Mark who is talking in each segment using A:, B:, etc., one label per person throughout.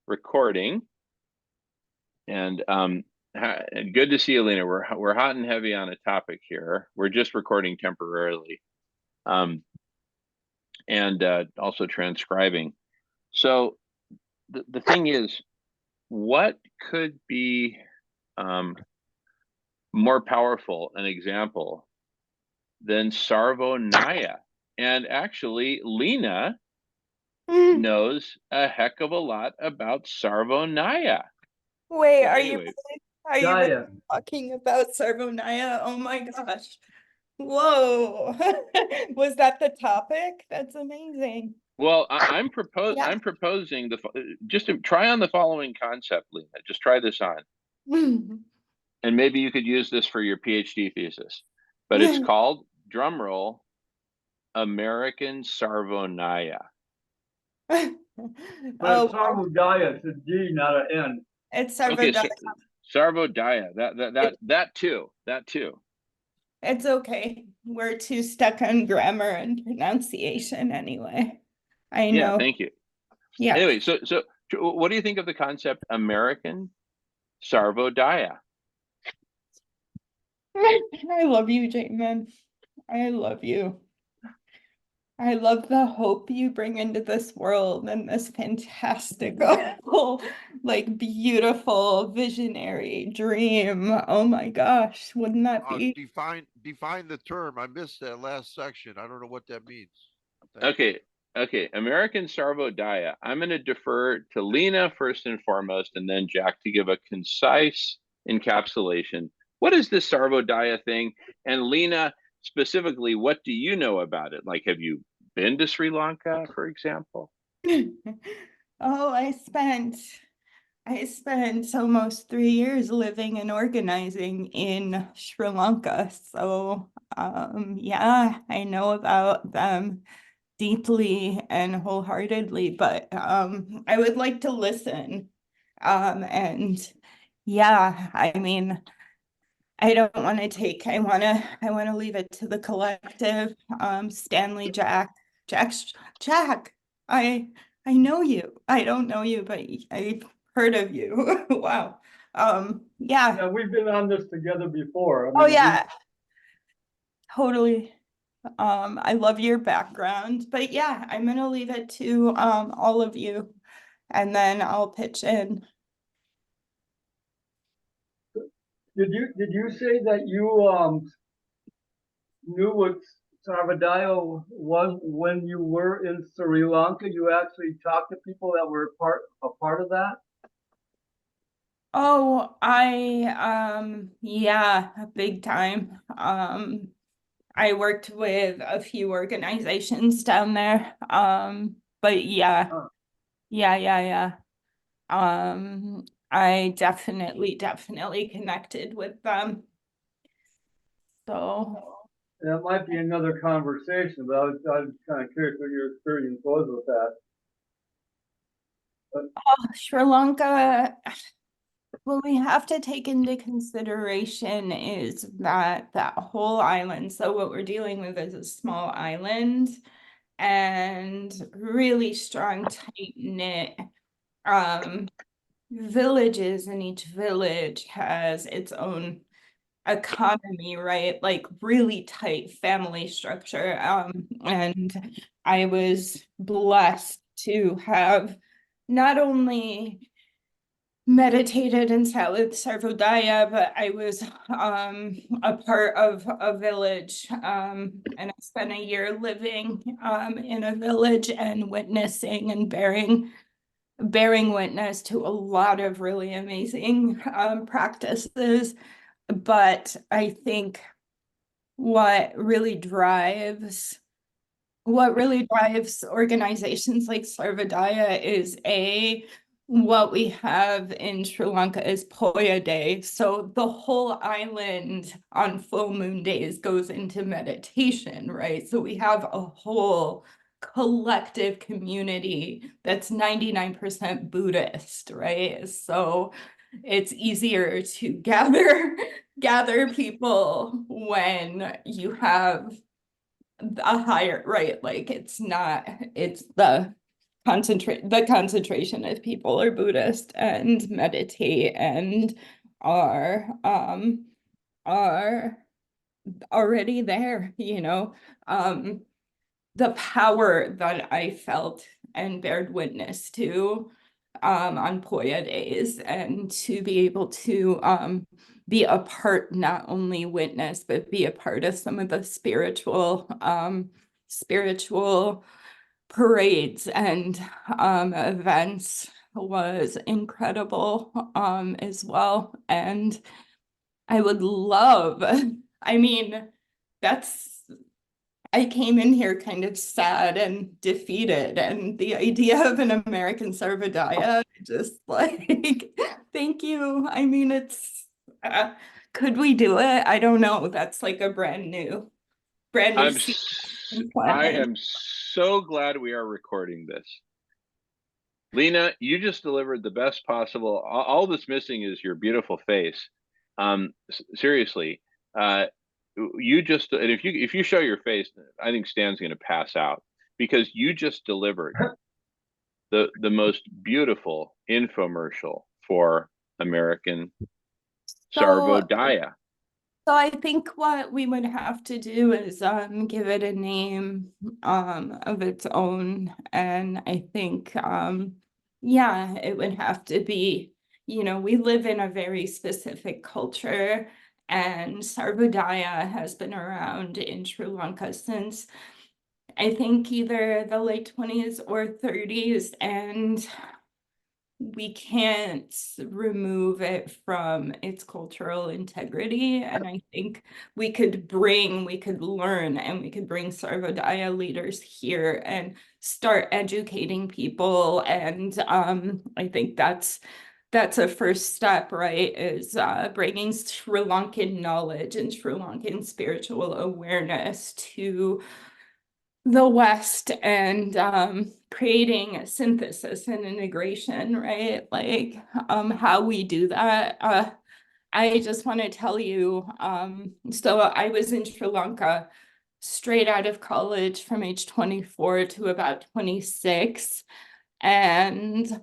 A: recording. And good to see you, Lena. We're hot and heavy on a topic here. We're just recording temporarily, um, and also transcribing. So the thing is, what could be um, more powerful an example than Sarvonaya? And actually, Lena
B: Mm.
A: knows a heck of a lot about Sarvonaya.
B: Wait,
A: So anyway,
B: are you really
C: Gaia.
B: talking about Sarvonaya? Oh my gosh. Whoa. Was that the topic? That's amazing.
A: well,
B: Yeah.
A: I'm proposing just to try on the following concept, Lena. Just try this on, and maybe you could use this for your PhD thesis. But it's called, drum roll, American Sarvonaya.
C: But
B: Oh,
C: it's Sarvo Gaia. It's a D, not an N.
B: it's
A: Okay,
B: Sarvonaya.
A: Sarvodaya. That too. That too.
B: It's okay. We're too stuck on grammar and pronunciation anyway. I
A: Yeah,
B: know.
A: thank you.
B: Yeah.
A: Anyway, so what do you think of the concept American Sarvodaya?
B: I love you, Jamin. I love you. I love the hope you bring into this world and this fantastical, like beautiful visionary dream. Oh my gosh, wouldn't that be?
D: Define the term. I missed that last section. I don't know what that means. Thanks.
A: Okay, American Sarvodaya. I'm going to defer to Lena first and foremost, and then Jack to give a concise encapsulation. What is this Sarvodaya thing? And Lena, specifically, what do you know about it? Like, have you been to Sri Lanka, for example?
B: Oh, I spent almost 3 years living and organizing in Sri Lanka. So yeah, I know about them deeply and wholeheartedly, but I would like to listen. And yeah, I mean, I don't want to take, I want to leave it to the collective. Stanley, Jack, I I know you. I don't know you, but I've heard of you. Wow. Yeah.
C: Yeah, we've been on this together before. I
B: Oh
C: mean,
B: yeah, totally. I love your background, but yeah, I'm gonna leave it to all of you, and then I'll pitch in.
C: did you say that you knew what Sarvadaya was when you were in Sri Lanka? You actually talked to people that were a part of that?
B: Oh, yeah, big time. I worked with a few organizations down there. But yeah,
C: Huh.
B: yeah. I definitely connected with them. So,
C: That might be another conversation, but I was kind of curious what your experience was with that. But
B: Sri Lanka, what we have to take into consideration is that whole island. So what we're dealing with is a small island and really strong, tight-knit villages, and each village has its own economy, right? Like really tight family structure. And I was blessed to have not only meditated and sat with Sarvodaya, but I was a part of a village, and I spent a year living in a village and witnessing and bearing witness to a lot of really amazing practices. But I think what really drives organizations like Sarvodaya is what we have in Sri Lanka is Poya Day. So the whole island on full moon days goes into meditation, right? So we have a whole collective community that's 99% Buddhist, right? So it's easier to gather people when you have a higher, right? Like it's the concentration of people are Buddhist and meditate and are are already there, you know. The power that I felt and bared witness to on Poya days, and to be able to be a part, not only witness, but be a part of some of the spiritual parades and events was incredible as well. And I would love, I mean, I came in here kind of sad and defeated, and the idea of an American Sarvodaya, just like, thank you. I mean, could we do it? I don't know. That's like a brand new seed
A: I
B: planted.
A: am so glad we are recording this. Lena, you just delivered the best possible. All that's missing is your beautiful face. Seriously, you just, and if you show your face, I think Stan's going to pass out, because you just delivered the most beautiful infomercial for American Sarvodaya.
B: So I think what we would have to do is give it a name of its own. And I think yeah, it would have to be, you know, we live in a very specific culture, and Sarvodaya has been around in Sri Lanka since, I think, either the late 20s or 30s, and we can't remove it from its cultural integrity. And I think we could learn, and we could bring Sarvodaya leaders here and start educating people. And I think that's a first step, right? Is bringing Sri Lankan knowledge and Sri Lankan spiritual awareness to the West, and creating a synthesis and integration, right? Like how we do that. I just want to tell you, so I was in Sri Lanka straight out of college from age 24 to about 26. And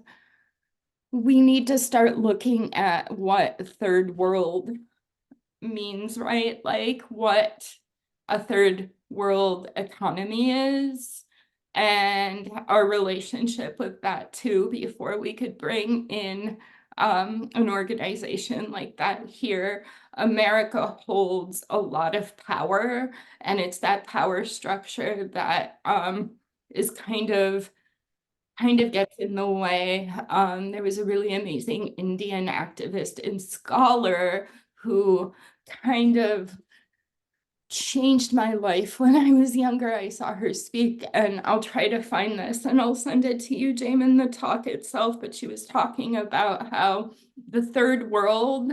B: we need to start looking at what third world means, right? Like what a third world economy is, and our relationship with that too, before we could bring in an organization like that here. America holds a lot of power, and it's that power structure that is kind of gets in the way. There was a really amazing Indian activist and scholar who kind of changed my life when I was younger. I saw her speak, and I'll try to find this and I'll send it to you, Jamin, the talk itself. But she was talking about how the third world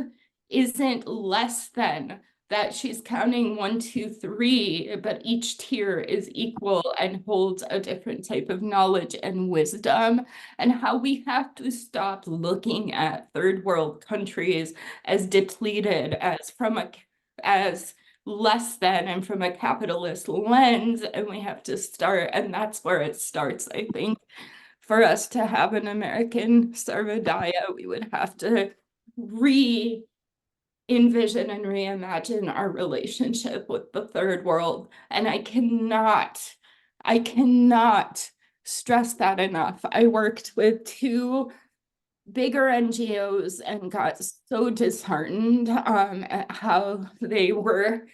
B: isn't less than, that she's counting 1, 2, 3, but each tier is equal and holds a different type of knowledge and wisdom, and how we have to stop looking at third world countries as depleted, as less than, and from a capitalist lens. And we have to start, and that's where it starts, I think. For us to have an American Sarvodaya, we would have to envision and reimagine our relationship with the third world. And I cannot stress that enough. I worked with 2 bigger NGOs and got so disheartened at how they were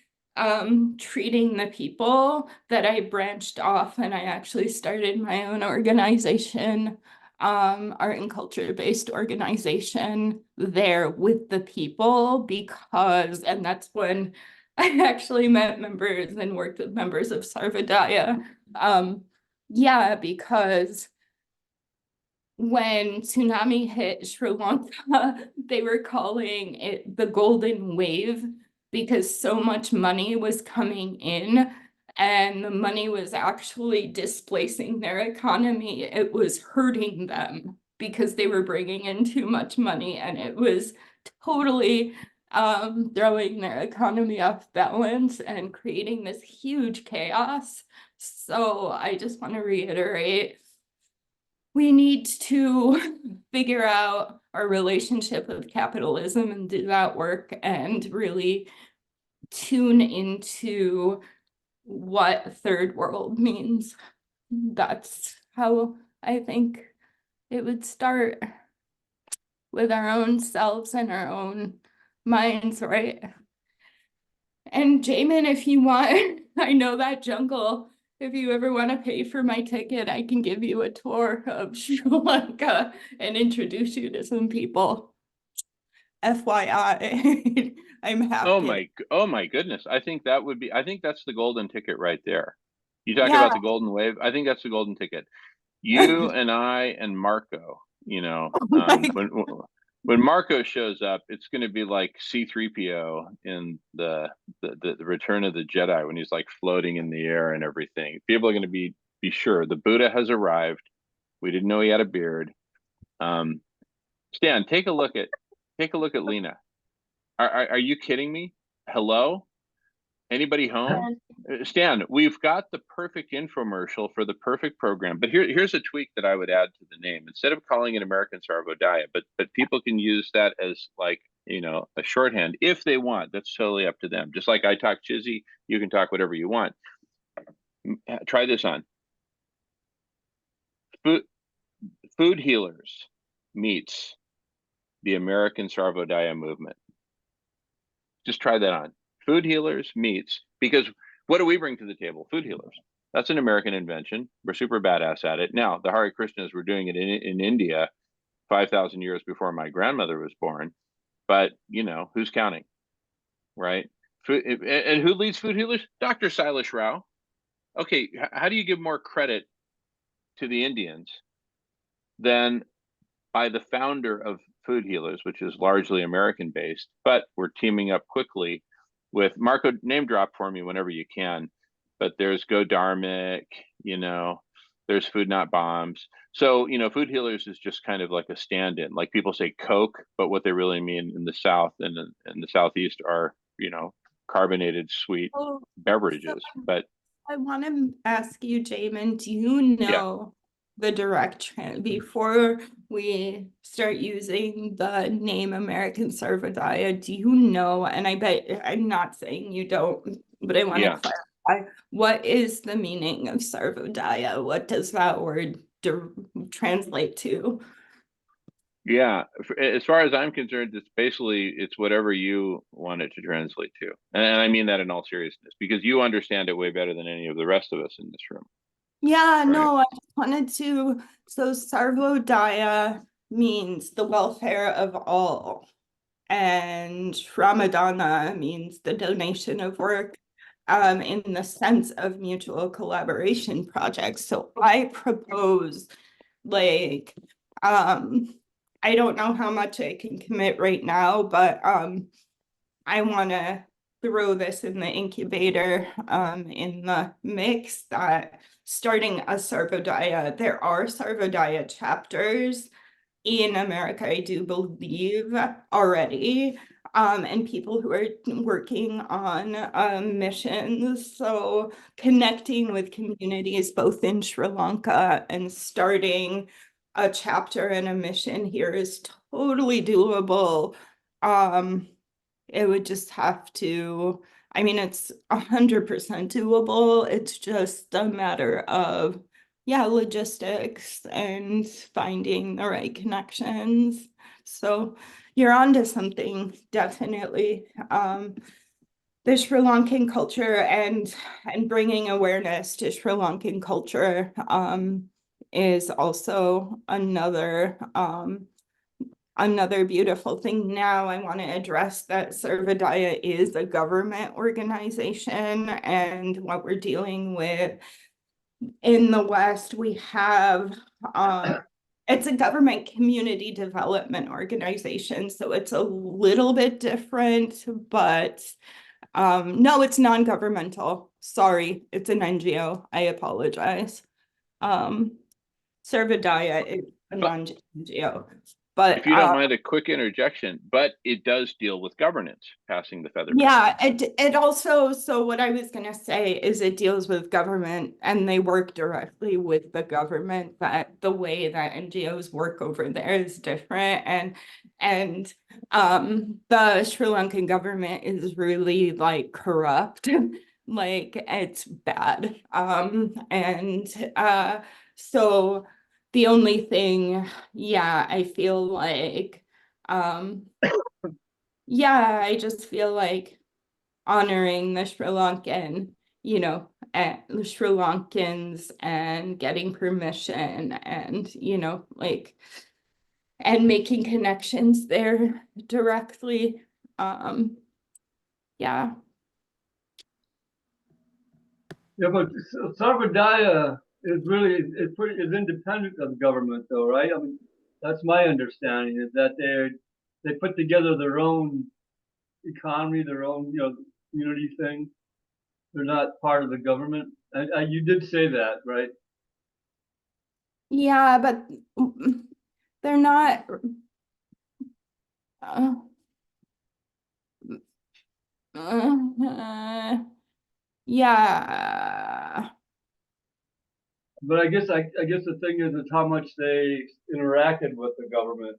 B: treating the people, that I branched off and I actually started my own organization, art and culture-based organization there with the people, because, and that's when I actually met members and worked with members of Sarvodaya. Yeah, because when tsunami hit Sri Lanka, they were calling it the golden wave, because so much money was coming in, and the money was actually displacing their economy. It was hurting them because they were bringing in too much money, and it was totally throwing their economy off balance and creating this huge chaos. So I just want to reiterate, we need to figure out our relationship with capitalism and do that work and really tune into what third world means. That's how I think it would start, with our own selves and our own minds, right? And Jamin, if you want, I know that jungle. If you ever want to pay for my ticket, I can give you a tour of Sri Lanka and introduce you to some people. FYI, I'm happy.
A: Oh my goodness. I think that's the golden ticket right there. You talk
B: Yeah.
A: about the golden wave. I think that's the golden ticket. You and I and Marco, when Marco shows up, it's going to be like C-3PO in the Return of the Jedi, when he's like floating in the air and everything. People are going to be sure the Buddha has arrived. We didn't know he had a beard. Stan, take a look at Lena. Are you kidding me? Hello? Anybody home? Stan, we've got the perfect infomercial for the perfect program. But here's a tweak that I would add to the name. Instead of calling it American Sarvo Diet, but people can use that as like, a shorthand if they want. That's totally up to them. Just like I talk Chizzy, you can talk whatever you want. Try this on. Food Healers meets the American Sarvo Diet movement. Just try that on. Food Healers meets, because what do we bring to the table? Food Healers. That's an American invention. We're super badass at it. Now, the Hare Krishnas were doing it in India 5,000 years before my grandmother was born. But, who's counting, right? And who leads Food Healers? Dr. Silas Rao. Okay, how do you give more credit to the Indians than by the founder of Food Healers, which is largely American-based, but we're teaming up quickly with Marco. Name drop for me whenever you can. But there's Go Dharmic, there's Food Not Bombs. So, Food Healers is just kind of like a stand-in. Like people say Coke, but what they really mean in the South and in the Southeast are, carbonated sweet beverages. But
B: I want to ask you, Jamin, do you know the direct before we start using the name American Sarvo Diet, do you know, and I bet I'm not saying you don't, but I want to clarify, what is the meaning of Sarvo Diet? What does that word translate to?
A: Yeah, as far as I'm concerned, it's whatever you want it to translate to. And I mean that in all seriousness, because you understand it way better than any of the rest of us in this room.
B: Yeah,
A: Right.
B: no, I just wanted to, so Sarvo Daya means the welfare of all. And Ramadana means the donation of work in the sense of mutual collaboration projects. So I propose, like, I don't know how much I can commit right now, but I want to throw this in the incubator in the mix, that starting a Sarvodaya, there are Sarvodaya chapters in America, I do believe, already, and people who are working on missions. So connecting with communities both in Sri Lanka and starting a chapter and a mission here is totally doable. It would just have to, I mean, it's 100% doable. It's just a matter of, logistics and finding the right connections. So you're onto something, definitely. The Sri Lankan culture and bringing awareness to Sri Lankan culture is also another beautiful thing. Now I want to address that Sarvodaya is a government organization, and what we're dealing with in the West, we have it's a government community development organization, so it's a little bit different, but no, it's non-governmental. Sorry, it's an NGO. I apologize. Sarvodaya is a non-NGO. But
A: If you don't mind a quick interjection, but it does deal with governance, passing the feather.
B: yeah, it also, so what I was gonna say is it deals with government and they work directly with the government, that the way that NGOs work over there is different, and the Sri Lankan government is really like corrupt. Like it's bad. So the only thing, yeah, I feel like yeah, I just feel like honoring the Sri Lankan, the Sri Lankans and getting permission and, like, and making connections there directly. Yeah.
C: Yeah, but Sarvodaya is independent of the government, though, right? I mean, that's my understanding, is that they put together their own economy, their own community thing. They're not part of the government. You did say that, right?
B: Yeah, but they're not. Yeah.
C: But I guess the thing is how much they interacted with the government.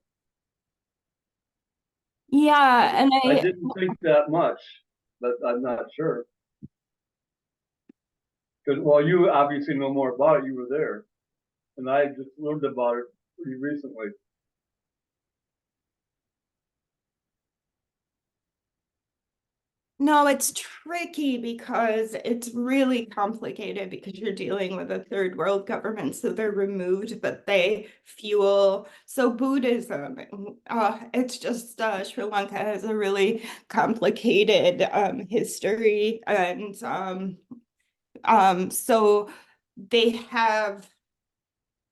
B: Yeah, and
C: I didn't think that much, but I'm not sure. Because, well, you obviously know more about it. You were there, and I just learned about it pretty recently.
B: no, it's tricky because it's really complicated because you're dealing with a third world government, so they're removed, but they fuel. So Buddhism, it's just Sri Lanka has a really complicated history, and so they have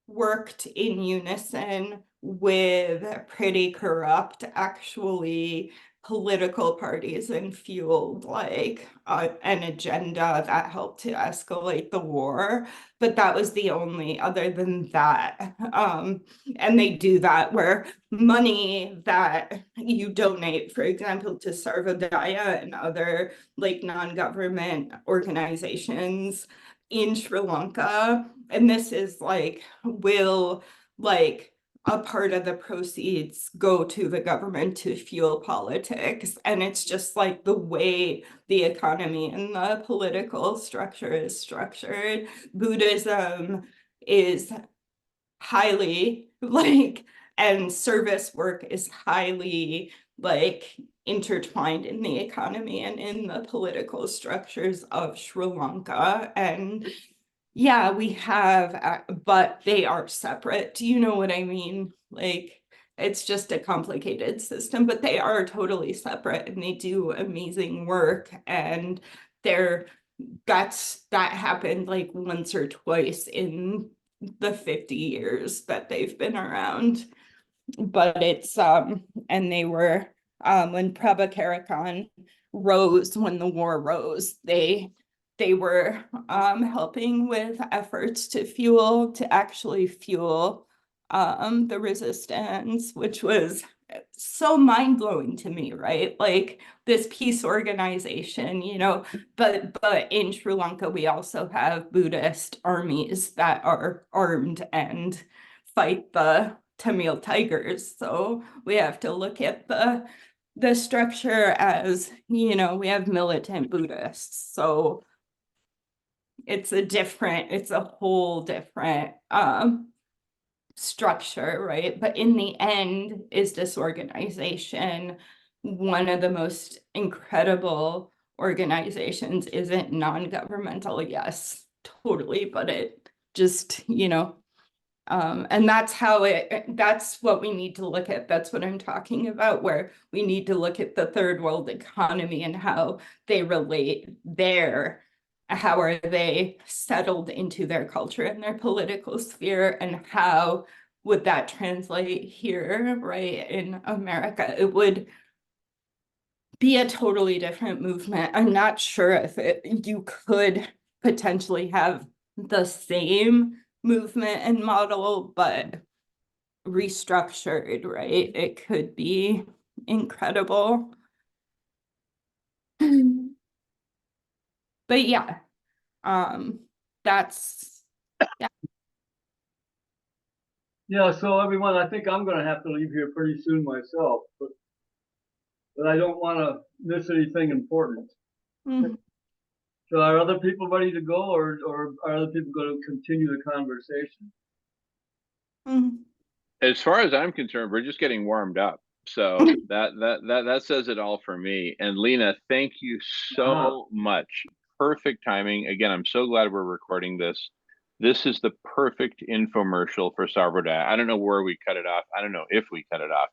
B: worked in unison with pretty corrupt, actually, political parties and fueled like an agenda that helped to escalate the war. But that was the only, other than that. And they do that where money that you donate, for example, to Sarvodaya and other like non-government organizations in Sri Lanka, and this is like, will like a part of the proceeds go to the government to fuel politics. And it's just like the way the economy and the political structure is structured. Buddhism is highly like, and service work is highly like intertwined in the economy and in the political structures of Sri Lanka. And yeah, we have, but they are separate. Do you know what I mean? Like, it's just a complicated system, but they are totally separate and they do amazing work. And that happened like once or twice in the 50 years that they've been around. But it's, and they were, when Prabhakara rose, when the war rose, they were helping with efforts to actually fuel the resistance, which was so mind-blowing to me, right? Like this peace organization, but in Sri Lanka, we also have Buddhist armies that are armed and fight the Tamil Tigers. So we have to look at the structure as, we have militant Buddhists. So it's a whole different structure, right? But in the end, is this organization one of the most incredible organizations? Isn't non-governmental? Yes, totally. But it just, and that's what we need to look at. That's what I'm talking about, where we need to look at the third world economy and how they relate there. How are they settled into their culture and their political sphere, and how would that translate here, right, in America? It would be a totally different movement. I'm not sure if you could potentially have the same movement and model, but restructured, right? It could be incredible. But yeah, that's
C: Yeah, so everyone, I think I'm gonna have to leave here pretty soon myself, but I don't wanna miss anything important.
B: mm,
C: So are other people ready to go, or are other people gonna continue the conversation?
B: mm.
A: As far as I'm concerned, we're just getting warmed up. So that says it all for me. And Lena, thank you so much. Perfect timing. Again, I'm so glad we're recording this. This is the perfect infomercial for Sarvodaya. I don't know where we cut it off. I don't know if we cut it off,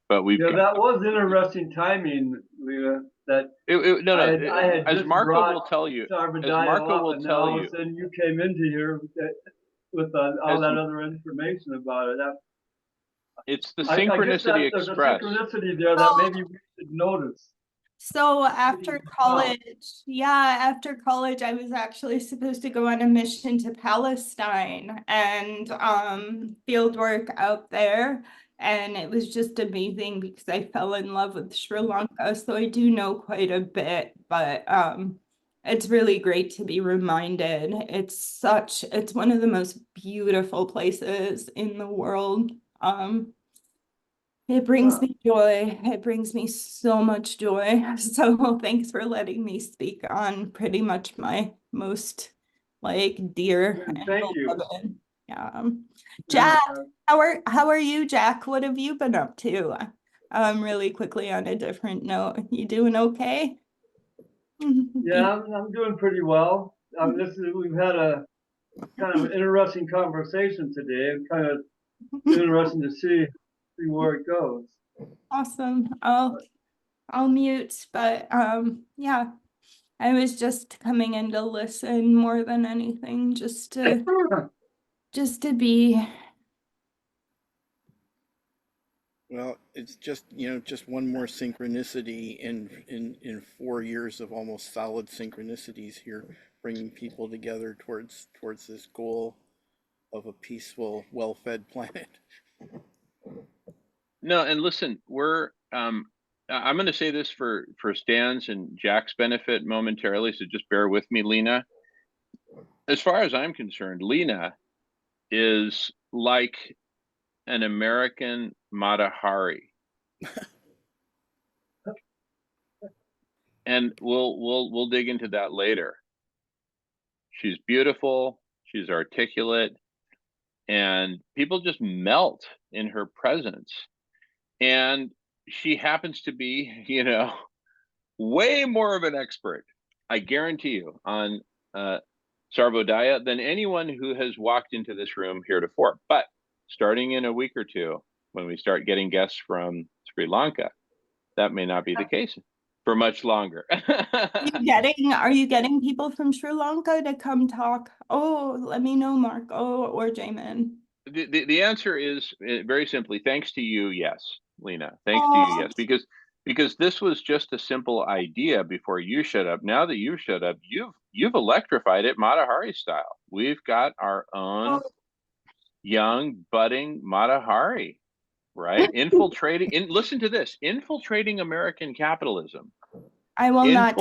A: but we've
C: Yeah,
A: got,
C: that was interesting timing, Lena, that
A: no,
C: I had
A: as
C: just
A: Marco
C: brought
A: will tell you, as
C: Sarvodaya
A: Marco
C: up,
A: will
C: and then
A: tell
C: all of
A: you,
C: a sudden you came into here with all
A: as
C: that other information about it.
A: it's the
C: I guess
A: Synchronicity
C: that there's a
A: Express.
C: synchronicity there that maybe we should notice.
B: So after
C: Wow.
B: college, yeah, after college, I was actually supposed to go on a mission to Palestine and field work out there. And it was just amazing because I fell in love with Sri Lanka. So I do know quite a bit, but it's really great to be reminded. It's one of the most beautiful places in the world. It brings me joy. It brings me so much joy. So thanks for letting me speak on pretty much my most like dear and
C: Thank you.
B: beloved. Yeah.
C: Yeah,
B: Jack, how are you, Jack? What have you been up to? Really quickly on a different note. You doing okay?
C: yeah, I'm doing pretty well. We've had a kind of interesting conversation today. It's kind of interesting to see where it goes.
B: Awesome. I'll mute, but yeah. I was just coming in to listen more than anything, just to be.
E: Well, it's just, just one more synchronicity in 4 years of almost solid synchronicities here, bringing people together towards this goal of a peaceful, well-fed planet.
A: No, and listen, I'm going to say this for Stan's and Jack's benefit momentarily, so just bear with me, Lena. As far as I'm concerned, Lena is like an American Mata Hari. And we'll dig into that later. She's beautiful, she's articulate, and people just melt in her presence. And she happens to be, way more of an expert, I guarantee you, on Sarvodaya than anyone who has walked into this room heretofore. But starting in a week or two, when we start getting guests from Sri Lanka, that may not be the case for much longer.
B: Are you getting people from Sri Lanka to come talk? Oh, let me know, Marco or Jamin.
A: The answer is very simply, thanks to you, yes, Lena. Thanks to
B: Oh,
A: you, yes, because this was just a simple idea before you showed up. Now that you've showed up, you've electrified it Mata Hari style. We've got our own young budding Mata Hari, right? Listen to this, infiltrating American capitalism.
B: I will not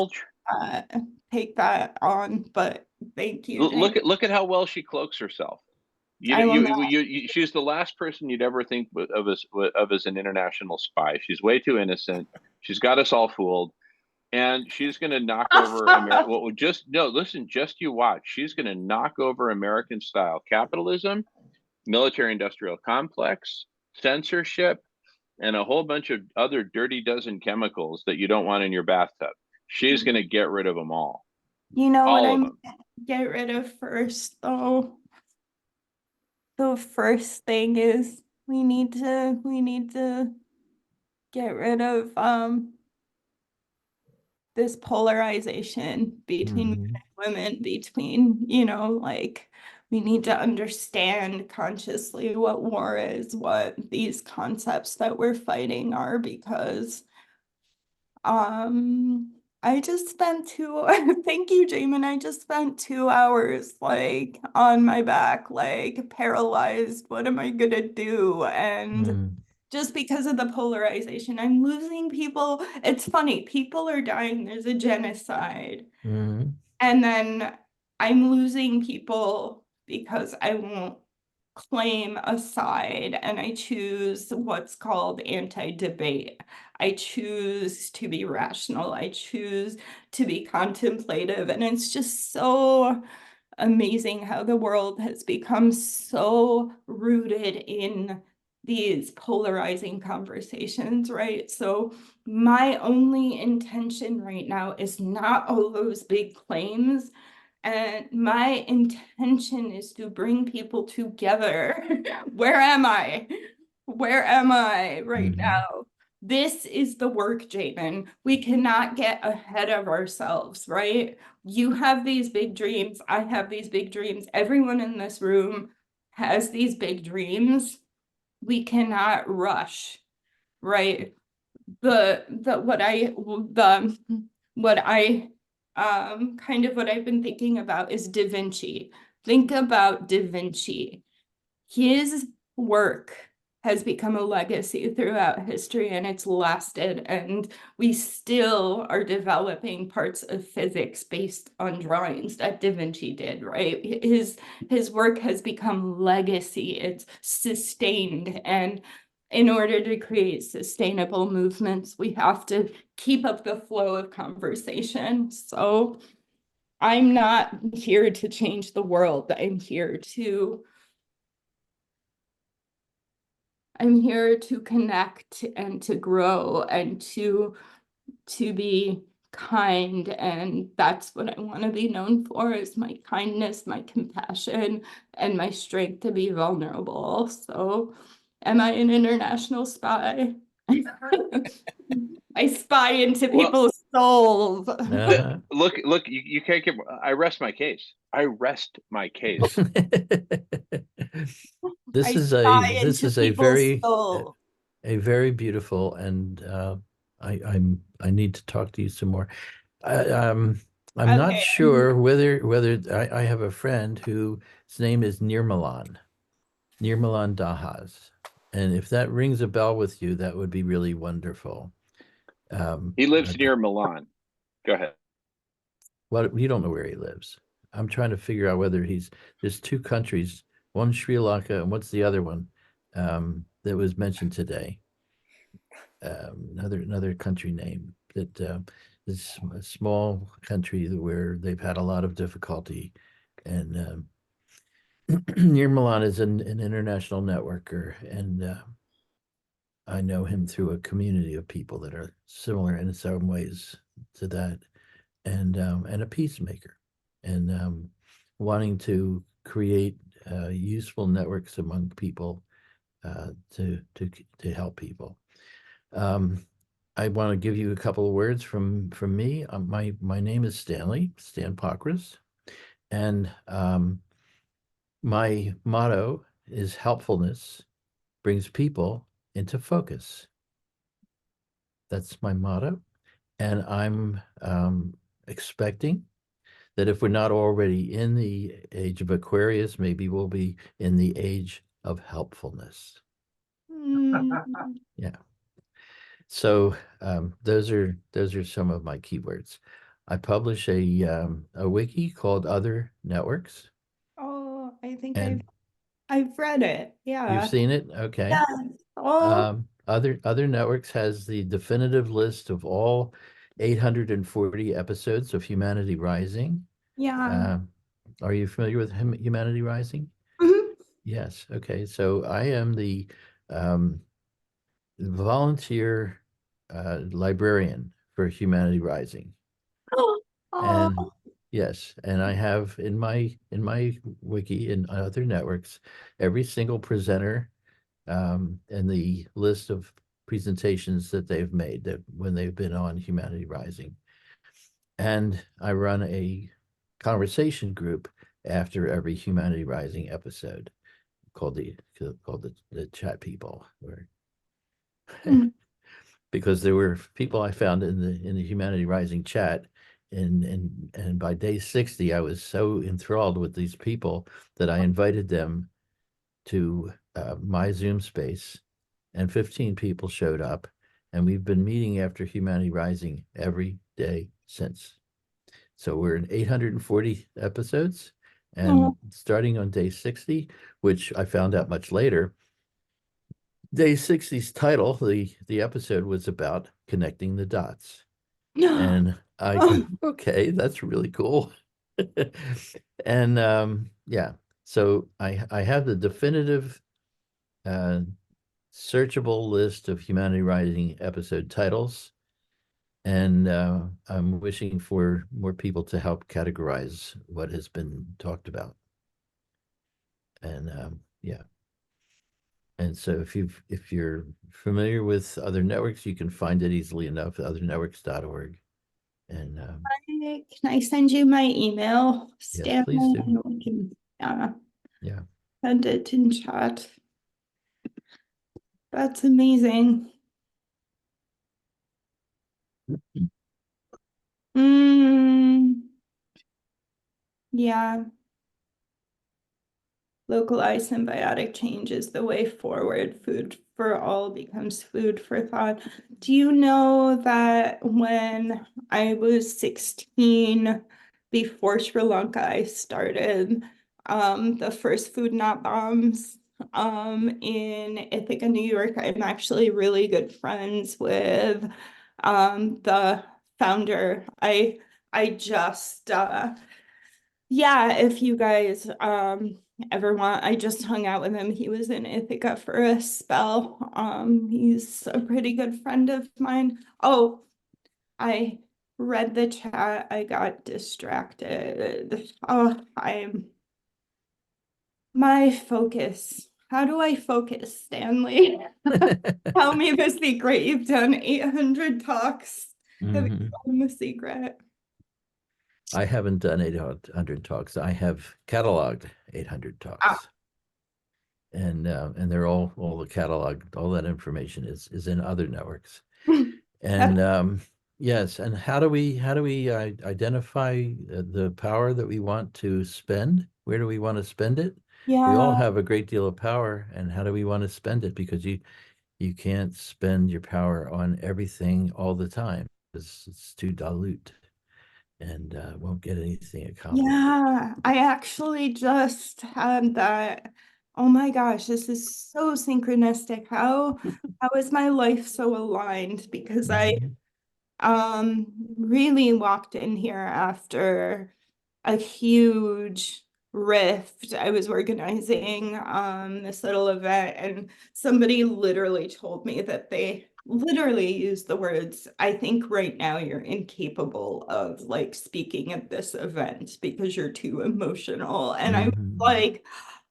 B: take that on, but thank you.
A: Look at how well she cloaks herself. She's the last person you'd ever think of as an international spy. She's way too innocent. She's got us all fooled, and she's going to knock over America. Well, just you watch. She's going to knock over American style capitalism, military-industrial complex, censorship, and a whole bunch of other dirty dozen chemicals that you don't want in your bathtub. She's going to get rid of them all.
B: You know
A: all
B: what
A: of
B: I'm
A: them.
B: Get rid of first, though? The first thing is we need to get rid of this polarization between men and women, between, like we need to understand consciously what war is, what these concepts that we're fighting are, because I just spent thank you, Jamin. I just spent 2 hours like on my back, like paralyzed. What am I gonna do? And
F: Mm,
B: just because of the polarization, I'm losing people. It's funny, people are dying. There's a genocide.
F: mm,
B: And then I'm losing people because I won't claim a side and I choose what's called anti-debate. I choose to be rational. I choose to be contemplative. And it's just so amazing how the world has become so rooted in these polarizing conversations, right? So my only intention right now is not all those big claims. And my intention is to bring people together. Where am I? Where am I right
F: mhm.
B: now? This is the work, Jaden. We cannot get ahead of ourselves, right? You have these big dreams. I have these big dreams. Everyone in this room has these big dreams. We cannot rush, right? Kind of what I've been thinking about is Da Vinci. Think about Da Vinci. His work has become a legacy throughout history and it's lasted, and we still are developing parts of physics based on drawings that Da Vinci did, right? His work has become legacy, it's sustained, and in order to create sustainable movements, we have to keep up the flow of conversation. So I'm not here to change the world. I'm here to connect and to grow and to be kind, and that's what I want to be known for, is my kindness, my compassion, and my strength to be vulnerable. So am I an international spy? I spy into
A: Well,
B: people's souls.
F: Uh-huh.
A: look, you can't get. I rest my case. I rest my case.
F: This
B: I
F: is
B: spy
F: a this
B: into
F: is a
B: people's
F: very
B: souls.
F: a very beautiful, and I need to talk to you some more. I, I'm not
B: Okay.
F: sure whether I have a friend who his name is Nirmalan Dahas, and if that rings a bell with you, that would be really wonderful.
A: He lives
F: But
A: near Milan. Go ahead.
F: what, you don't know where he lives. I'm trying to figure out whether there's two countries, one Sri Lanka and what's the other one that was mentioned today. Another country name that is a small country where they've had a lot of difficulty, and near Milan is an international networker, and I know him through a community of people that are similar in some ways to that, and a peacemaker, and wanting to create useful networks among people to help people. I want to give you a couple of words from me. My name is Stan Pokras, and my motto is helpfulness brings people into focus. That's my motto, and I'm expecting that if we're not already in the age of Aquarius, maybe we'll be in the age of helpfulness. Yeah. So those are some of my keywords. I publish a wiki called Other Networks,
B: Oh, I think
F: and
B: I've read it.
F: you've
B: Yeah.
F: seen it. Okay.
B: Yes. Oh,
F: Other Networks has the definitive list of all 840 episodes of Humanity Rising.
B: yeah.
F: Are you familiar with Humanity Rising?
B: Mhm.
F: Yes. Okay. So I am the um, volunteer librarian for Humanity Rising, and
B: Oh,
F: yes, and I have in my wiki and other networks every single presenter and the list of presentations that they've made that when they've been on Humanity Rising, and I run a conversation group after every Humanity Rising episode called the chat people, where
B: mm.
F: because there were people I found in the Humanity Rising chat, and by day 60, I was so enthralled with these people that I invited them to my Zoom space, and 15 people showed up, and we've been meeting after Humanity Rising every day since. So we're in 840 episodes, and starting on day 60, which I found out much later, day 60's title, the episode was about connecting the dots. And I go, okay, that's really cool. And yeah, so I have the definitive searchable list of Humanity Rising episode titles, and I'm wishing for more people to help categorize what has been talked about. And yeah. And so if you're familiar with other networks, you can find it easily enough at othernetworks.org. And
B: Can I send you my email,
F: yes, please
B: Stanley?
F: do.
B: And we can
F: Yeah.
B: send it in chat. That's amazing. Yeah. Localized symbiotic change is the way forward. Food for all becomes food for thought. Do you know that when I was 16, before Sri Lanka, I started the first food not bombs in Ithaca, New York. I'm actually really good friends with the founder. I just yeah, if you guys ever want, I just hung out with him. He was in Ithaca for a spell. He's a pretty good friend of mine. Oh, I read the chat. I got distracted. Oh, my focus. How do I focus, Stanley? Tell me the secret. You've done 800 talks. Have you
F: Mhm.
B: told me the secret?
F: I haven't done 800 talks. I have cataloged 800 talks. And they're all the catalog, all that information is in other networks. And yes, and how do we identify the power that we want to spend? Where do we want to spend it? We all
B: Yeah.
F: have a great deal of power, and how do we want to spend it? Because you can't spend your power on everything all the time, because it's too dilute and won't get anything accomplished.
B: Yeah, I actually just had that. Oh my gosh, this is so synchronistic. How is my life so aligned? Because I really walked in here after a huge rift. I was organizing this little event, and somebody literally told me that they literally used the words, I think right now you're incapable of like speaking at this event because you're too emotional. And I was like,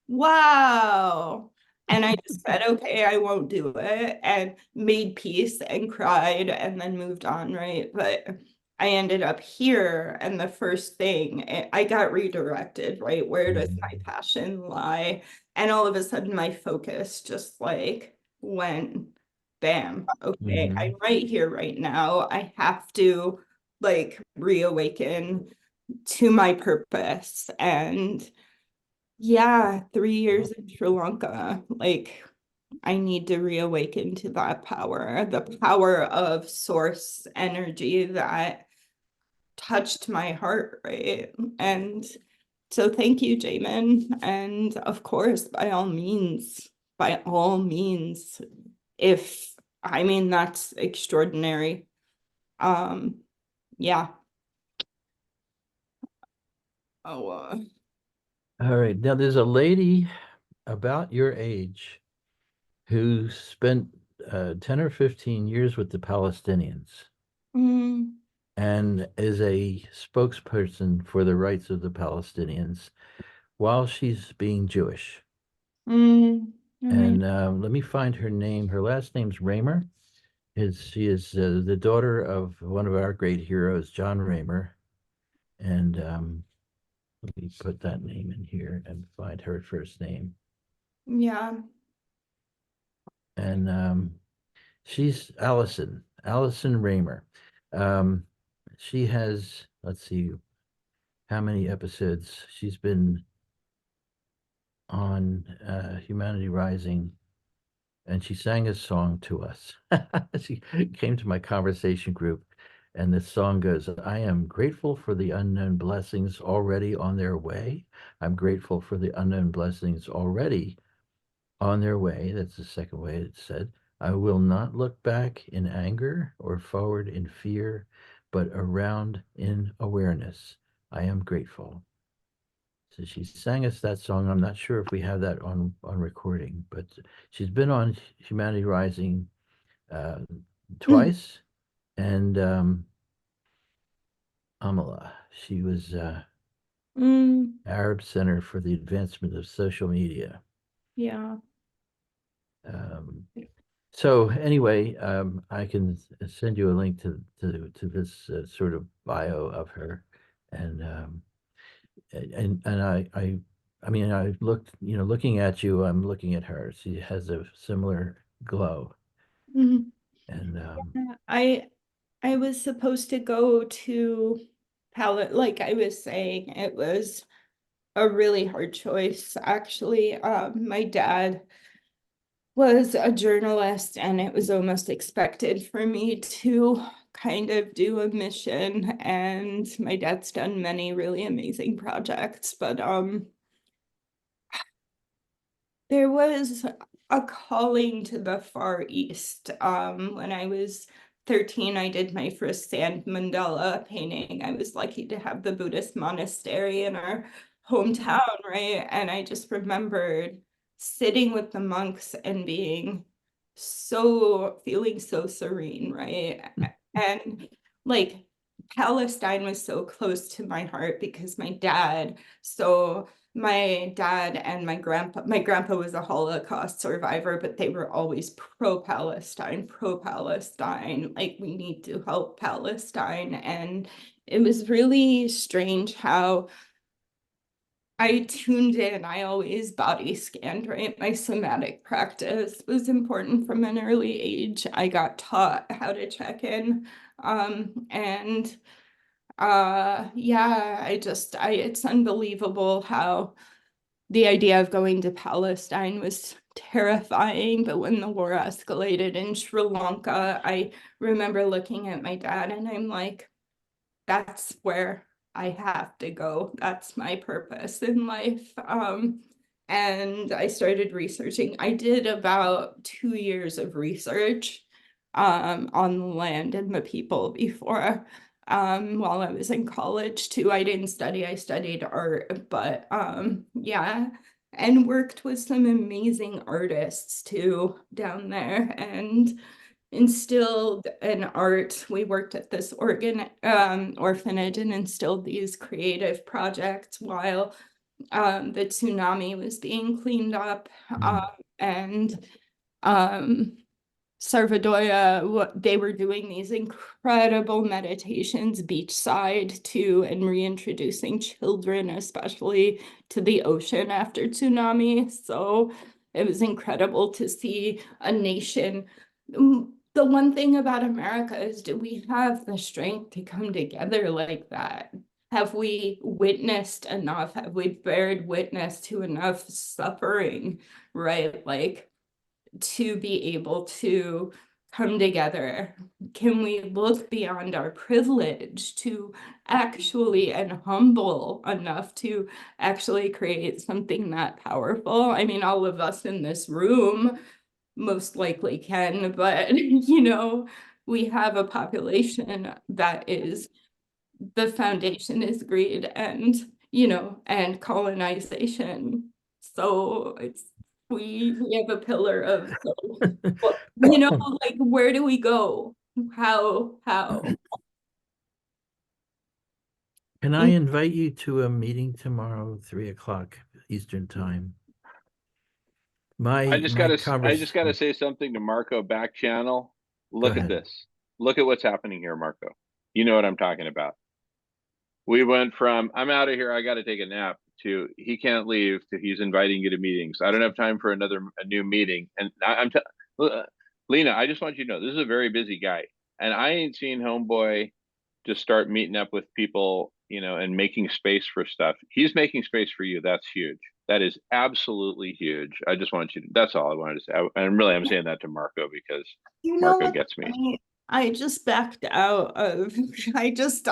B: wow. And I just said, okay, I won't do it, and made peace and cried and then moved on, right? But I ended up here, and the first thing I got redirected, right? Where does my passion lie? And all of a sudden, my focus just like went bam. Okay, I'm right here, right now. I have to like reawaken to my purpose. And yeah, 3 years in Sri Lanka, like I need to reawaken to that power, the power of source energy that touched my heart, right? And so thank you, Jamin. And of course, by all means, if I mean that's extraordinary. Yeah. Oh,
F: All right. Now there's a lady about your age who spent 10 or 15 years with the Palestinians and is a spokesperson for the rights of the Palestinians while she's being Jewish. And let me find her name. Her last name's Raymer. She is the daughter of one of our great heroes, John Raymer. And let me put that name in here and find her first name.
B: yeah.
F: And she's Allison. Allison Raymer. She has, let's see, how many episodes she's been on Humanity Rising, and she sang a song to us. She came to my conversation group, and this song goes, I am grateful for the unknown blessings already on their way. I'm grateful for the unknown blessings already on their way. That's the second way it said. I will not look back in anger or forward in fear, but around in awareness. I am grateful. So she sang us that song. I'm not sure if we have that on recording, but she's been on Humanity Rising twice, and Amala. She was Arab Center for the Advancement of Social Media.
B: Yeah.
F: So anyway, I can send you a link to this sort of bio of her, and I mean, I looked, looking at you, I'm looking at her. She has a similar glow,
B: Mhm.
F: and
B: I was supposed to go to Palette, like I was saying, it was a really hard choice, actually. My dad was a journalist, and it was almost expected for me to kind of do a mission, and my dad's done many really amazing projects, but there was a calling to the Far East. When I was 13, I did my first sand mandala painting. I was lucky to have the Buddhist monastery in our hometown, right? And I just remembered sitting with the monks and feeling so serene, right? And like Palestine was so close to my heart because my dad and my grandpa was a Holocaust survivor, but they were always pro-Palestine, like we need to help Palestine. And it was really strange how I tuned in. I always body scanned, right? My somatic practice was important from an early age. I got taught how to check in. And yeah, it's unbelievable how the idea of going to Palestine was terrifying, but when the war escalated in Sri Lanka, I remember looking at my dad and I'm like, that's where I have to go. That's my purpose in life. And I started researching. I did about 2 years of research on the land and the people before while I was in college too. I didn't study, I studied art, but yeah, and worked with some amazing artists too down there, and instilled an art. We worked at this orphanage and instilled these creative projects while the tsunami was being cleaned up. And Sarvadoya, they were doing these incredible meditations beachside too, and reintroducing children, especially to the ocean after tsunami. So it was incredible to see a nation. The one thing about America is, do we have the strength to come together like that? Have we witnessed enough? Have we bared witness to enough suffering, right? Like, to be able to come together? Can we look beyond our privilege to actually, and humble enough to actually create something that powerful? I mean, all of us in this room most likely can, but we have a population that is, the foundation is greed and and colonization. So we have a pillar of, like, where do we go? How?
F: can I invite you to a meeting tomorrow, 3 o'clock Eastern time?
A: I just gotta
F: conversation.
A: say something to Marco back channel. Look at
F: ahead.
A: this. Look at what's happening here, Marco. You know what I'm talking about. We went from I'm out of here, I got to take a nap, to he can't leave, to he's inviting you to meetings. I don't have time for a new meeting. And Lena, I just want you to know this is a very busy guy. And I ain't seen homeboy just start meeting up with people, you know, and making space for stuff. He's making space for you. That's huge. That is absolutely huge. I just wanted you to, that's all I wanted to say. And really, I'm saying that to Marco because
B: You know
A: Marco
B: what's
A: gets me.
B: funny? I just backed out of I just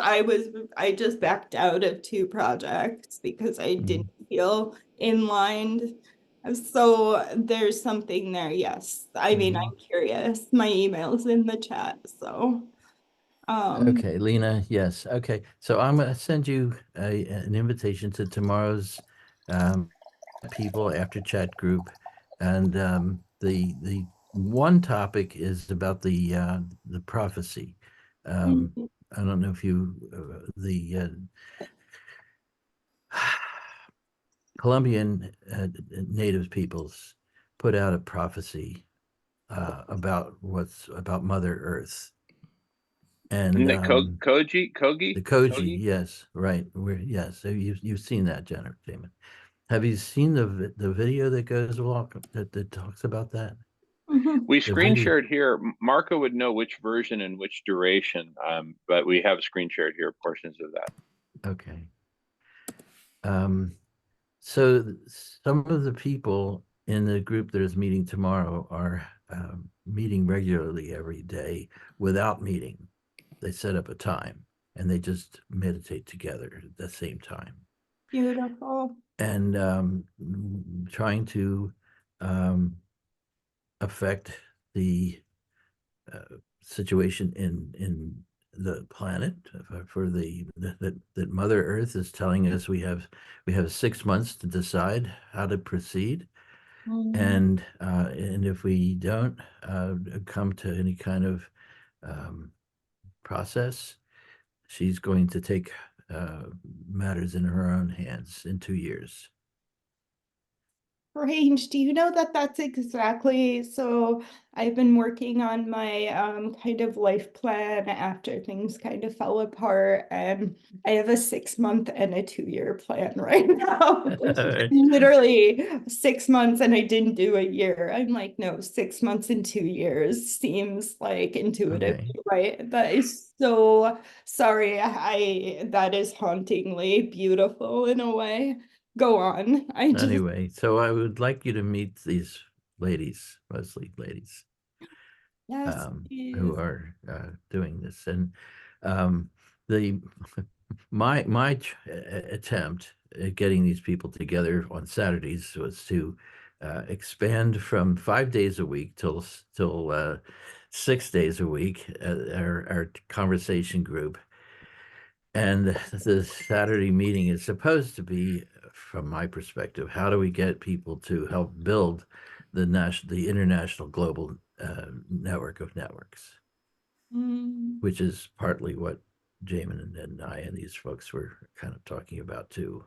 B: backed out of 2 projects because I didn't feel in line. So there's something there, yes. I mean, I'm curious. My email's in the chat, so
F: Okay, Lena, yes. Okay, so I'm gonna send you an invitation to tomorrow's people after chat group. And the one topic is about the prophecy.
B: Mhm.
F: I don't know if you the Colombian native peoples put out a prophecy about Mother Earth. And
A: Isn't it Kogi?
F: the Koji, yes, right. Yes, so you've seen that, Jennifer Damon. Have you seen the video that goes along that talks about that?
B: Mhm.
A: We
F: The
A: screen
F: video.
A: shared here. Marco would know which version and which duration, but we have screen shared here portions of that.
F: Okay. So some of the people in the group that is meeting tomorrow are meeting regularly every day without meeting. They set up a time and they just meditate together at the same time.
B: Beautiful.
F: And trying to affect the situation in the planet for that Mother Earth is telling us we have 6 months to decide how to proceed, and if we don't come to any kind of process, she's going to take matters in her own hands in 2 years.
B: Range, do you know that that's exactly, so I've been working on my kind of life plan after things kind of fell apart, and I have a 6-month and a 2-year plan right now. Literally 6 months and I didn't do a year. I'm like, no, 6 months and 2 years seems like intuitive,
F: Okay.
B: right? That is so sorry. That is hauntingly beautiful in a way. Go on.
F: Anyway, so I would like you to meet these ladies, mostly ladies,
B: Yes,
F: who
B: please.
F: are doing this. And the my attempt at getting these people together on Saturdays was to expand from 5 days a week till 6 days a week our conversation group. And the Saturday meeting is supposed to be, from my perspective, how do we get people to help build the international global network of networks,
B: Mm,
F: which is partly what Jamin and I and these folks were kind of talking about too.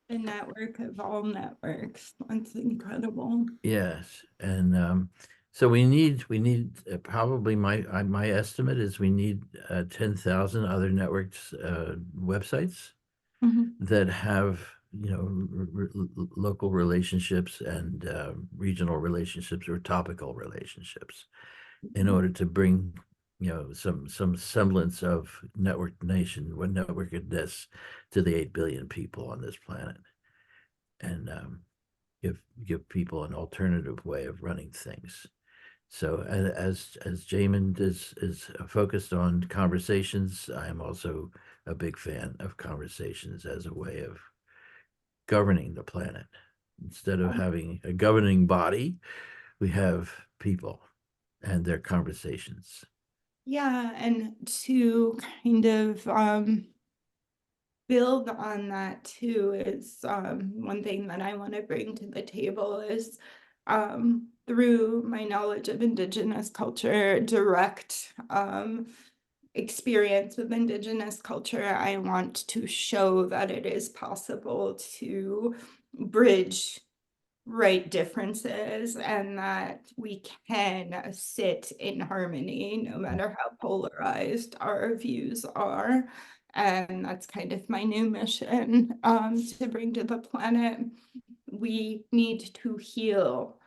B: the network of all networks. That's incredible.
F: Yes, and so we need probably my estimate is we need 10,000 other networks websites
B: Mhm.
F: that have local relationships and regional relationships or topical relationships in order to bring some semblance of networkedness to the 8 billion people on this planet, and give people an alternative way of running things. So as Jamin is focused on conversations, I am also a big fan of conversations as a way of governing the planet. Instead of having a governing body, we have people and their conversations.
B: Yeah, and to kind of build on that too is one thing that I want to bring to the table is through my knowledge of Indigenous culture, direct experience with Indigenous culture, I want to show that it is possible to bridge right differences and that we can sit in harmony no matter how polarized our views are. And that's kind of my new mission to bring to the planet. We need to heal.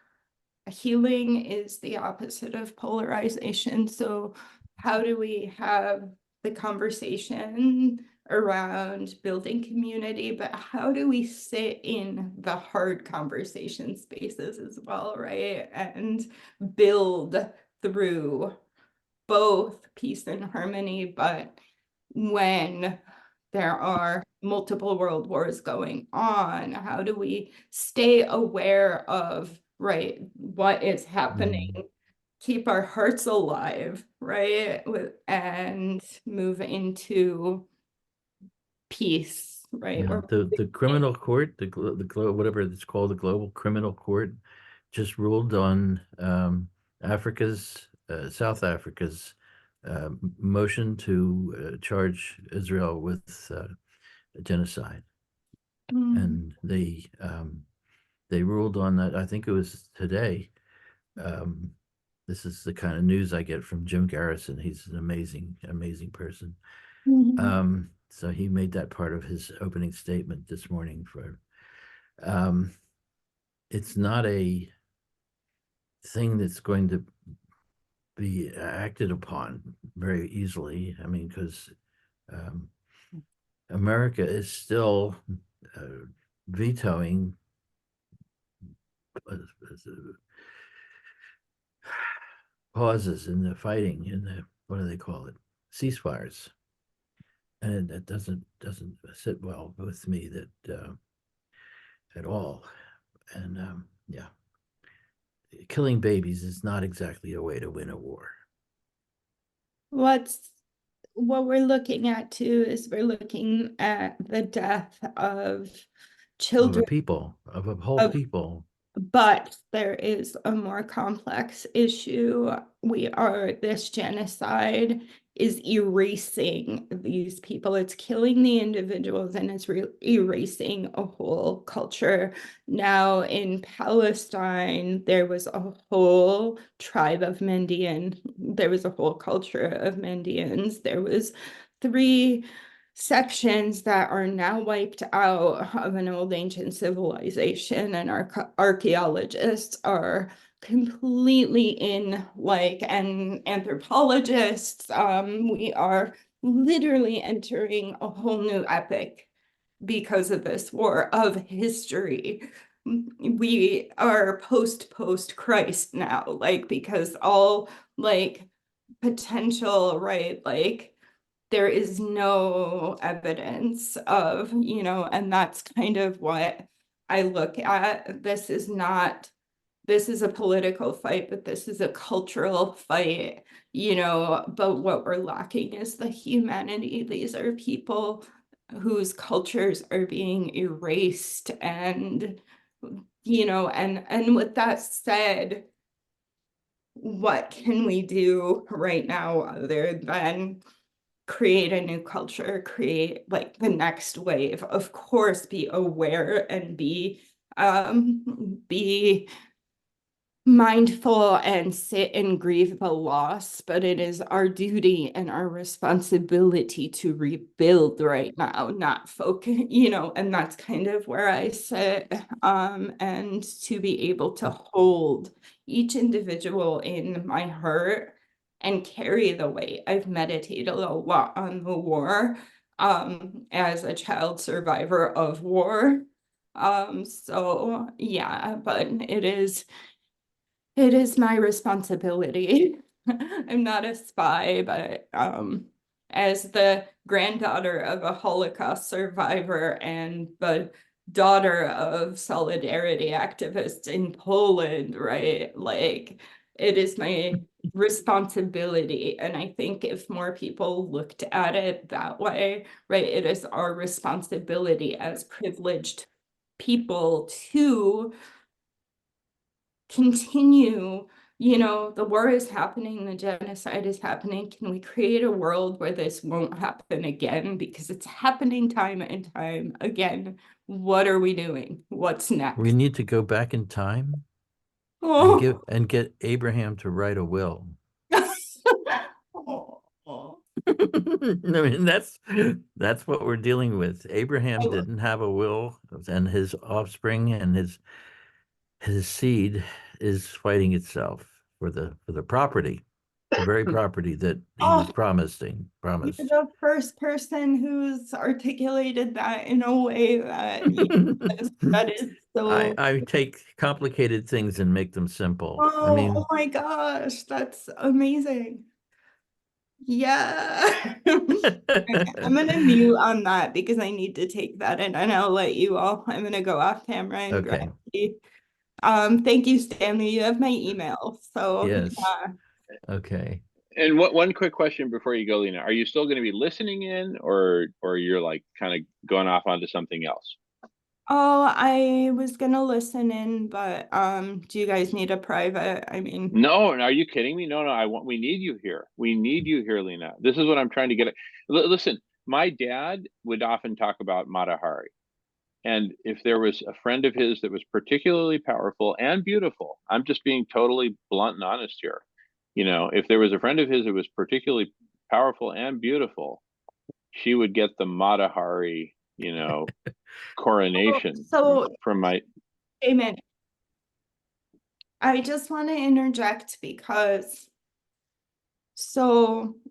B: Healing is the opposite of polarization. So how do we have the conversation around building community, but how do we sit in the hard conversation spaces as well, right? And build through both peace and harmony, but when there are multiple world wars going on, how do we stay aware of, right, what is happening, keep our hearts alive, right, and move into peace, right?
F: Yeah,
B: Or
F: the criminal court, whatever it's called, the global criminal court, just ruled on South Africa's motion to charge Israel with genocide, and they ruled on that. I think it was today. This is the kind of news I get from Jim Garrison. He's an amazing person. So he made that part of his opening statement this morning. It's not a thing that's going to be acted upon very easily. I mean, because America is still vetoing pauses in the fighting, in the, what do they call it, ceasefires, and that doesn't sit well with me, that at all. And yeah, killing babies is not exactly a way to win a war.
B: what we're looking at too is we're looking at the death of
F: Of
B: children,
F: a people, of a whole people.
B: but there is a more complex issue. This genocide is erasing these people. It's killing the individuals and it's erasing a whole culture. Now in Palestine, there was a whole tribe of Mendian. There was a whole culture of Mendians. There was 3 sections that are now wiped out of an old ancient civilization, and our archaeologists are completely in, like, and anthropologists, we are literally entering a whole new epic because of this war of history. We are post Christ now, like, because all, like, potential, right, like, there is no evidence of, and that's kind of what I look at. This is a political fight, but this is a cultural fight, but what we're lacking is the humanity. These are people whose cultures are being erased, and, and with that said, what can we do right now other than create a new culture, create, like, the next wave? Of course, be aware and be mindful and sit and grieve the loss, but it is our duty and our responsibility to rebuild right now, not focus, and that's kind of where I sit, and to be able to hold each individual in my heart and carry the weight. I've meditated a lot on the war, as a child survivor of war. So yeah, but it is my responsibility. I'm not a spy, but as the granddaughter of a Holocaust survivor and the daughter of solidarity activists in Poland, right? Like, it is my responsibility. And I think if more people looked at it that way, right, it is our responsibility as privileged people to continue. The war is happening, the genocide is happening. Can we create a world where this won't happen again? Because it's happening time and time again. What are we doing? What's next?
F: We need to go back in time
B: Oh.
F: and get Abraham to write a will.
B: Oh.
F: I mean, that's what we're dealing with. Abraham didn't have a will, and his offspring and his seed is fighting itself for the property. the very property that he
B: Oh,
F: was promised.
B: you're the first person who's articulated that in a way that that is so.
F: I take complicated things and make them simple. I
B: Oh,
F: mean,
B: oh my gosh, that's amazing. Yeah. I'm gonna mute on that because I need to take that in, and I'll let you all. I'm gonna go off camera and
F: okay.
B: grab tea. Thank you, Stanley. You have my email. So
F: Yes.
B: yeah.
F: Okay.
A: And one quick question before you go, Lena. Are you still going to be listening in, or you're like kind of going off onto something else?
B: Oh, I was gonna listen in, but do you guys need a private? I mean,
A: No, are you kidding me? No, we need you here. We need you here, Lena. This is what I'm trying to get at. Listen, my dad would often talk about Matahari. And if there was a friend of his that was particularly powerful and beautiful, I'm just being totally blunt and honest here. You know, if there was a friend of his that was particularly powerful and beautiful, she would get the Matahari, coronation
B: so
A: from my.
B: Amen. I just want to interject because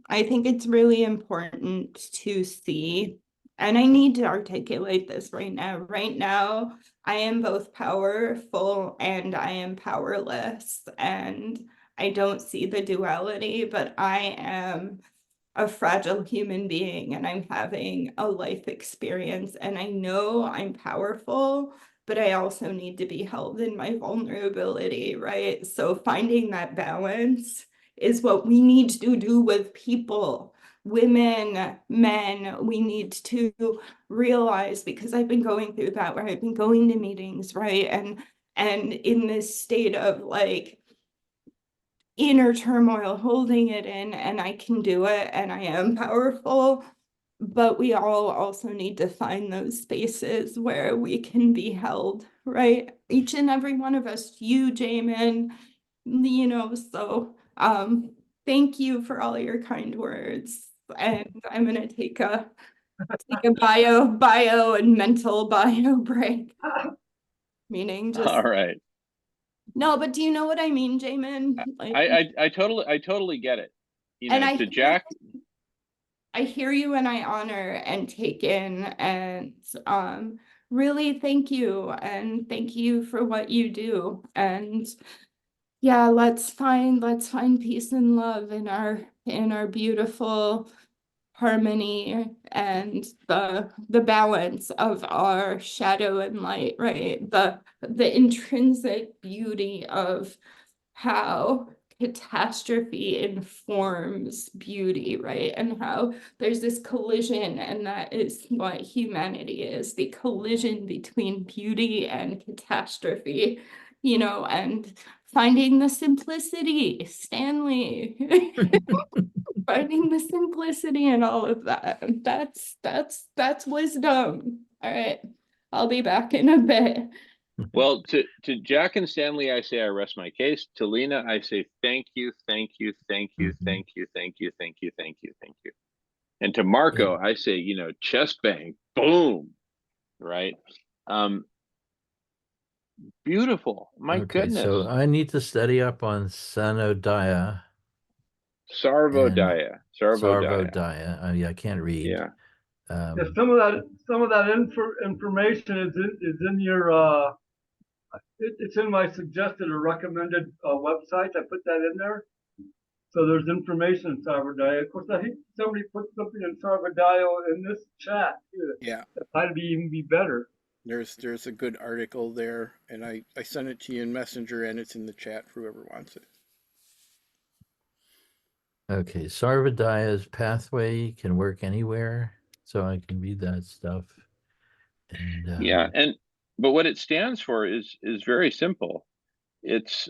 B: I think it's really important to see, and I need to articulate this right now. Right now, I am both powerful and I am powerless, and I don't see the duality, but I am a fragile human being and I'm having a life experience, and I know I'm powerful, but I also need to be held in my vulnerability, right? So finding that balance is what we need to do with people, women, men. We need to realize, because I've been going through that, where I've been going to meetings, right? And in this state of like inner turmoil, holding it in, and I can do it and I am powerful. But we all also need to find those spaces where we can be held, right? Each and every one of us, you, Jamin, so thank you for all your kind words. And I'm gonna take a bio and mental bio break. Meaning just
A: All right.
B: no, but do you know what I mean, Jamin? Like,
A: I totally get it.
B: and
A: To Jack.
B: I hear you and I honor and take in, and really thank you, and thank you for what you do. And yeah, let's find peace and love in our beautiful harmony and the balance of our shadow and light, right? The intrinsic beauty of how catastrophe informs beauty, right? And how there's this collision, and that is what humanity is, the collision between beauty and catastrophe, and finding the simplicity, Stanley. Finding the simplicity in all of that. That's wisdom. All right. I'll be back in a bit.
A: Well, to Jack and Stanley, I say I rest my case. To Lena, I say thank you, thank you, thank you, thank you, thank you, thank you, thank you, thank you. And to Marco, I say, chest bang, boom, right? Beautiful. My goodness.
F: So I need to study up on Sanodaya.
A: Sarvodaya.
F: Sarvodaya. I can't read.
A: Yeah.
C: Yeah, some of that information is in your it's in my suggested or recommended website. I put that in there. So there's information in Sarvodaya. Of course, I think somebody put something in Sarvodaya in this chat too.
E: Yeah.
C: That might even be better.
E: There's a good article there, and I sent it to you in Messenger, and it's in the chat for whoever wants it.
F: Okay, Sarvadaya's pathway can work anywhere, so I can read that stuff. And
A: but what it stands for is very simple. It's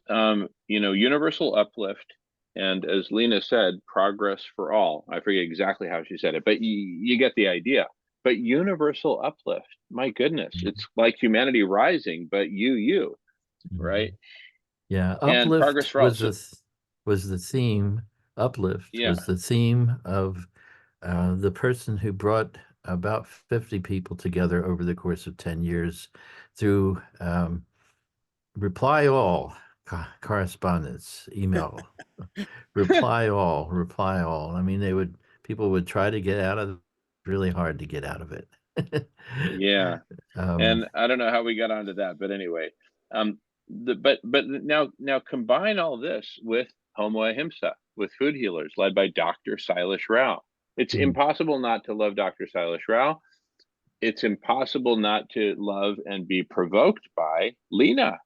A: universal uplift, and as Lena said, progress for all. I forget exactly how she said it, but you get the idea. But universal uplift, my goodness, it's like humanity rising, but you, right?
F: Yeah,
A: and progress
F: uplift
A: for all.
F: was the theme. Uplift
A: Yeah.
F: was the theme of the person who brought about 50 people together over the course of 10 years through Reply All. correspondence, email, reply all, reply all. I mean, people would try to get out of it, really hard to get out of it.
A: Yeah. And I don't know how we got onto that, but anyway, but now combine all this with Homo Ahimsa, with food healers led by Dr. Silas Rao. It's impossible not to love Dr. Silas Rao. It's impossible not to love and be provoked by Lena.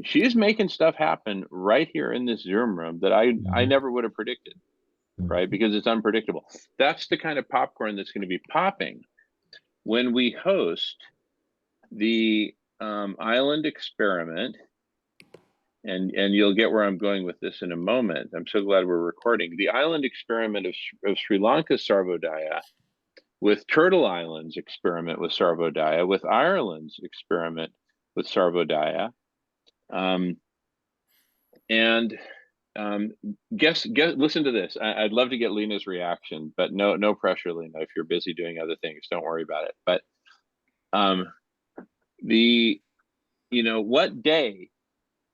A: She's making stuff happen right here in this Zoom room that I never would have predicted, right? Because it's unpredictable. That's the kind of popcorn that's going to be popping when we host the island experiment. And you'll get where I'm going with this in a moment. I'm so glad we're recording. The island experiment of Sri Lanka's Sarvodaya, with Turtle Island's experiment with Sarvodaya, with Ireland's experiment with Sarvodaya. Listen to this. I'd love to get Lena's reaction, but no pressure, Lena. If you're busy doing other things, don't worry about it. But what day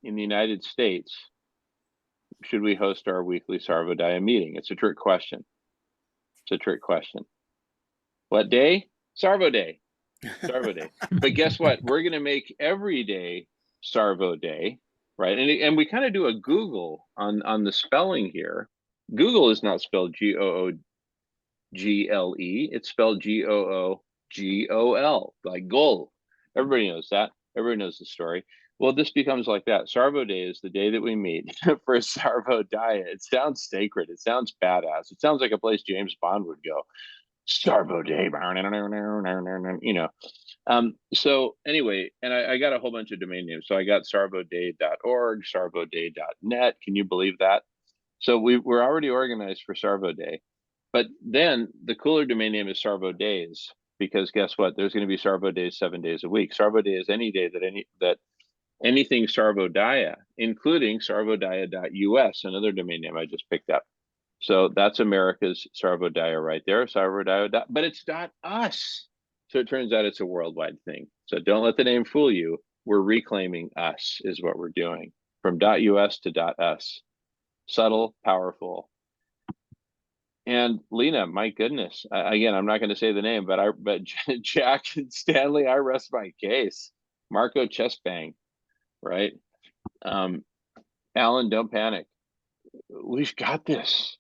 A: in the United States should we host our weekly Sarvodaya meeting? It's a trick question. It's a trick question. What day? Sarvo Day. Sarvo Day. But guess what? We're going to make every day Sarvo Day, right? And we kind of do a Google on the spelling here. Google is not spelled Google. It's spelled Googol, like goal. Everybody knows that. Everybody knows the story. Well, this becomes like that. Sarvo Day is the day that we meet for a Sarvodaya. It sounds sacred. It sounds badass. It sounds like a place James Bond would go. Sarvo Day, so anyway, and I got a whole bunch of domain names. So I got sarvoday.org, sarvoday.net. Can you believe that? So we're already organized for Sarvo Day. But then the cooler domain name is Sarvo Days, because guess what? There's going to be Sarvo Days 7 days a week. Sarvo Day is any day that anything Sarvodaya, including sarvodaya.us, another domain name I just picked up. So that's America's Sarvodaya right there, Sarvodaya. But it's .us. So it turns out it's a worldwide thing. So don't let the name fool you. We're reclaiming us is what we're doing, from .us to .us. Subtle, powerful. And Lena, my goodness, again, I'm not going to say the name, but Jack and Stanley, I rest my case. Marco chest bang, right? Alan, don't panic. We've got this.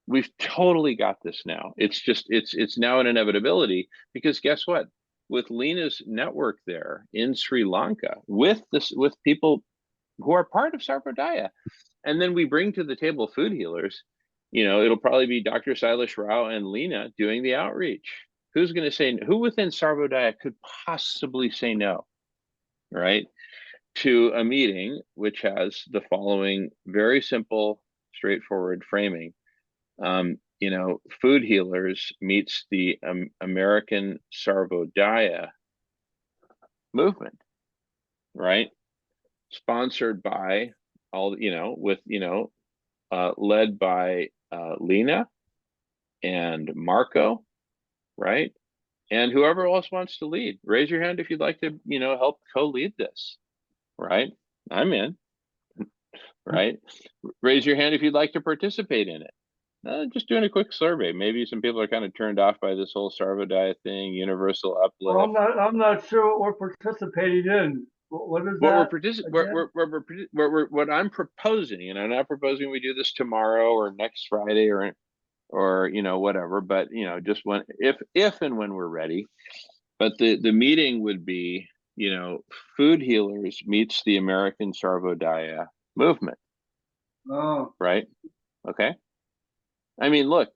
A: We've totally got this now. It's now an inevitability, because guess what? With Lena's network there in Sri Lanka, with people who are part of Sarvodaya, and then we bring to the table food healers. It'll probably be Dr. Silas Rao and Lena doing the outreach. Who's going to say, who within Sarvodaya could possibly say no, right? To a meeting which has the following very simple, straightforward framing. Food healers meets the American Sarvodaya movement, right? Sponsored by led by Lena and Marco, right? And whoever else wants to lead. Raise your hand if you'd like to, help co-lead this, right? I'm in, right? Raise your hand if you'd like to participate in it. Just doing a quick survey. Maybe some people are kind of turned off by this whole Sarvodaya thing, universal uplift.
C: Well, I'm not sure what we're participating in. What is that?
A: What I'm proposing, and I'm not proposing we do this tomorrow or next Friday or whatever, but just if and when we're ready. But the meeting would be, food healers meets the American Sarvodaya movement.
C: Oh,
A: right? Okay. I mean, look,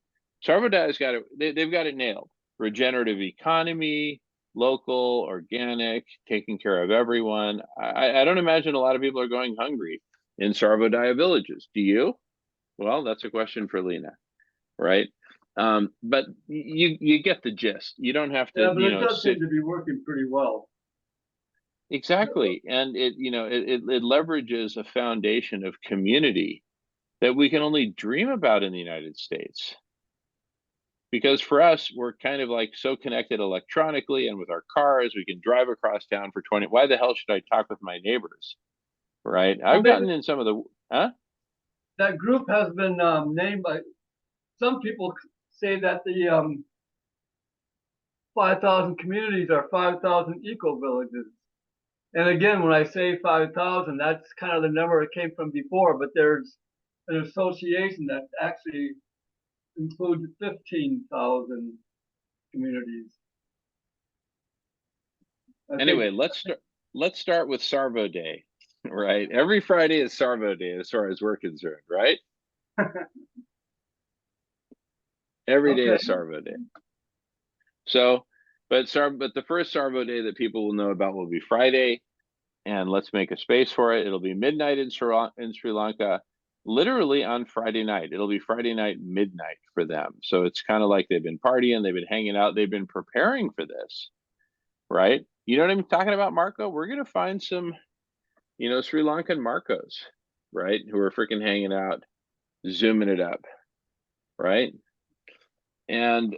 A: Sarvodaya's got it. They've got it nailed. Regenerative economy, local, organic, taking care of everyone. I don't imagine a lot of people are going hungry in Sarvodaya villages. Do you? Well, that's a question for Lena, right? But you get the gist. You don't have to,
C: yeah, but it does seem to be working pretty well.
A: Exactly, and it leverages a foundation of community that we can only dream about in the United States. Because for us, we're kind of like so connected electronically and with our cars, we can drive across town for 20. Why the hell should I talk with my neighbors right?
C: Well,
A: I've gotten in some of the, huh?
C: that group has been named by some people say that the 5,000 communities are 5,000 eco villages. And again, when I say 5,000, that's kind of the number it came from before, but there's an association that actually includes 15,000 communities.
A: Anyway, let's start with Sarvo Day, right? Every Friday is Sarvo Day as far as we're concerned, right? Every day is Sarvo Day. So, but the first Sarvo Day that people will know about will be Friday, and let's make a space for it. It'll be midnight in Sri Lanka, literally on Friday night. It'll be Friday night midnight for them. So it's kind of like they've been partying, they've been hanging out, they've been preparing for this, right? You know what I'm talking about, Marco? We're gonna find some, Sri Lankan Marcos, right? Who are freaking hanging out, zooming it up, right? And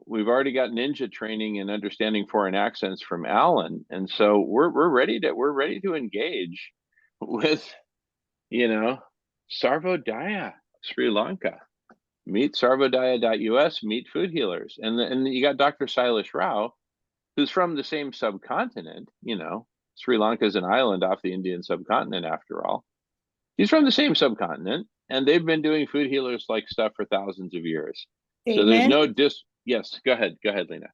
A: we've already got ninja training and understanding foreign accents from Alan, and so we're ready to engage with, Sarvodaya, Sri Lanka. Meet sarvodaya.us, meet food healers, and you got Dr. Silas Rao, who's from the same subcontinent. Sri Lanka is an island off the Indian subcontinent, after all. He's from the same subcontinent, and they've been doing food healers like stuff for thousands of years. So there's no yes, go ahead, Lena.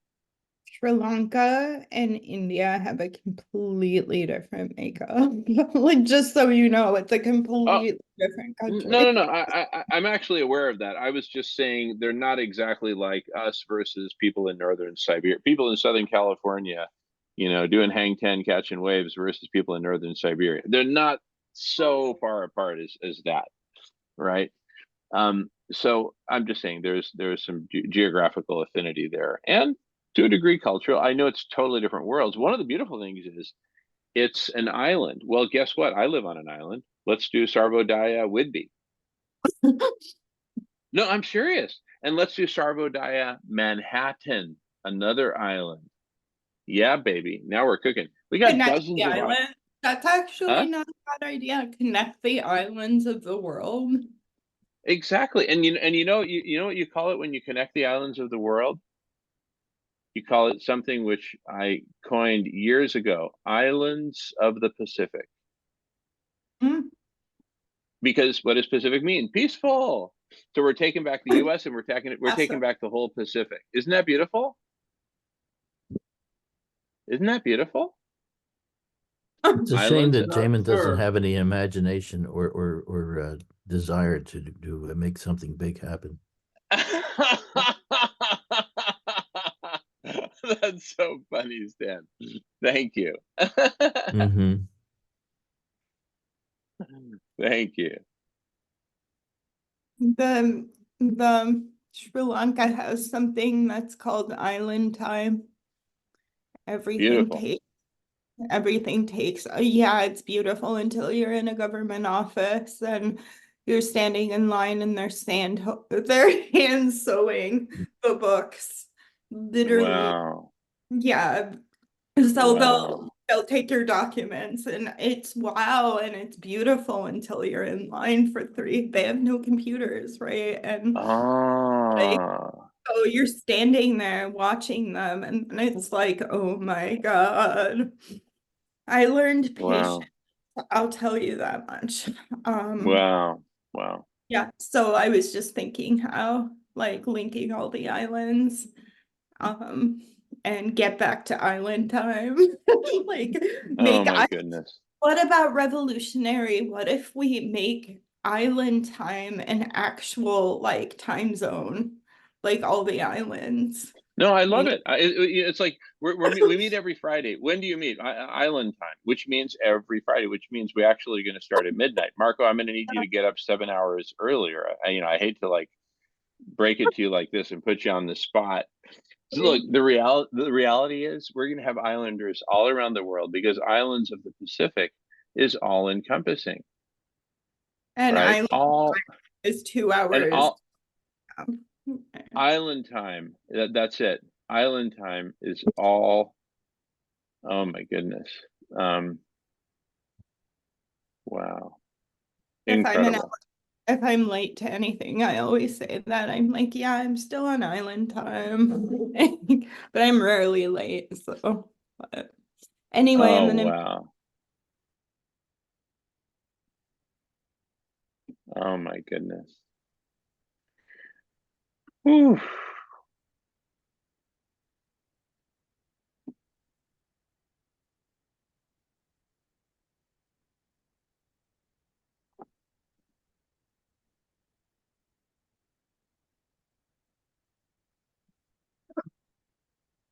B: Sri Lanka and India have a completely different makeup. Like, just so you know, it's a completely different country.
A: No. I'm actually aware of that. I was just saying they're not exactly like us versus people in northern Siberia, people in Southern California, doing hang ten, catching waves versus people in northern Siberia. They're not so far apart as that, right? So I'm just saying there's some geographical affinity there, and to a degree cultural. I know it's totally different worlds. One of the beautiful things is it's an island. Well, guess what? I live on an island. Let's do Sarvodaya Whidbey. No, I'm serious. And let's do Sarvodaya Manhattan, another island. Yeah, baby. Now we're cooking. We got dozens of
B: islands. That's actually not a bad idea. Connect the islands of the world.
A: Exactly. And you know what you call it when you connect the islands of the world? You call it something which I coined years ago, Islands of the Pacific. Because what does Pacific mean? Peaceful. So we're taking back the US and we're taking back the whole Pacific. Isn't that beautiful? Isn't that beautiful?
F: It's a shame that Jamin doesn't have any imagination or desire to make something big happen.
A: That's so funny, Stan. Thank you. Thank you.
B: The Sri Lanka has something that's called island time. Everything takes, yeah, it's beautiful until you're in a government office and you're standing in line and they're hand sewing the books, literally.
A: Wow.
B: Yeah. So they'll take your documents and it's wow, and it's beautiful until you're in line for 3. They have no computers, right? And so you're standing there watching them, and it's like, oh my God. I learned patience. I'll tell you that much.
A: Wow.
B: Yeah. So I was just thinking how, like, linking all the islands, and get back to island time. Like,
A: oh my goodness.
B: What about revolutionary? What if we make island time an actual, like, time zone, like all the islands?
A: No, I love it. It's like we meet every Friday. When do you meet? Island time, which means every Friday, which means we actually are going to start at midnight. Marco, I'm going to need you to get up 7 hours earlier. I hate to like break it to you like this and put you on the spot. So look, the reality is we're going to have islanders all around the world because Islands of the Pacific is all encompassing.
B: And
A: right?
B: Island is 2 hours.
A: Island time. That's it. Island time is all Oh my goodness. Wow.
B: If I'm in,
A: Incredible.
B: if I'm late to anything, I always say that. I'm like, yeah, I'm still on island time, but I'm rarely late. So, but anyway,
A: Oh,
B: and then
A: wow. Oh my goodness. Whew.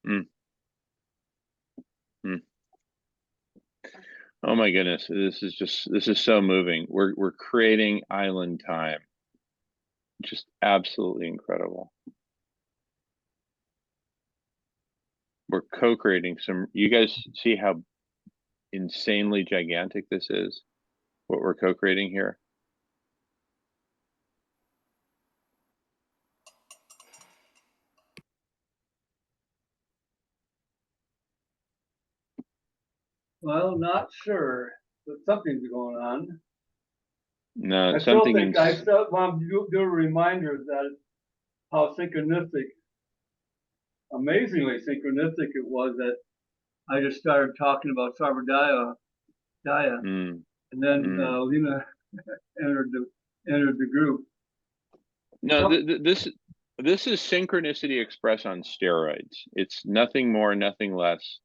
A: Mm, mm. Oh my goodness. This is so moving. We're creating island time. Just absolutely incredible. We're co-creating you guys see how insanely gigantic this is? What we're co-creating here?
C: Well, not sure, but something's going on.
A: No,
C: I still
A: something
C: think I still want to do a reminder that how synchronistic, amazingly synchronistic it was that I just started talking about Sarvadaya,
A: mm,
C: and then
A: mm.
C: Lena entered the group.
A: No,
C: Some-
A: this is synchronicity expressed on steroids. It's nothing more, nothing less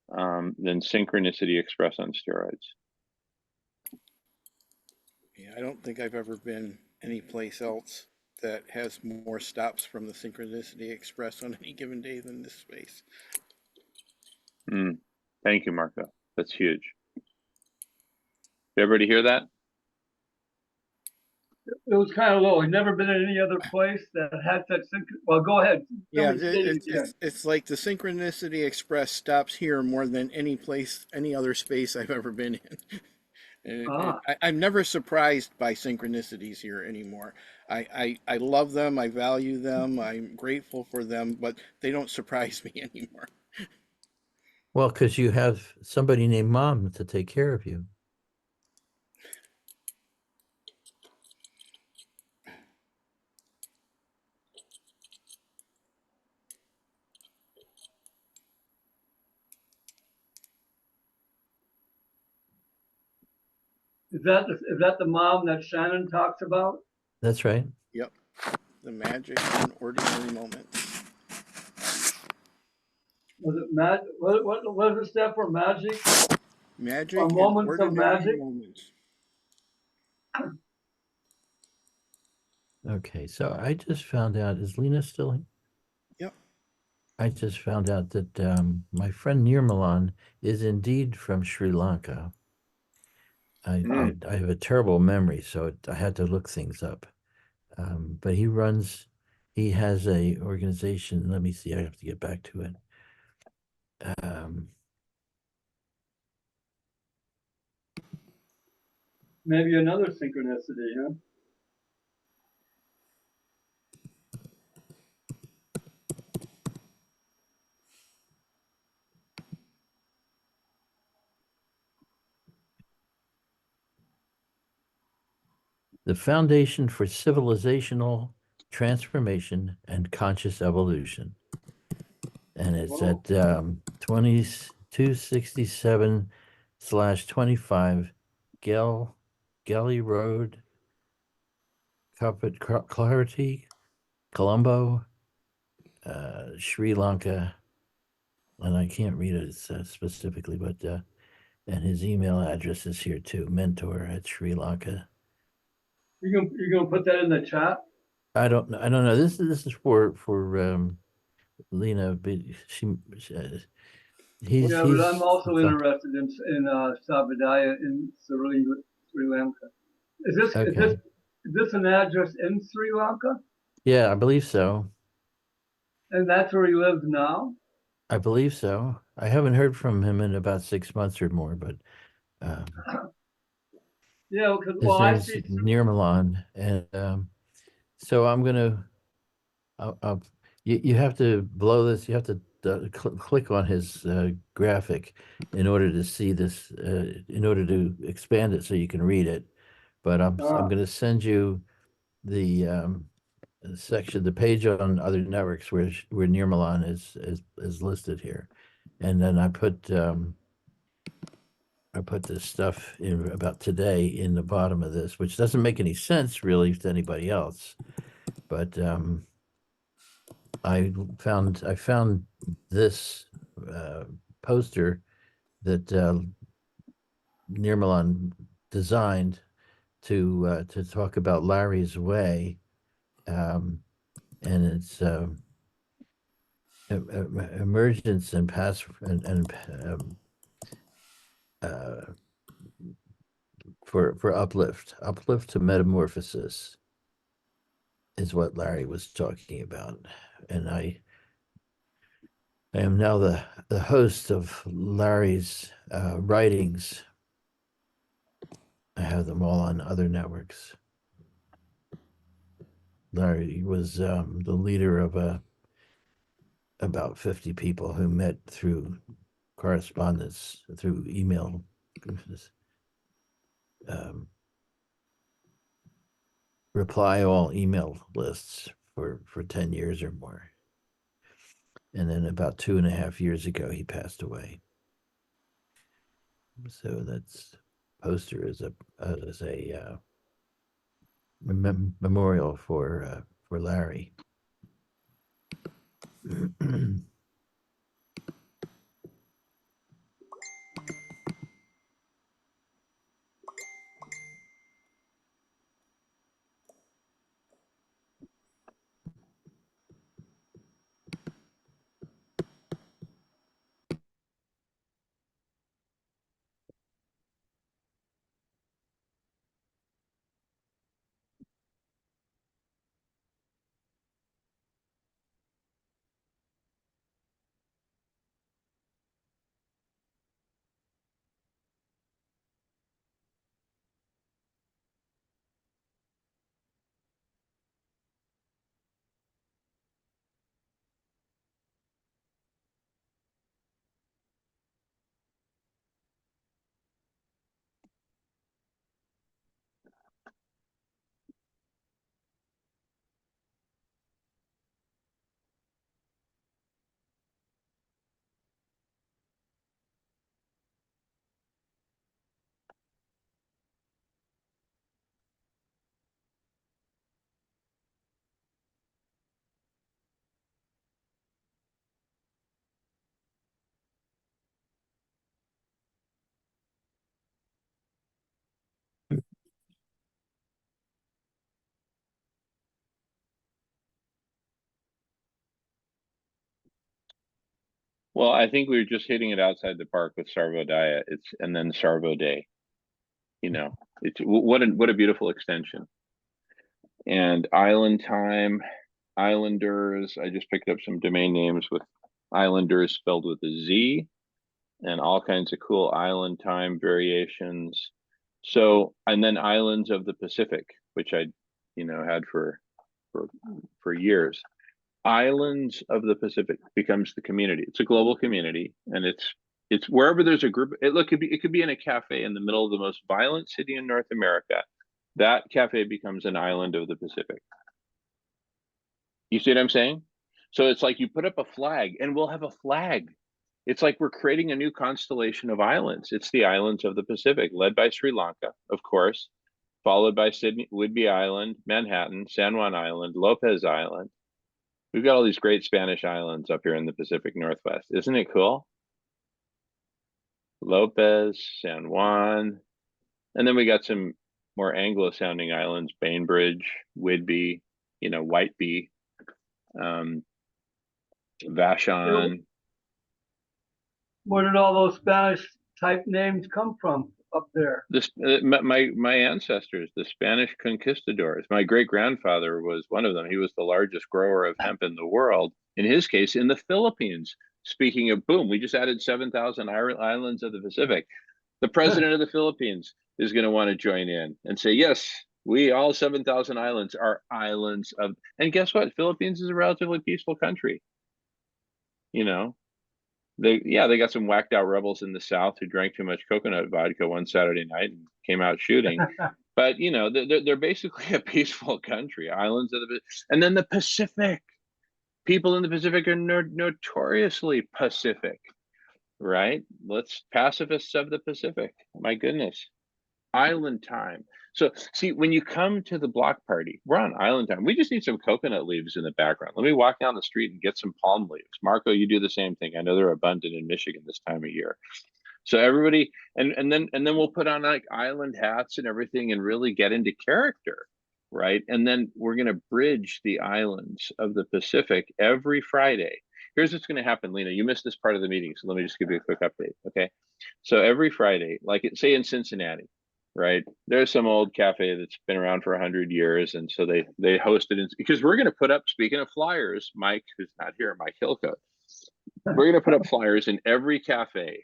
A: than synchronicity expressed on steroids.
E: Yeah, I don't think I've ever been anyplace else that has more stops from the Synchronicity Express on any given day than this space.
A: Mm. Thank you, Marco. That's huge. Did everybody hear that?
C: It was kind of low. I'd never been in any other place that had such well, go ahead.
E: Yeah,
C: Somebody say it again.
E: it's like the Synchronicity Express stops here more than any place, any other space I've ever been in.
C: Ah,
E: I'm never surprised by synchronicities here anymore. I love them, I value them, I'm grateful for them, but they don't surprise me anymore.
F: Well, because you have somebody named Mom to take care of you.
C: is that the mom that Shannon talks about?
F: That's right.
E: Yep, the magic in ordinary moments.
C: Was it what is it stand for? Magic
E: Magic
C: or
E: in
C: moments of
E: ordinary
C: magic?
E: moments.
F: Okay, so I just found out, is Lena still here?
E: Yep.
F: I just found out that my friend Nirmalan is indeed from Sri Lanka. I have a terrible memory, so I had to look things up. But he has a organization. Let me see, I have to get back to it.
C: Maybe another synchronicity, huh?
F: The Foundation for Civilizational Transformation and Conscious Evolution. And it's
C: Whoa.
F: at 2267/25 Gelly Road, Clarity, Colombo, Sri Lanka. And I can't read it specifically, but and his email address is here too, mentor@Sri Lanka.
C: You gonna put that in the chat?
F: I don't know. This is for Lena. But he's
C: Yeah, but I'm also interested in Sabadaya in Sri Lanka.
F: okay.
C: Is this an address in Sri Lanka?
F: Yeah, I believe so.
C: And that's where he lives now?
F: I believe so. I haven't heard from him in about 6 months or more, but
C: Yeah, because
F: his name's Nirmalan, and so I'm gonna. You have to blow this. You have to click on his graphic in order to see this, in order to expand it so you can read it. But I'm going to send you the section, the page on other networks where Nirmalan is listed here, and then I put this stuff in about today in the bottom of this, which doesn't make any sense really to anybody else, but I found this poster that Nirmalan designed to talk about Larry's Way, and it's emergence and past and for uplift to metamorphosis is what Larry was talking about, and I am now the host of Larry's writings. I have them all on other networks. Larry was the leader of about 50 people who met through correspondence, through email, reply all email lists for 10 years or more. And then about 2.5 years ago, he passed away. So that's poster is a memorial for Larry.
A: Well, I think we were just hitting it outside the park with Sarvodaya. And then Sarvo Day. It's what a beautiful extension. And Island Time, Islanders. I just picked up some domain names with Islanders spelled with a Z, and all kinds of cool island time variations. So, and then Islands of the Pacific, which I, had for years. Islands of the Pacific becomes the community. It's a global community, and it's wherever there's a group. It could be in a cafe in the middle of the most violent city in North America. That cafe becomes an island of the Pacific. You see what I'm saying? So it's like you put up a flag, and we'll have a flag. It's like we're creating a new constellation of islands. It's the islands of the Pacific, led by Sri Lanka, of course, followed by Sydney, Whidbey Island, Manhattan, San Juan Island, Lopez Island. We've got all these great Spanish islands up here in the Pacific Northwest. Isn't it cool? Lopez, San Juan. And then we got some more Anglo-sounding islands, Bainbridge, Whidbey, Whiteby, Vashon.
C: Where did all those Spanish type names come from up there?
A: My ancestors, the Spanish conquistadors. My great-grandfather was one of them. He was the largest grower of hemp in the world. In his case, in the Philippines. Speaking of, boom, we just added 7,000 islands of the Pacific. The president of the Philippines is going to want to join in and say, yes, we all 7,000 islands are islands of. And guess what? Philippines is a relatively peaceful country. you know. They got some whacked out rebels in the South who drank too much coconut vodka one Saturday night and came out shooting. But you know, they're basically a peaceful country. Islands of the, and then the Pacific. People in the Pacific are notoriously Pacific, right? Let's pacifists of the Pacific. My goodness, island time. So see, when you come to the block party, we're on island time. We just need some coconut leaves in the background. Let me walk down the street and get some palm leaves. Marco, you do the same thing. I know they're abundant in Michigan this time of year. So everybody, and then we'll put on like island hats and everything and really get into character, right? And then we're going to bridge the islands of the Pacific every Friday. Here's what's going to happen, Lena. You missed this part of the meeting, so let me just give you a quick update, okay? So every Friday, like say in Cincinnati, right? There's some old cafe that's been around for 100 years, and so they host it because we're going to put up. Speaking of flyers, Mike, who's not here, Mike Hillcoat, we're going to put up flyers in every cafe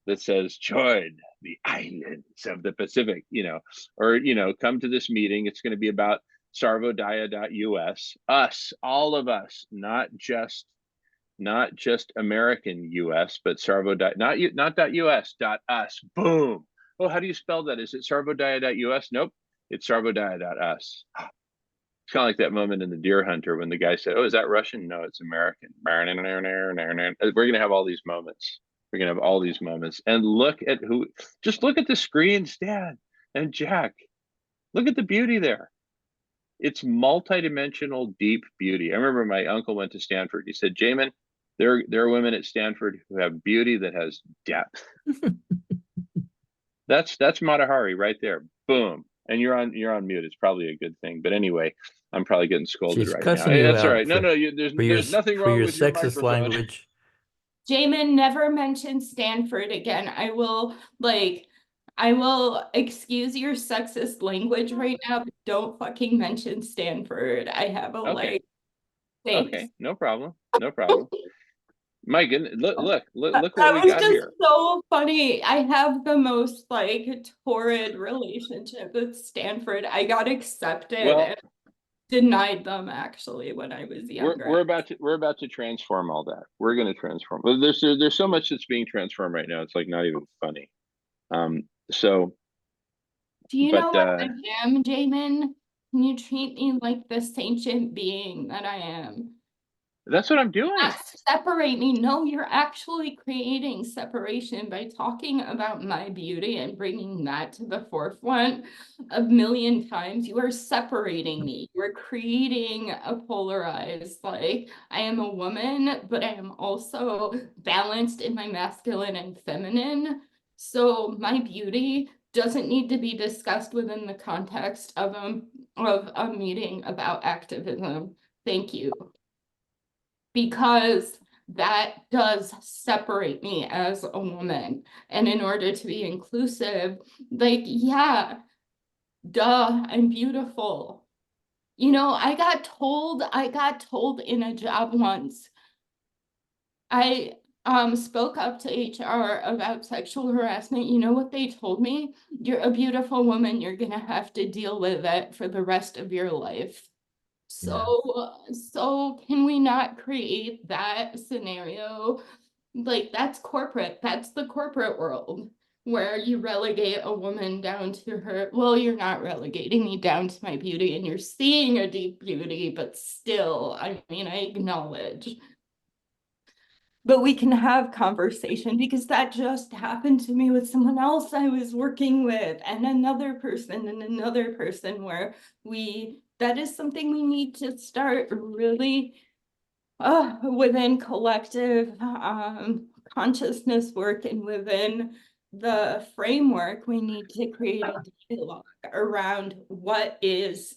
A: that says join the islands of the Pacific, you know, or, you know, come to this meeting. It's going to be about sarvodaya.us, us, all of us, not just American US, but sarvodaya, not .us, .us, boom. Oh, how do you spell that? Is it sarvodaya.us? Nope, it's sarvodaya.us. It's kind of like that moment in The Deer Hunter when the guy said, oh, is that Russian? No, it's American. We're going to have all these moments. We're going to have all these moments. And look at just look at the screen, Stan and Jack. Look at the beauty there. It's multidimensional, deep beauty. I remember my uncle went to Stanford. He said, Jamin, there are women at Stanford who have beauty that has depth. That's Matahari right there. Boom. And you're on mute. It's probably a good thing. But anyway, I'm probably getting scolded
F: She's
A: right now.
F: cussing you
A: That's all
F: out
A: right. No, there's nothing
F: for
A: wrong
F: your
A: with your
F: sexist
A: microphone.
F: language.
B: Jamin, never mention Stanford again. I will excuse your sexist language right now, but don't fucking mention Stanford. I have a
A: Okay.
B: thanks.
A: Okay, no problem. No problem. My goodness, look what
B: That
A: we
B: was
A: got
B: just
A: here.
B: so funny. I have the most torrid relationship with Stanford. I got accepted
A: Well,
B: and denied them actually when I was younger.
A: we're about to transform all that. We're going to transform. But there's so much that's being transformed right now. It's like not even funny. So
B: Do you
A: but
B: know what I am, Jamin? Can you treat me like the sentient being that I am?
A: that's what I'm doing.
B: Not separate me. No, you're actually creating separation by talking about my beauty and bringing that to the forefront a million times. You are separating me. You are creating a polarized, like, I am a woman, but I am also balanced in my masculine and feminine. So my beauty doesn't need to be discussed within the context of a meeting about activism. Thank you. Because that does separate me as a woman. And in order to be inclusive, like, yeah, duh, I'm beautiful. You know, I got told in a job once, I spoke up to HR about sexual harassment. You know what they told me? You're a beautiful woman. You're gonna have to deal with it for the rest of your life. So can we not create that scenario? Like, that's corporate. That's the corporate world where you relegate a woman down to her. Well, you're not relegating me down to my beauty, and you're seeing a deep beauty, but still, I mean, I acknowledge. But we can have conversation because that just happened to me with someone else I was working with, and another person where that is something we need to start really within collective consciousness work, and within the framework, we need to create a dialogue around what is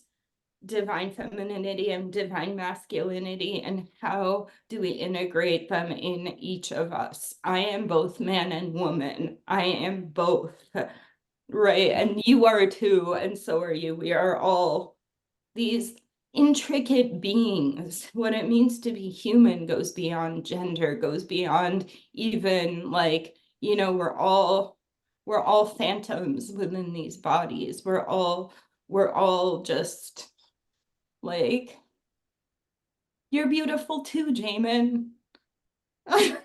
B: divine femininity and divine masculinity, and how do we integrate them in each of us. I am both man and woman. I am both, right? And you are too, and so are you. We are all these intricate beings. What it means to be human goes beyond gender, goes beyond even, like, you know, we're all phantoms within these bodies. We're all just, like, you're beautiful too, Jamin.
C: No,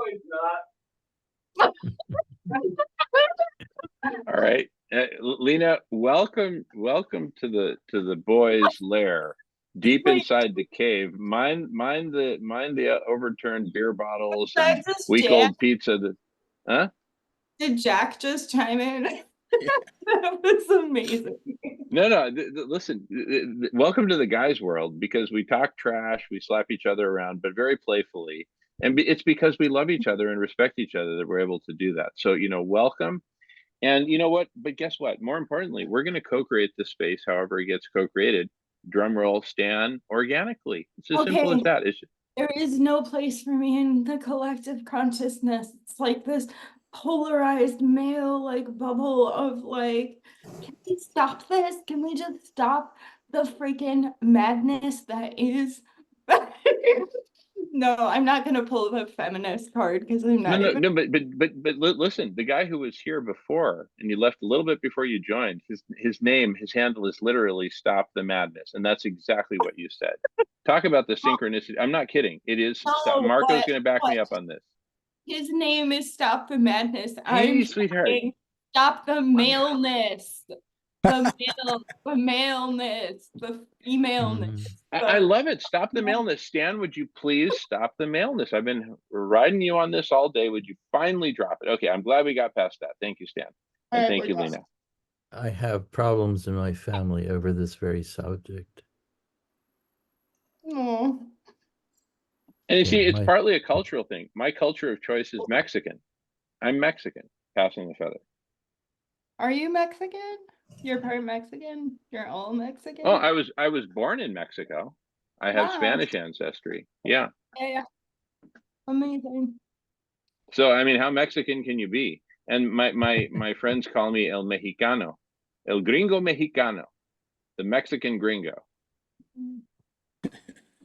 C: he's not.
A: All right. Lena, welcome to the boys' lair, deep
B: Wait,
A: inside the cave. Mind the overturned beer bottles
B: that
A: and
B: just
A: week
B: Jack?
A: old pizza. Huh?
B: Did Jack just chime in? That was amazing.
A: No. Listen, welcome to the guys' world, because we talk trash, we slap each other around, but very playfully, and it's because we love each other and respect each other that we're able to do that. So, welcome. And you know what? But guess what? More importantly, we're going to co-create this space, however it gets co-created. Drum roll, Stan, organically. It's as simple as
B: Okay,
A: that. It's
B: there is no place for me in the collective consciousness. It's like this polarized male like bubble of like, can we stop this? Can we just stop the freaking madness that is? No, I'm not gonna pull the feminist card because I'm
A: no,
B: not
A: no,
B: even.
A: no. But listen, the guy who was here before, and you left a little bit before you joined. His handle is literally "Stop the Madness," and that's exactly what you said. Talk about the synchronicity. I'm not kidding. It is.
B: No,
A: Marco's going to back me up on this.
B: his name is Stop the Madness.
A: Hey,
B: I'm
A: sweetheart.
B: saying stop the maleness. The maleness, the femaleness.
A: I love it. Stop the maleness. Stan, would you please stop the maleness? I've been riding you on this all day. Would you finally drop it? Okay, I'm glad we got past that. Thank you, Stan. And
B: Alright,
A: thank you,
B: we're
A: Lena.
F: I have problems in my family over this very subject.
B: Oh,
A: And you
F: Yeah,
A: see, it's
F: my
A: partly a cultural thing. My culture of choice is Mexican. I'm Mexican, passing the feather.
B: are you Mexican? You're part Mexican? You're all Mexican?
A: Oh, I was born in Mexico. I have
B: Wow.
A: Spanish ancestry. Yeah.
B: Yeah. Amazing.
A: So I mean, how Mexican can you be? And my friends call me El Mexicano, El Gringo Mexicano, the Mexican gringo.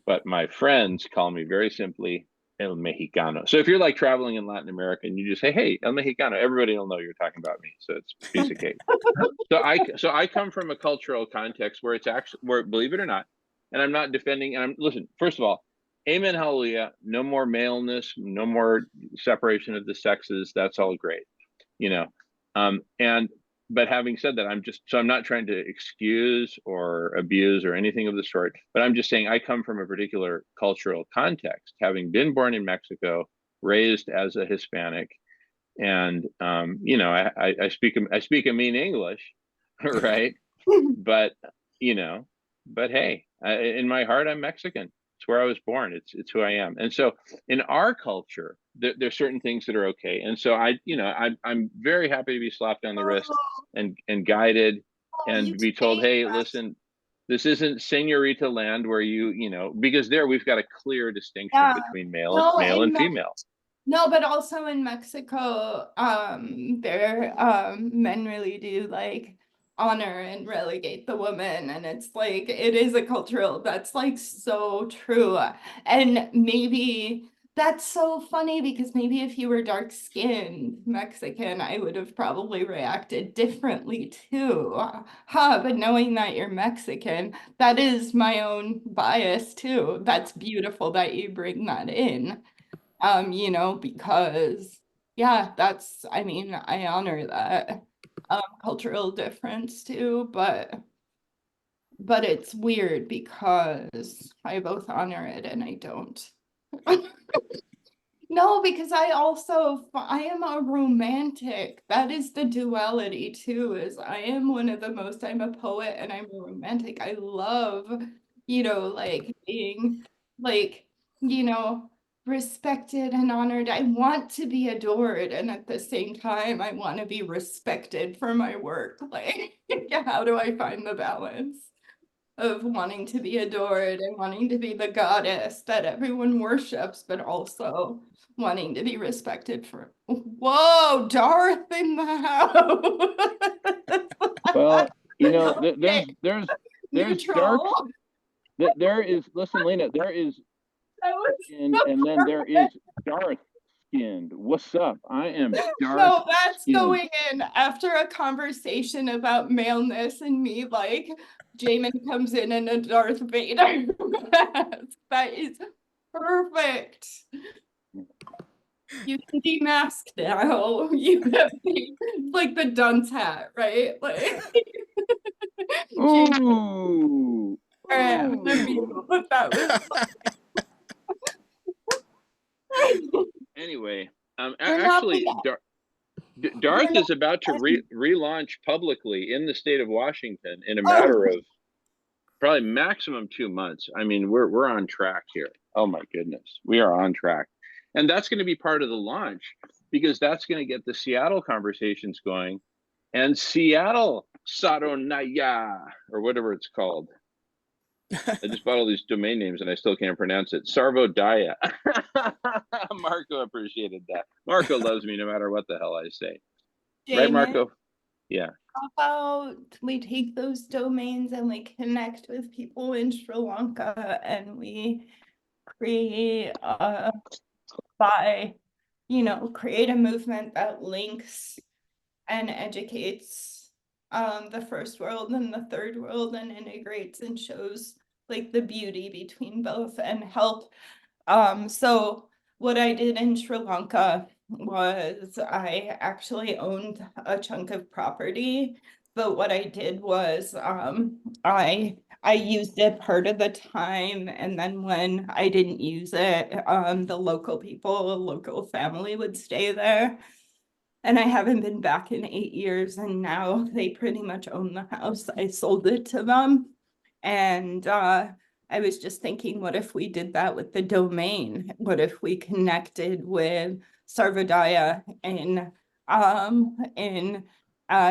A: But my friends call me very simply El Mexicano. So if you're like traveling in Latin America and you just say, "Hey, El Mexicano," everybody will know you're talking about me. So it's a piece of cake. So I come from a cultural context where it's actually, where, believe it or not, and I'm not defending. And listen. First of all, amen, hallelujah. No more maleness. No more separation of the sexes. That's all great. And but having said that, I'm not trying to excuse or abuse or anything of the sort, but I'm just saying I come from a particular cultural context, having been born in Mexico, raised as a Hispanic, and I speak a mean English, right? But hey, in my heart, I'm Mexican. It's where I was born. It's who I am. And so in our culture, there's certain things that are okay. And so I'm very happy to be slapped on the wrist and guided and be told, hey, listen, this isn't senorita land where because there we've got a clear distinction between male and female.
B: No, but also in Mexico, their men really do like honor and relegate the woman, and it's like it is a cultural that's like so true. And maybe that's so funny because maybe if you were dark-skinned Mexican, I would have probably reacted differently too. But knowing that you're Mexican, that is my own bias too. That's beautiful that you bring that in. Because I mean, I honor that cultural difference too, but it's weird because I both honor it and I don't. No, because I am a romantic. That is the duality too, is I'm a poet and I'm a romantic. I love, like being like, respected and honored. I want to be adored. And at the same time, I want to be respected for my work. Like, how do I find the balance of wanting to be adored and wanting to be the goddess that everyone worships, but also wanting to be respected for, whoa, Darth in the house.
A: Well,
B: Okay.
A: there's
B: Neutral.
A: dark. There is, listen, Lena, there is, and then there is dark skinned. What's up? I am dark.
B: No, that's going in after a conversation about maleness and me, like Jamin comes in a Darth Vader. That is Perfect. You can demask now. You have like the dunce hat, right? Like
A: Ooh.
B: all right, I'm gonna be
A: Ooh.
B: what that was.
A: Anyway,
B: You're not
A: actually,
B: the
A: Darth
B: you're not
A: is about to relaunch publicly in the state of Washington in a
B: oh
A: matter of probably maximum 2 months. I mean, we're on track here. Oh my goodness, we are on track, and that's going to be part of the launch because that's going to get the Seattle conversations going, and Seattle Saronaya or whatever it's called. I just bought all these domain names and I still can't pronounce it. Sarvodaya. Marco appreciated that. Marco loves me no matter what the hell I say. Right,
B: Jamin.
A: Marco? Yeah.
B: How about we take those domains and we connect with people in Sri Lanka and we create create a movement that links and educates the first world and the third world and integrates and shows like the beauty between both and help. So what I did in Sri Lanka was I actually owned a chunk of property, but what I did was I used it part of the time, and then when I didn't use it, the local family would stay there. And I haven't been back in 8 years, and now they pretty much own the house. I sold it to them. And I was just thinking, what if we did that with the domain? What if we connected with Sarvodaya in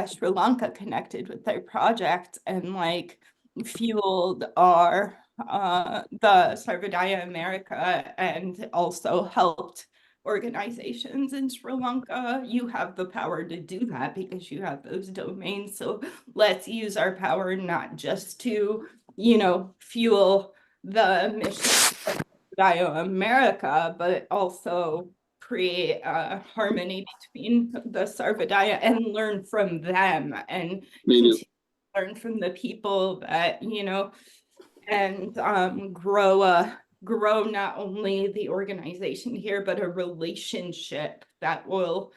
B: Sri Lanka, connected with their project and like fueled our the Sarvodaya America and also helped organizations in Sri Lanka. You have the power to do that because you have those domains. So let's use our power not just to, fuel the mission of Sarvodaya America, but also create a harmony between the Sarvodaya and learn from them and continue to learn from the people that, and grow not only the organization here, but a relationship that will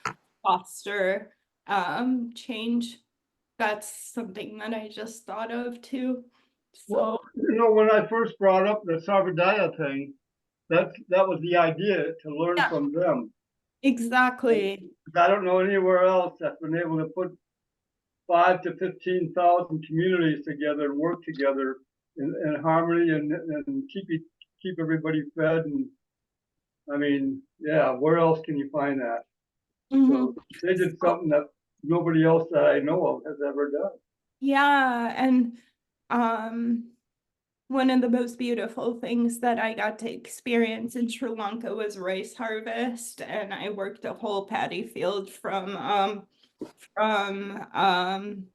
B: foster change. That's something that I just thought of too. So
C: When I first brought up the Sarvodaya thing, that was the idea, to learn
B: yeah,
C: from them.
B: exactly.
C: I don't know anywhere else that's been able to put 5 to 15,000 communities together and work together in harmony and keep everybody fed. And I mean, yeah, where else can you find that? So they did something that nobody else that I know of has ever done.
B: Yeah, and one of the most beautiful things that I got to experience in Sri Lanka was rice harvest, and I worked a whole paddy field from cutting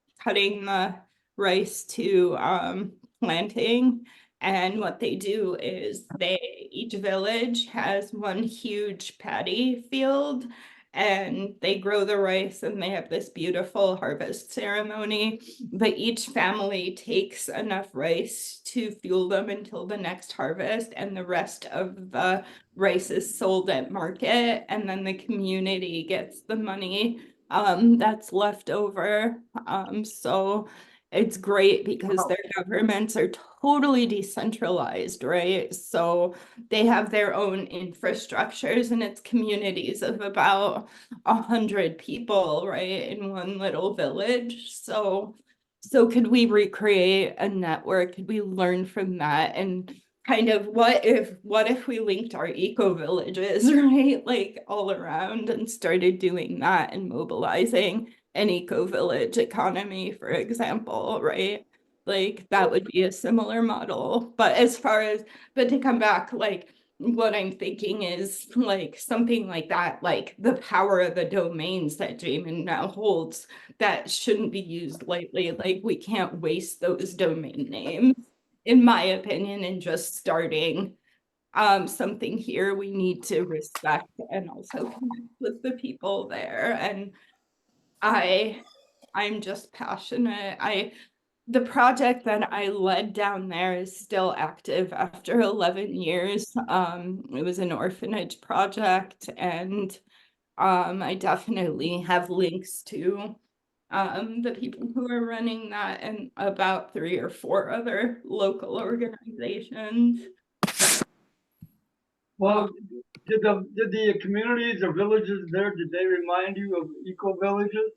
B: the rice to planting. And what they do is each village has one huge paddy field and they grow the rice and they have this beautiful harvest ceremony. But each family takes enough rice to fuel them until the next harvest, and the rest of the rice is sold at market, and then the community gets the money that's left over. So it's great because their governments are totally decentralized, right? So they have their own infrastructures, and it's communities of about 100 people, right, in one little village. So could we recreate a network? Could we learn from that? And kind of what if we linked our eco villages, right, like all around, and started doing that and mobilizing an eco village economy, for example, right? Like that would be a similar model. But to come back, like what I'm thinking is like something like that, like the power of the domains that Jamin now holds, that shouldn't be used lightly. Like we can't waste those domain names, in my opinion, and just starting something here. We need to respect and also connect with the people there. And I'm just passionate. the project that I led down there is still active after 11 years. It was an orphanage project, and I definitely have links to the people who are running that and about 3 or 4 other local organizations.
C: Well, did the communities or villages there, did they remind you of eco villages?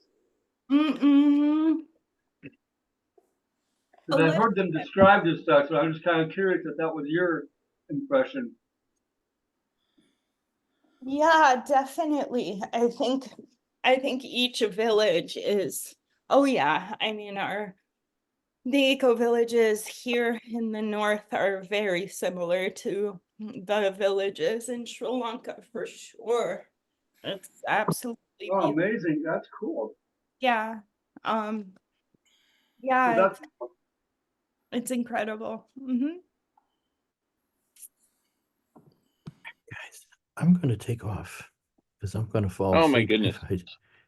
B: Mm-mm. A
C: Because I've
B: little
C: heard them described as such, so I'm just kind of curious if that was your impression.
B: Yeah, definitely. I think each village is, oh yeah, I mean the eco villages here in the north are very similar to the villages in Sri Lanka for sure. It's absolutely
C: Oh,
B: beautiful.
C: amazing. That's cool.
B: Yeah. Um, yeah,
C: So that's
B: it's incredible.
F: Guys, I'm going to take off because I'm going to fall
A: Oh my
F: asleep
A: goodness.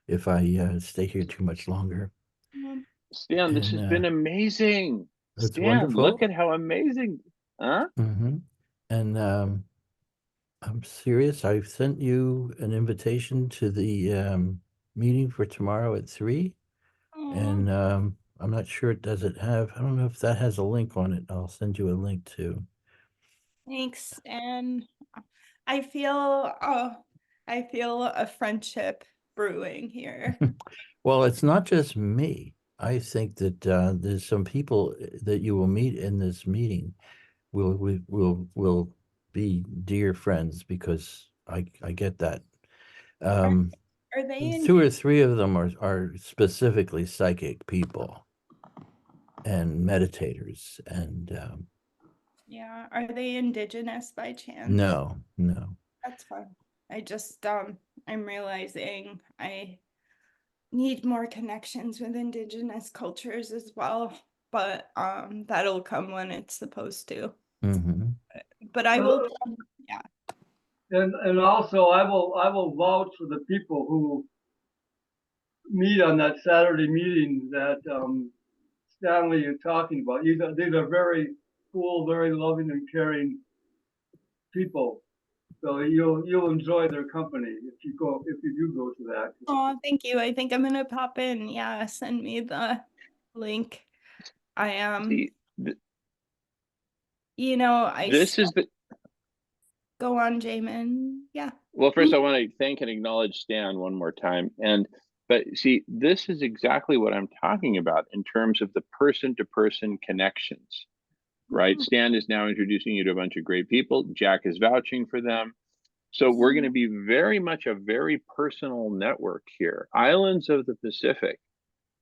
F: if I stay here too much longer.
B: Mhm.
A: Stan, this
F: And
A: has been amazing.
F: it's
A: Stan, look
F: wonderful.
A: at how amazing. Huh?
F: And I'm serious. I've sent you an invitation to the meeting for tomorrow at 3.
B: Aw,
F: And I'm not sure, does it have, I don't know if that has a link on it. I'll send you a link too.
B: thanks, and I feel I feel a friendship brewing here.
F: Well, it's not just me. I think that there's some people that you will meet in this meeting will be dear friends because I get that.
B: Are, are they in?
F: 2 or 3 of them are specifically psychic people and meditators, and
B: Yeah, are they indigenous by chance?
F: no.
B: That's fun. I just I'm realizing I need more connections with indigenous cultures as well, but that'll come when it's supposed to.
F: Mhm.
B: But I will yeah.
C: and also I will vouch for the people who meet on that Saturday meeting that Stanley is talking about. These are very cool, very loving and caring people. So you'll enjoy their company if you do go to that.
B: Oh, thank you. I think I'm gonna pop in. Yeah, send me the link. I
A: See, th-
B: you know,
A: this is the
B: go on, Jamin. Yeah.
A: well. First, I want to thank and acknowledge Stan one more time. But see, this is exactly what I'm talking about in terms of the person-to-person connections, right?
B: Mhm.
A: Stan is now introducing you to a bunch of great people. Jack is vouching for them. So we're going to be very much a very personal network here. Islands of the Pacific,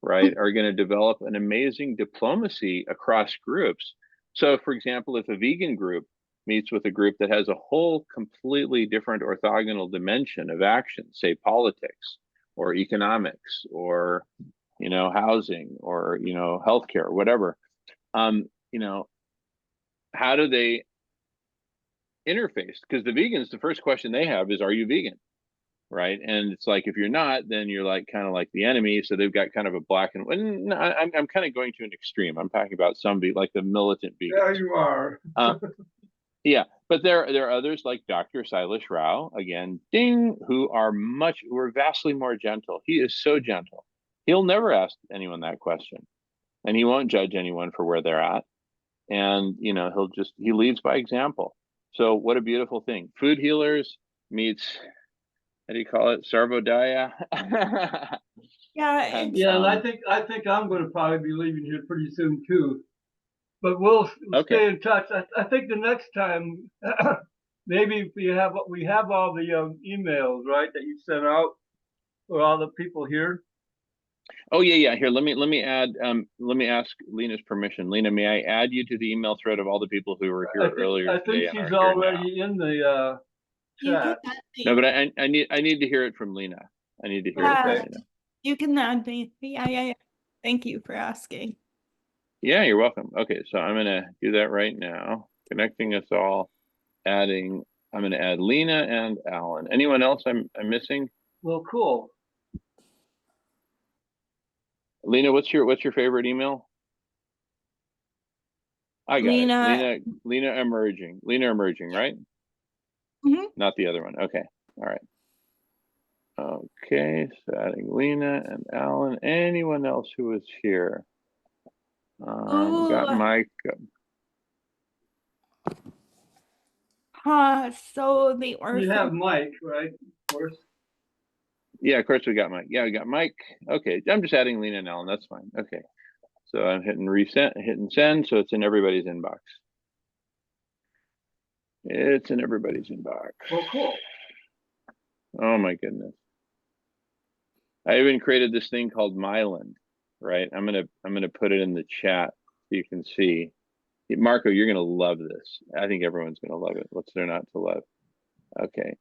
A: right, are going to develop an amazing diplomacy across groups. So, for example, if a vegan group meets with a group that has a whole completely different orthogonal dimension of action, say politics or economics or housing or healthcare, whatever, you know, how do they interface? Because the vegans, the first question they have is, "Are you vegan?" Right? And it's like if you're not, then you're like kind of like the enemy. So they've got kind of a black and no, I'm kind of going to an extreme. I'm talking about some like the militant
C: There
A: vegans.
C: you are.
A: Yeah, but there are others like Dr. Silas Rao, again, ding, who are vastly more gentle. He is so gentle. He'll never ask anyone that question, and he won't judge anyone for where they're at. And he leads by example. So what a beautiful thing. Food healers meets, how do you call it, Sarvodaya.
B: Yeah,
A: And
C: Yeah, and I think I'm going to probably be leaving here pretty soon too. But we'll
A: okay.
C: stay in touch. I think the next time, maybe if we have all the emails, right, that you sent out for all the people here.
A: Oh yeah. Here, let me ask Lena's permission. Lena, may I add you to the email thread of all the people who were here earlier
C: I
A: today
C: think
A: and are
C: she's
A: here now?
C: already in the
B: you can
C: chat.
B: add
A: No,
B: me.
A: but I need to hear it from Lena. I need to hear it from
C: Okay.
A: Lena.
B: You can add me. Yeah. Thank you for asking.
A: Yeah, you're welcome. Okay, so I'm gonna do that right now. Connecting us all, adding. I'm gonna add Lena and Alan. Anyone else I'm missing?
C: Well, cool.
A: Lena, what's your favorite email? I got
B: Lena.
A: it. Lena emerging, right?
B: Mhm.
A: Not the other one. Okay. All right. Okay, so adding Lena and Alan. Anyone else who is here? We got
B: Ooh.
A: Mike.
B: So the
C: You have
B: orphan.
C: Mike, right? Of course.
A: Yeah, of course we got Mike. Yeah, we got Mike. Okay, I'm just adding Lena and Alan. That's fine. Okay, so I'm hitting send, so it's in everybody's inbox. It's in everybody's inbox.
C: Oh, cool.
A: Oh my goodness. I even created this thing called Myland, right? I'm gonna put it in the chat so you can see. Marco, you're gonna love this. I think everyone's gonna love it. What's there not to love? Okay.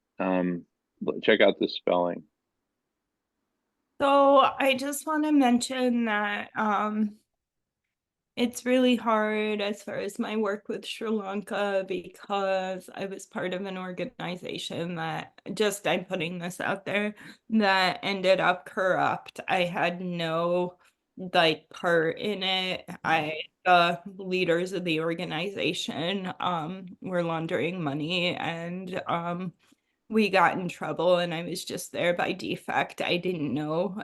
A: Check out the spelling.
B: So I just want to mention that it's really hard as far as my work with Sri Lanka because I was part of an organization that just, I'm putting this out there, that ended up corrupt. I had no like part in it. The leaders of the organization were laundering money, and we got in trouble, and I was just there by defect. I didn't know.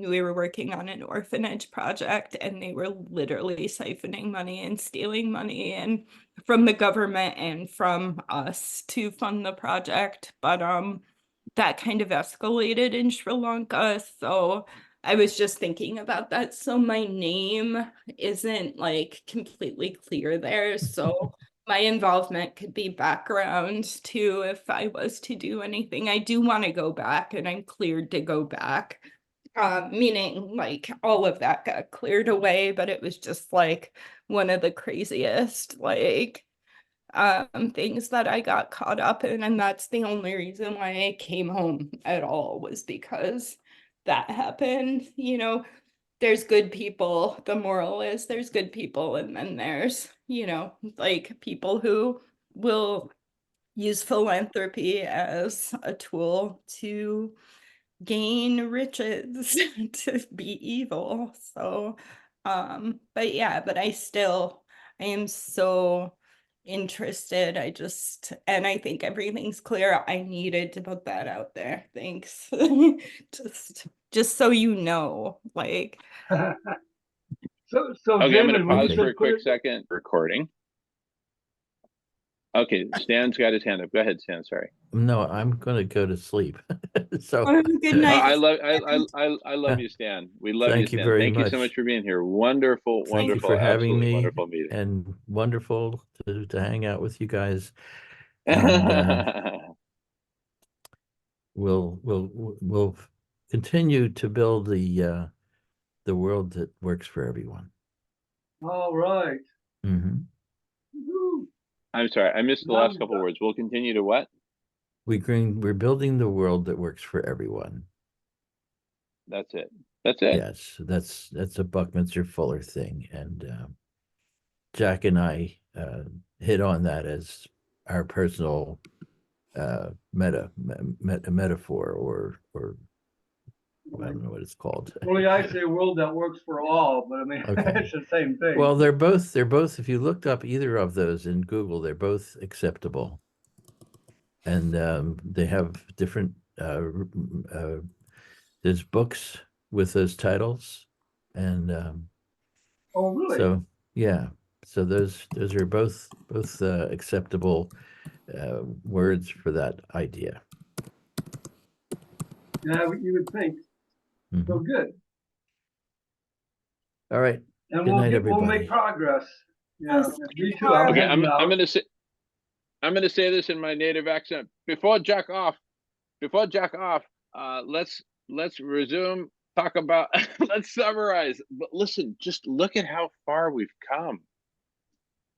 B: We were working on an orphanage project, and they were literally siphoning money and stealing money and from the government and from us to fund the project. But that kind of escalated in Sri Lanka. So I was just thinking about that. So my name isn't like completely clear there. So my involvement could be background too if I was to do anything. I do want to go back, and I'm cleared to go back. Meaning like all of that got cleared away, but it was just like one of the craziest like things that I got caught up in, and that's the only reason why I came home at all, was because that happened. You know, there's good people. The moral is there's good people, and then there's, you know, like people who will use philanthropy as a tool to gain riches to be evil. So but yeah, but I am so interested. And I think everything's clear. I needed to put that out there. Thanks. just so you know, like.
C: So
A: Okay, I'm gonna
C: Damon, when you
A: pause
C: said
A: for a
C: put
A: quick
C: it,
A: second. Recording. Okay, Stan's got his hand up. Go ahead, Stan. Sorry.
F: No, I'm going to go to sleep. So
B: Good night.
A: I love you, Stan. We love you,
F: Thank you
A: Stan.
F: very
A: Thank you so
F: much.
A: much for being here. Wonderful,
F: Thank you
A: wonderful,
F: for having
A: absolutely
F: me,
A: wonderful meeting.
F: and wonderful to hang out with you guys. And we'll continue to build the world that works for everyone.
C: all right.
F: Mm-hmm.
C: Woo.
A: I'm sorry, I missed the last couple words. We'll continue to what?
F: We're building the world that works for everyone.
A: That's it. That's it.
F: Yes, that's a Buckminster Fuller thing, and Jack and I hit on that as our personal metaphor, or I don't know what it's called.
C: Only I say a world that works for all, but I mean,
F: Okay.
C: it's the same thing.
F: Well, they're both, if you looked up either of those in Google, they're both acceptable. And they have different, there's books with those titles. And
C: Oh, really?
F: so, yeah, so those are both acceptable words for that idea.
C: Yeah, you would think. So
F: Mhm.
C: good.
F: All right.
C: And
F: Good night,
C: we'll
F: everybody.
C: make progress. Yeah,
B: I'll see
C: me
B: you
C: too. I'm
B: tomorrow.
A: Okay,
C: heading out.
A: I'm gonna say this in my native accent. Before jack off, let's resume, talk about let's summarize. But listen, just look at how far we've come.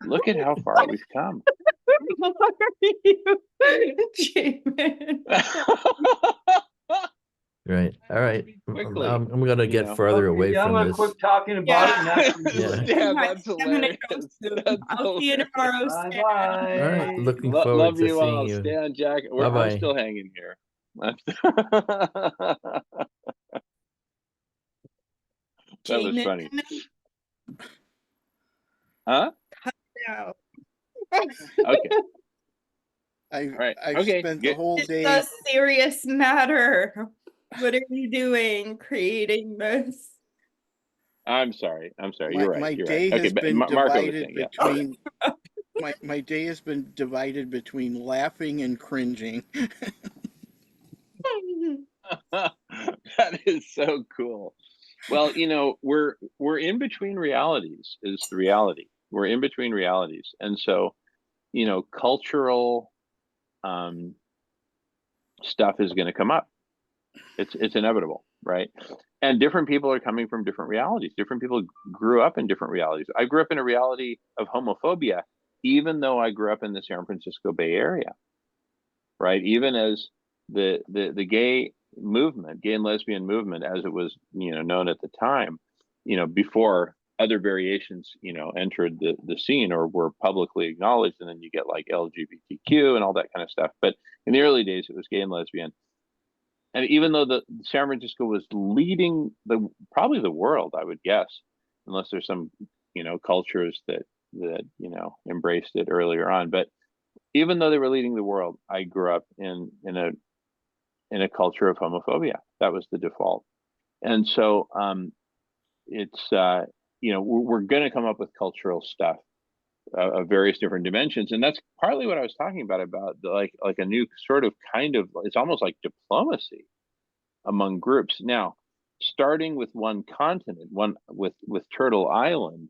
A: Look at how far we've come.
B: How are you, Jamin?
F: Right. All right.
A: Quickly,
F: I'm going to
A: you
F: get
A: know.
F: further
C: Okay,
F: away
C: yeah, I'm
F: from
C: gonna
F: this.
C: quit talking about
B: Yeah.
C: it and actually do
F: Yeah.
C: it.
A: Stan,
B: Nice.
A: that's
B: I'm gonna
A: hilarious.
B: go soon.
A: That's
B: I'll see you
A: hilarious.
B: tomorrow,
C: Bye
B: Stan.
C: bye.
F: All right. Looking forward
A: Love
F: to
A: you
F: seeing
A: all,
F: you.
A: Stan, Jack. I'm
F: Bye-bye.
A: still hanging here. That was
B: Jamin,
A: funny. Huh?
B: cut down.
A: Okay.
E: I've
A: Right.
E: I've
A: Okay.
E: spent the
A: Good.
E: whole
B: It's
E: day.
B: a serious matter. What are you doing creating this?
A: I'm sorry.
E: My
A: You're right.
E: my
A: You're right.
E: day
A: Okay.
E: has
A: But
E: been
A: Marco was
E: divided
A: saying, yeah.
E: between my day has been divided between laughing and cringing.
A: That is so cool. Well, we're in between realities is the reality. We're in between realities. And so, cultural stuff is going to come up. It's inevitable, right? And different people are coming from different realities. Different people grew up in different realities. I grew up in a reality of homophobia, even though I grew up in the San Francisco Bay Area, right? Even as the gay movement, gay and lesbian movement, as it was, known at the time, before other variations, entered the scene or were publicly acknowledged, and then you get like LGBTQ and all that kind of stuff. But in the early days, it was gay and lesbian. And even though the San Francisco was leading probably the world, I would guess, unless there's some, cultures that embraced it earlier on. But even though they were leading the world, I grew up in a culture of homophobia. That was the default. And so it's we're going to come up with cultural stuff of various different dimensions, and that's partly what I was talking about like a new sort of kind of, it's almost like diplomacy among groups. Now, starting with one continent, one with Turtle Island,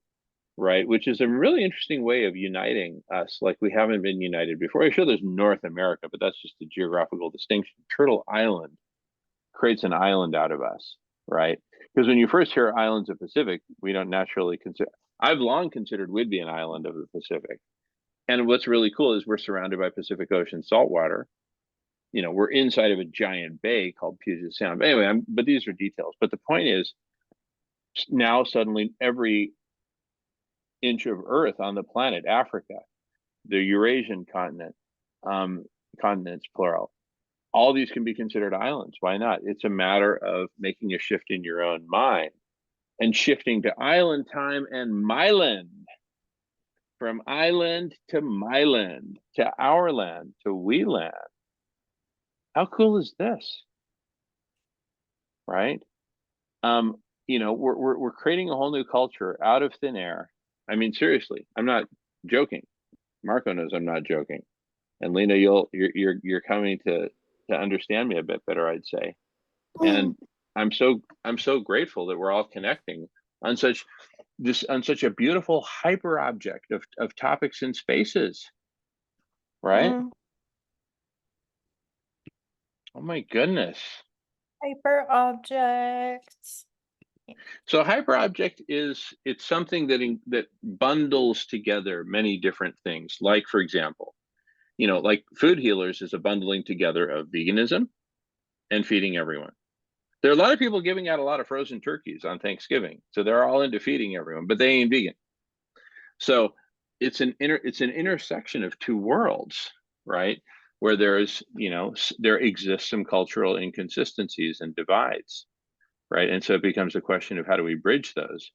A: right, which is a really interesting way of uniting us, like we haven't been united before. I'm sure there's North America, but that's just a geographical distinction. Turtle Island creates an island out of us, right? Because when you first hear islands of Pacific, we don't naturally consider. I've long considered we'd be an island of the Pacific. And what's really cool is we're surrounded by Pacific Ocean saltwater. We're inside of a giant bay called Puget Sound. But anyway, but these are details. But the point is, now suddenly every inch of Earth on the planet, Africa, the Eurasian continent, continents plural, all these can be considered islands. Why not? It's a matter of making a shift in your own mind and shifting to island time and myland, from island to myland, to our land, to we land. How cool is this? Right? We're creating a whole new culture out of thin air. I mean, seriously, I'm not joking. Marco knows I'm not joking. And Lena, you're coming to understand me a bit better, I'd say. And I'm so grateful that we're all connecting on such a beautiful hyper object of topics and spaces. Right? Oh my goodness.
B: Hyper objects.
A: So hyperobject it's something that bundles together many different things. Like, for example, like Food Healers is a bundling together of veganism and feeding everyone. There are a lot of people giving out a lot of frozen turkeys on Thanksgiving, so they're all into feeding everyone, but they ain't vegan. So it's an intersection of two worlds, right? Where there exists some cultural inconsistencies and divides. Right. And so it becomes a question of how do we bridge those?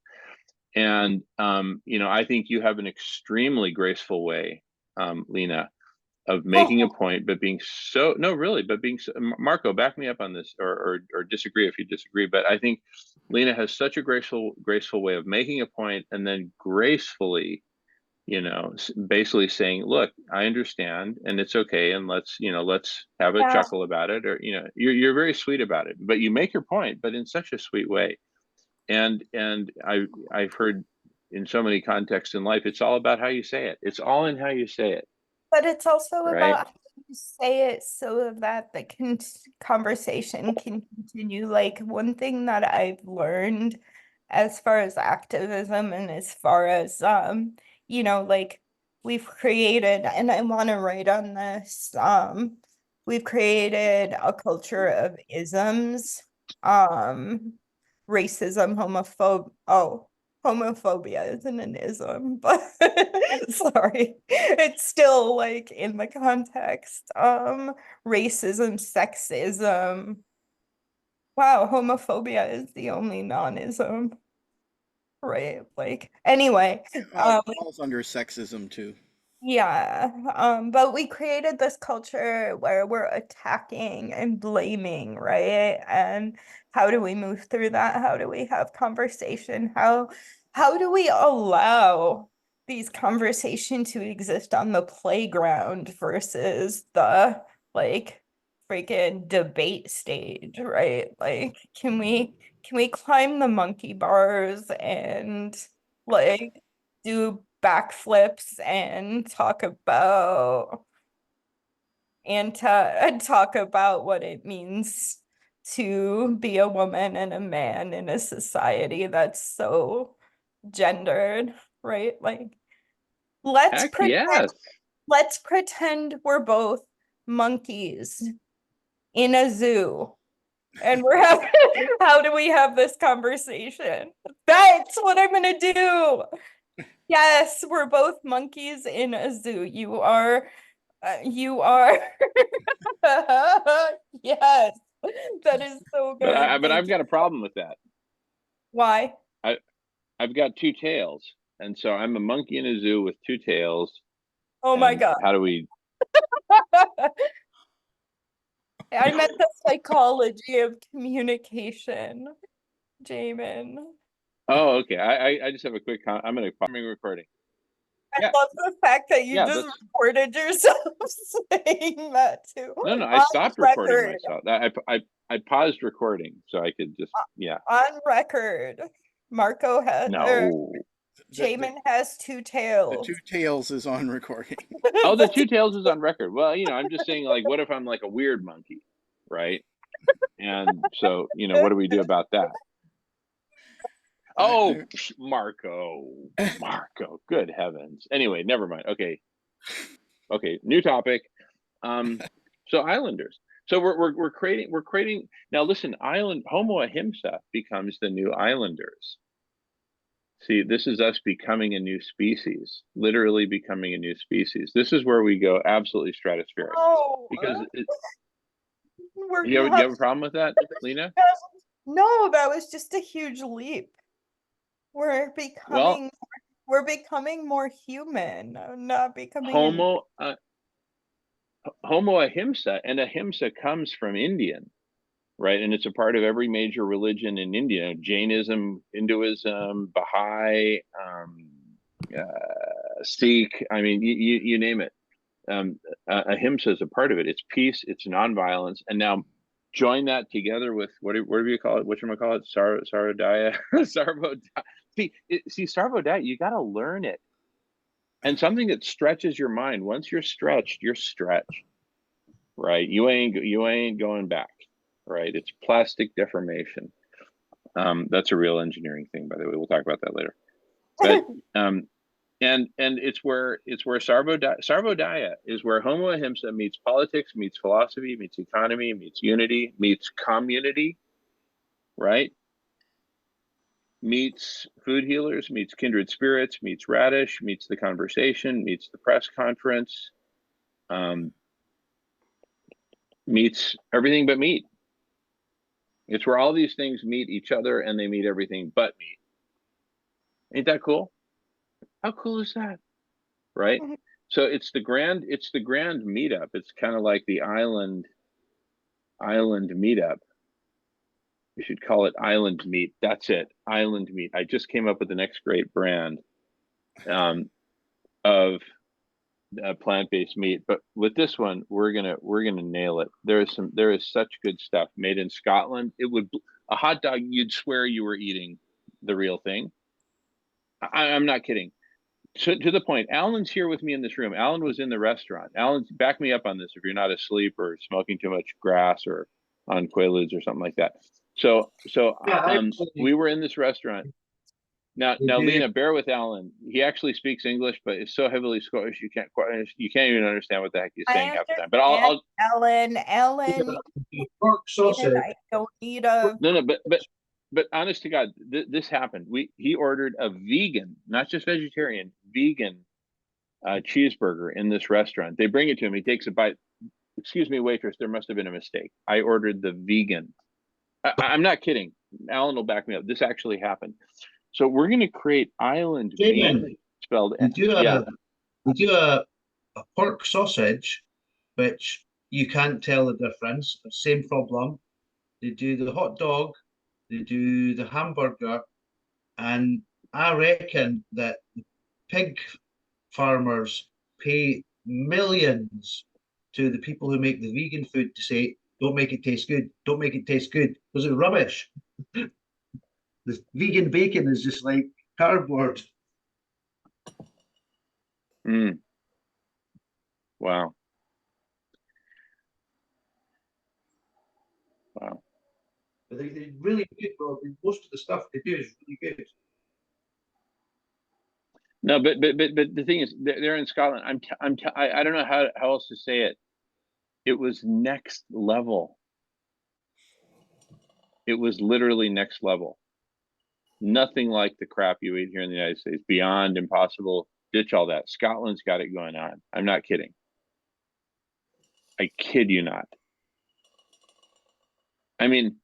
A: And, I think you have an extremely graceful way, Lena, of making a point, but being so, no, really, but being, Marco, back me up on this or disagree if you disagree. But I think Lena has such a graceful way of making a point and then gracefully, basically saying, look, I understand and it's okay. And let's have a chuckle about it. Or, you're very sweet about it, but you make your point, but in such a sweet way. And I've heard in so many contexts in life, it's all about how you say it. It's all in how you say it.
B: But it's also
A: right?
B: about how you say it so that the conversation can continue. Like, one thing that I've learned as far as activism and as far as like, we've created, and I want to write on this, we've created a culture of isms, racism, homophobia isn't an ism, but sorry, it's still like in the context. Racism, sexism. Wow, homophobia is the only non-ism. Right, like, anyway.
E: It falls under sexism too.
B: Yeah, but we created this culture where we're attacking and blaming, right? And how do we move through that? How do we have conversation? How do we allow these conversations to exist on the playground versus the like freaking debate stage, right? Like, can we climb the monkey bars and like do backflips and talk about what it means to be a woman and a man in a society that's so gendered, right? Like let's
A: Heck
B: pretend
A: yes.
B: let's pretend we're both monkeys in a zoo. And we're having, how do we have this conversation? That's what I'm gonna do. Yes, we're both monkeys in a zoo. You are, yes, that is so
A: But
B: good.
A: but
B: Thank
A: I've
B: you.
A: got a problem with that.
B: Why?
A: I've got two tails, and so I'm a monkey in a zoo with two tails.
B: Oh my
A: And
B: God.
A: how do we?
B: I meant the psychology of communication, Jamin.
A: Oh, okay. I just have a quick. I'm gonna pause my recording.
B: I
A: Yeah,
B: love the fact that you
A: yeah.
B: just
A: That's
B: recorded yourself saying that too.
A: no. I
B: On
A: stopped recording
B: record.
A: myself. I paused recording so I could just yeah.
B: On record. Marco has, or
A: No.
B: Jamin has two
E: The
B: tails.
E: two tails is on recording.
A: Oh, the two tails is on record. Well, I'm just saying, like, what if I'm like a weird monkey, right? And so, what do we do about that? Oh, Marco, good heavens. Anyway, never mind. Okay, new topic. So Islanders. So we're creating. Now listen, Homo ahimsa becomes the new Islanders. See, this is us becoming a new species, literally becoming a new species. This is where we go absolutely stratospheric.
B: Oh,
A: Because
B: we're
A: you
B: not.
A: have a problem with that, Lena?
B: No, that was just a huge leap. We're
A: Well,
B: becoming more human, not becoming an
A: Homo ahimsa, and ahimsa comes from Indian, right? And it's a part of every major religion in India: Jainism, Hinduism, Baha'i, Sikh. I mean, you name it. Ahimsa is a part of it. It's peace, it's nonviolence, and now join that together with whatever you call it, whatchamacallit, Sarvodaya, Sarvodaya. See, Sarvodaya, you got to learn it, and something that stretches your mind. Once you're stretched, right? You ain't going back, right? It's plastic deformation. That's a real engineering thing, by the way. We'll talk about that later. But and it's where Sarvodaya is where Homo ahimsa meets politics, meets philosophy, meets economy, meets unity, meets community, right? Meets food healers, meets kindred spirits, meets radish, meets the conversation, meets the press conference, meets everything but meat. It's where all these things meet each other and they meet everything but meat. Ain't that cool? How cool is that? Right? So it's the grand meetup. It's kind of like the island meetup. You should call it island meat. That's it. Island meat. I just came up with the next great brand of plant-based meat. But with this one, we're gonna nail it. There is such good stuff made in Scotland. A hot dog, you'd swear you were eating the real thing. I'm not kidding. To the point, Alan's here with me in this room. Alan was in the restaurant. Alan, back me up on this if you're not asleep or smoking too much grass or on Quaaludes or something like that. So we were in this restaurant. Now, Lena, bear with Alan. He actually speaks English, but it's so heavily Scottish you can't even understand what the heck he's saying half the time. But I'll
B: Ellen,
G: Pork sausage.
B: I don't need a
A: no, but honest to God, this happened. He ordered a vegan, not just vegetarian, vegan cheeseburger in this restaurant. They bring it to him. He takes a bite. Excuse me, waitress, there must have been a mistake. I ordered the vegan. I'm not kidding. Alan will back me up. This actually happened. So we're going to create island meat, spelled
G: Did you a pork sausage, which you can't tell the difference. Same problem. They do the hot dog, they do the hamburger, and I reckon that the pig farmers pay millions to the people who make the vegan food to say, don't make it taste good, don't make it taste good, because it's rubbish. The vegan bacon is just like cardboard.
A: Mm. Wow. Wow.
G: But they're really good, Rob. Most of the stuff they do is really good.
A: No, but the thing is, they're in Scotland. I don't know how else to say it. It was next level. It was literally next level. Nothing like the crap you eat here in the United States. Beyond impossible. Ditch all that. Scotland's got it going on. I'm not kidding. I kid you not. I mean,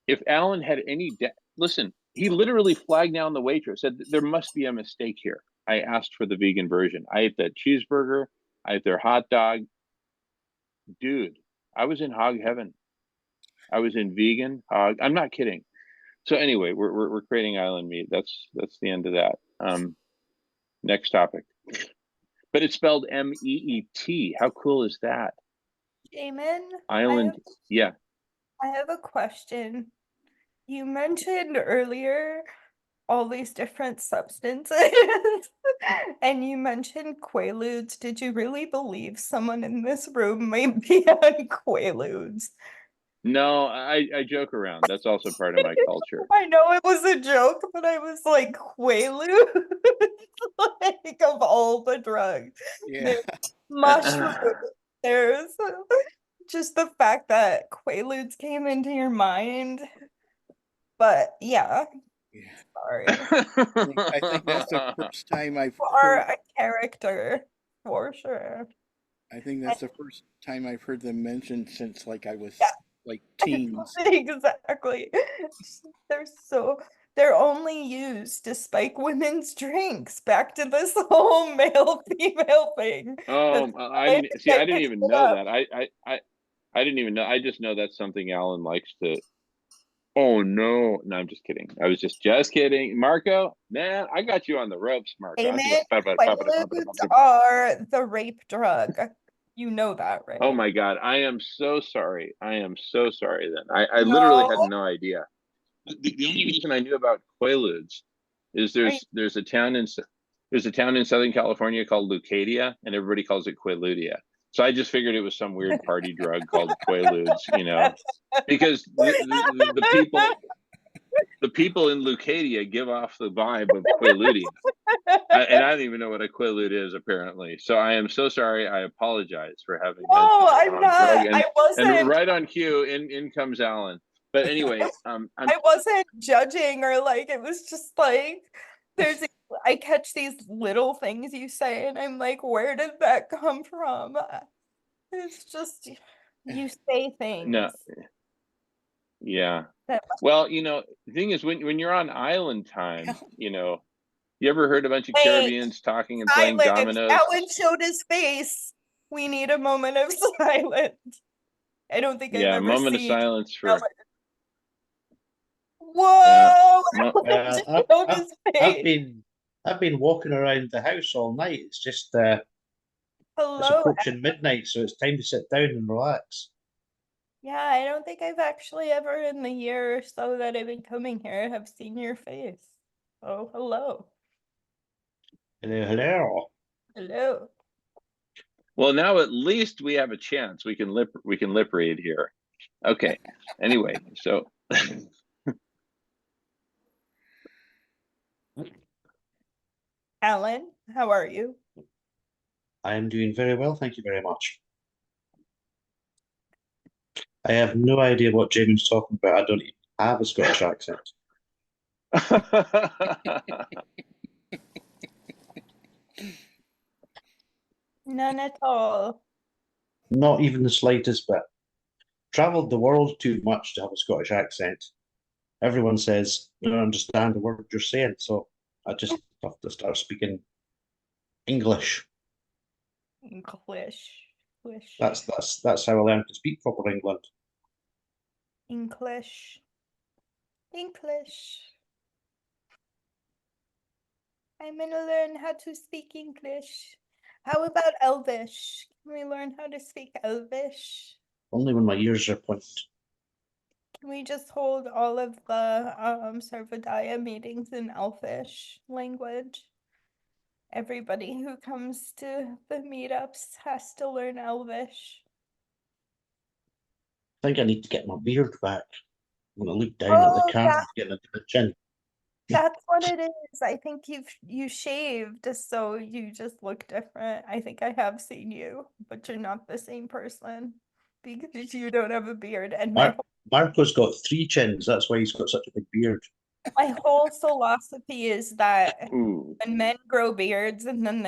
A: if Alan had any listen, he literally flagged down the waitress, said there must be a mistake here. I asked for the vegan version. I ate that cheeseburger. I ate their hot dog. Dude, I was in hog heaven. I was in vegan hog. I'm not kidding. So anyway, we're creating island meat. That's the end of that. Next topic. But it's spelled M-E-E-T. How cool is that?
B: Jamin,
A: Island. Yeah.
B: I have a question. You mentioned earlier all these different substances, and you mentioned Quaaludes. Did you really believe someone in this room might be on Quaaludes?
A: No, I joke around. That's also part of my culture.
B: I know it was a joke, but I was like, Quaaludes? Like, of all the drugs.
E: Yeah.
B: There's mushrooms, there's just the fact that Quaaludes came into your mind. But yeah,
E: Yeah.
B: sorry.
E: I think that's the first time I've
B: You are
E: heard.
B: a character, for sure.
E: I think that's the first time I've heard them mentioned since like I was
B: Yeah.
E: like teens.
B: Exactly. They're only used to spike women's drinks. Back to this whole male female thing.
A: Oh, I didn't even know
B: up.
A: that. I didn't even know. I just know that's something Alan likes to. Oh no, no, I'm just kidding. I was just kidding, Marco. Man, I got you on the ropes, Marco.
B: Amen. Quaaludes are the rape drug. You know that, right?
A: Oh my God, I am so sorry. I am so sorry. Then I literally had no idea. The only reason I knew about Quaaludes is there's a town in Southern California called Leucadia, and everybody calls it Quaaludia. So I just figured it was some weird party drug called Quaaludes, because the people in Leucadia give off the vibe of Quaaludia. And I don't even know what a Quaalude is, apparently. So I am so sorry. I apologize for having.
B: No, I'm not. I wasn't.
A: And right on cue, in comes Alan. But anyway,
B: I wasn't judging or like, it was just like, I catch these little things you say and I'm like, where did that come from? It's just, you say things.
A: No. Yeah. Well, the thing is, when you're on island time, you ever heard a bunch of Caribbeans talking and playing dominoes?
B: Alan showed his face. We need a moment of silence. I don't think I've ever
A: a moment
B: seen
A: of silence for.
B: Whoa!
G: I've been walking around the house all night. It's just it's approaching midnight, so it's time to sit down and relax.
B: Yeah, I don't think I've actually ever in the year or so that I've been coming here have seen your face. Oh, hello.
G: Hello.
B: Hello.
A: Well, now at least we have a chance. We can lip read here. Okay. Anyway, so
B: Alan, how are you?
G: I am doing very well, thank you very much. I have no idea what Jamin's talking about. I don't even have a Scottish accent.
B: None at all.
G: Not even the slightest bit. Traveled the world too much to have a Scottish accent. Everyone says, I don't understand the word you're saying, so I just have to start speaking English.
B: English. English.
G: That's how I learned to speak proper England.
B: English. English. I'm gonna learn how to speak English. How about Elvish? Can we learn how to speak Elvish?
G: Only when my ears are pointed.
B: Can we just hold all of the Sarvodaya meetings in Elfish language? Everybody who comes to the meetups has to learn Elvish.
G: I think I need to get my beard back. When I look down at the
B: Oh,
G: camera,
B: yeah.
G: getting into the chin.
B: That's what it is. I think you shaved, so you just look different. I think I have seen you, but you're not the same person because you don't have a beard. And
G: Marco's got 3 chins. That's why he's got such a big beard.
B: my whole philosophy is that
A: Ooh.
B: when men grow beards and then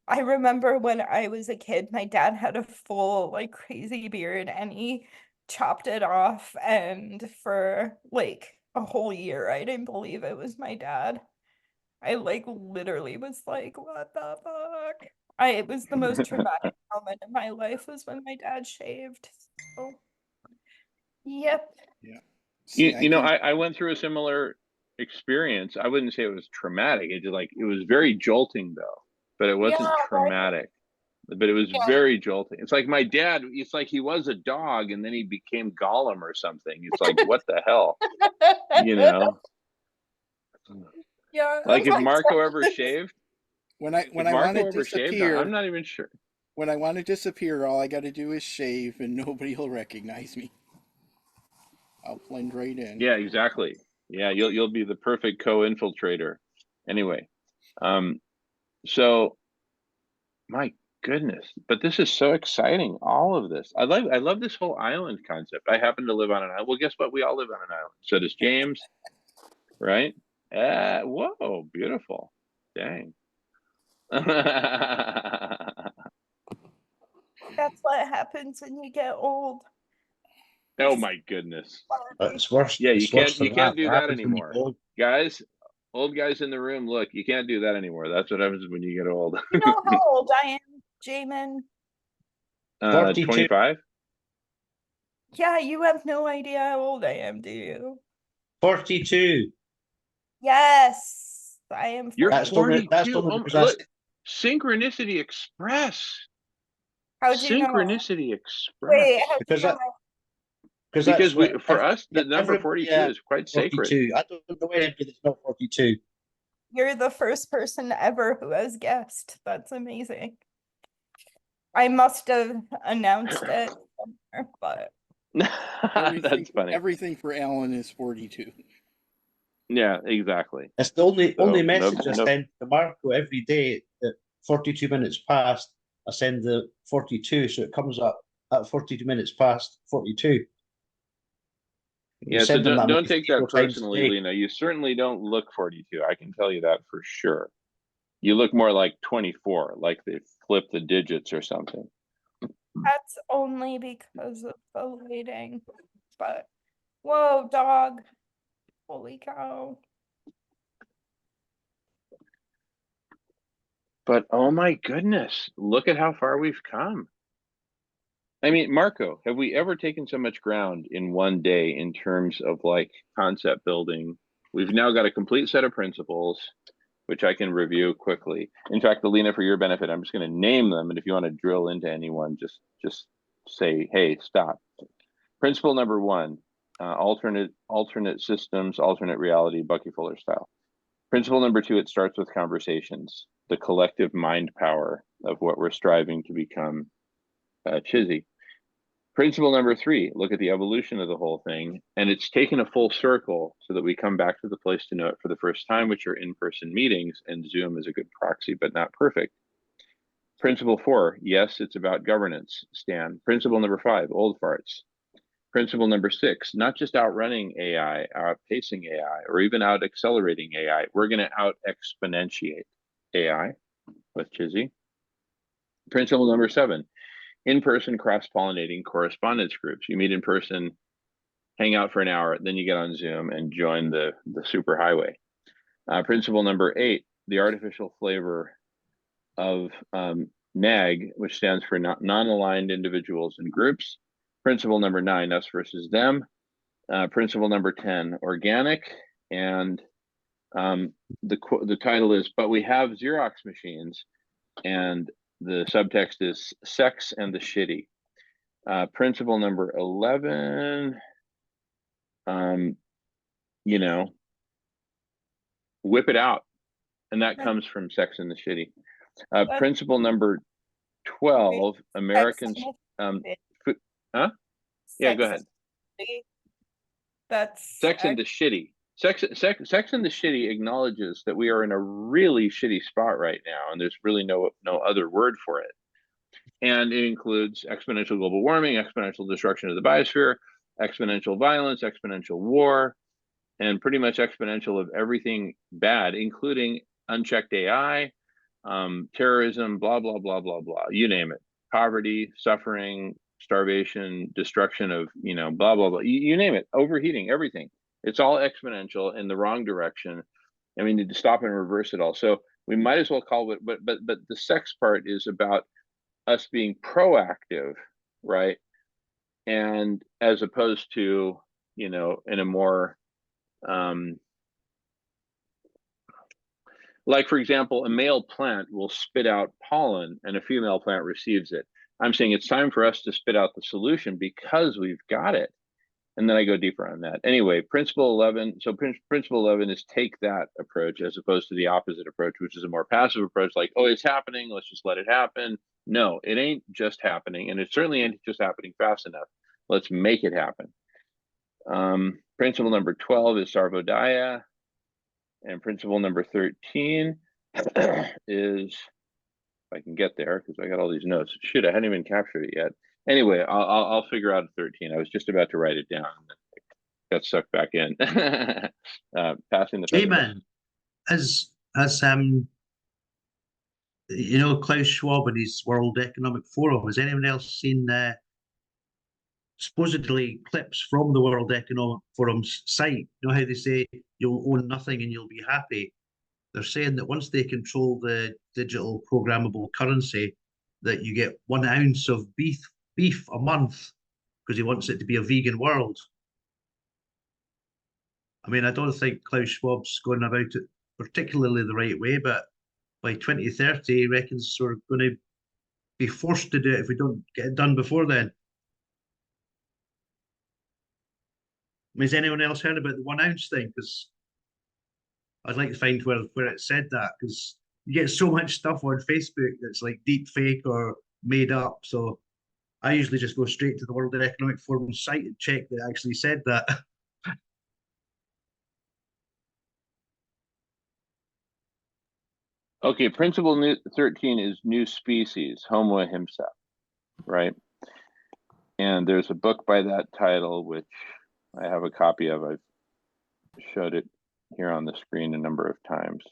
B: I remember when I was a kid, my dad had a full like crazy beard and he chopped it off, and for like a whole year I didn't believe it was my dad. I like literally was like, what the fuck? It was the most traumatic moment in my life was when my dad shaved. So, yep.
E: Yeah.
A: I went through a similar experience. I wouldn't say it was traumatic. It was very jolting though, but it wasn't
B: Yeah,
A: traumatic. But it was
B: Yeah.
A: very jolting. It's like my dad, it's like he was a dog and then he became Gollum or something. It's like, what the hell? You know?
B: Yeah.
A: Like if
B: my
A: Marco
B: dad
A: ever
B: was-
A: shaved,
E: when I
A: if
E: want
A: Marco
E: to
A: ever shaved,
E: disappear,
A: I'm not even sure.
E: when I want to disappear, all I got to do is shave, and nobody will recognize me. I'll blend right in.
A: Yeah, exactly. Yeah, you'll be the perfect co-infiltrator. Anyway, so my goodness, but this is so exciting. All of this, I love this whole island concept. I happen to live on an island. Well, guess what? We all live on an island. So does James, right? Whoa, beautiful. Dang.
B: That's what happens when you get old.
A: Oh my goodness.
G: It's worse.
A: Yeah, you
G: it's worse
A: can't
G: than
A: do
G: What
A: that
G: happens when you
A: anymore.
G: get old?
A: Guys, old guys in the room, look, you can't do that anymore. That's what happens when you get old.
B: You know how old I am, Jamin?
G: 42.
A: 25?
B: Yeah, you have no idea how old I am, do you?
G: 42.
B: Yes, I am
A: You're
B: 40.
G: That's only
A: 42.
G: only because
A: Look, Synchronicity Express.
B: How'd you know?
A: Synchronicity Express.
B: Wait, how'd you
G: because
B: know?
G: that because that's
A: Because
G: what
A: for us, the number
G: everybody
A: 42 is quite sacred.
G: 42. I don't know anybody that's not 42.
B: You're the first person ever who has guessed. That's amazing. I must have announced it somewhere, but
A: That's funny.
E: Everything for Alan is 42.
A: Yeah, exactly.
G: It's the only
A: So,
G: message I
A: nope.
G: send to Marco every day at 42 minutes past. I send the 42, so it comes up at 42 minutes past 42.
A: Yeah, so
G: send them that
A: don't
G: maybe
A: take
G: 3 or
A: that
G: 4 times a
A: personally,
G: day.
A: Lena. You certainly don't look 42. I can tell you that for sure. You look more like 24, like they flipped the digits or something.
B: that's only because of the lighting. But whoa, dog. Holy cow.
A: But oh my goodness, look at how far we've come. I mean, Marco, have we ever taken so much ground in one day in terms of like concept building? We've now got a complete set of principles, which I can review quickly. In fact, Alina, for your benefit, I'm just going to name them, and if you want to drill into anyone, just say, hey, stop. Principle number 1, alternate systems, alternate reality, Bucky Fuller style. Principle number 2, it starts with conversations, the collective mind power of what we're striving to become, Chizzy. Principle number 3, look at the evolution of the whole thing, and it's taken a full circle so that we come back to the place to know it for the first time, which are in-person meetings, and Zoom is a good proxy, but not perfect. Principle 4, yes, it's about governance, Stan. Principle number 5, old farts. Principle number 6, not just outrunning AI, outpacing AI, or even out accelerating AI. We're going to out exponentiate AI with Chizzy. Principle number 7, in-person cross-pollinating correspondence groups. You meet in person, hang out for an hour, then you get on Zoom and join the superhighway. Principle number 8, the artificial flavor of NAG, which stands for non-aligned individuals and groups. Principle number 9, us versus them. Principle number 10, organic. And the title is, but we have Xerox machines. And the subtext is sex and the shitty. Principle number 11, you know, whip it out. And that comes from Sex and the Shitty. Principle number 12, Americans, huh? Yeah, go ahead.
B: That's
A: Sex and the Shitty. Sex and the Shitty acknowledges that we are in a really shitty spot right now, and there's really no other word for it. And it includes exponential global warming, exponential destruction of the biosphere, exponential violence, exponential war, and pretty much exponential of everything bad, including unchecked AI, terrorism, blah, blah, blah, blah, blah, you name it. Poverty, suffering, starvation, destruction of, you know, blah, blah, blah, you name it, overheating, everything. It's all exponential in the wrong direction. And we need to stop and reverse it all. So we might as well call it, but the sex part is about us being proactive, right? And as opposed to, you know, in a more, like, for example, a male plant will spit out pollen and a female plant receives it. I'm saying it's time for us to spit out the solution because we've got it. And then I go deeper on that. Anyway, principle 11. So principle 11 is take that approach as opposed to the opposite approach, which is a more passive approach, like, oh, it's happening, let's just let it happen. No, it ain't just happening. And it certainly ain't just happening fast enough. Let's make it happen. Principle number 12 is Sarvodaya. And principle number 13 is, if I can get there, because I got all these notes. Shoot, I hadn't even captured it yet. Anyway, I'll figure out 13. I was just about to write it down. Got sucked back in. Passing the
G: Amen. As you know, Klaus Schwab and his World Economic Forum, has anyone else seen supposedly clips from the World Economic Forum's site? You know how they say you'll own nothing and you'll be happy? They're saying that once they control the digital programmable currency, that you get 1 ounce of beef a month, because he wants it to be a vegan world. I mean, I don't think Klaus Schwab's going about it particularly the right way, but by 2030, he reckons we're going to be forced to do it if we don't get it done before then. I mean, has anyone else heard about the 1 ounce thing? Because I'd like to find where it said that, because you get so much stuff on Facebook that's like deep fake or made up. So I usually just go straight to the World Economic Forum site and check that it actually said that.
A: Okay, principle 13 is new species, Homo ahimsa, right? And there's a book by that title, which I have a copy of. I've showed it here on the screen a number of times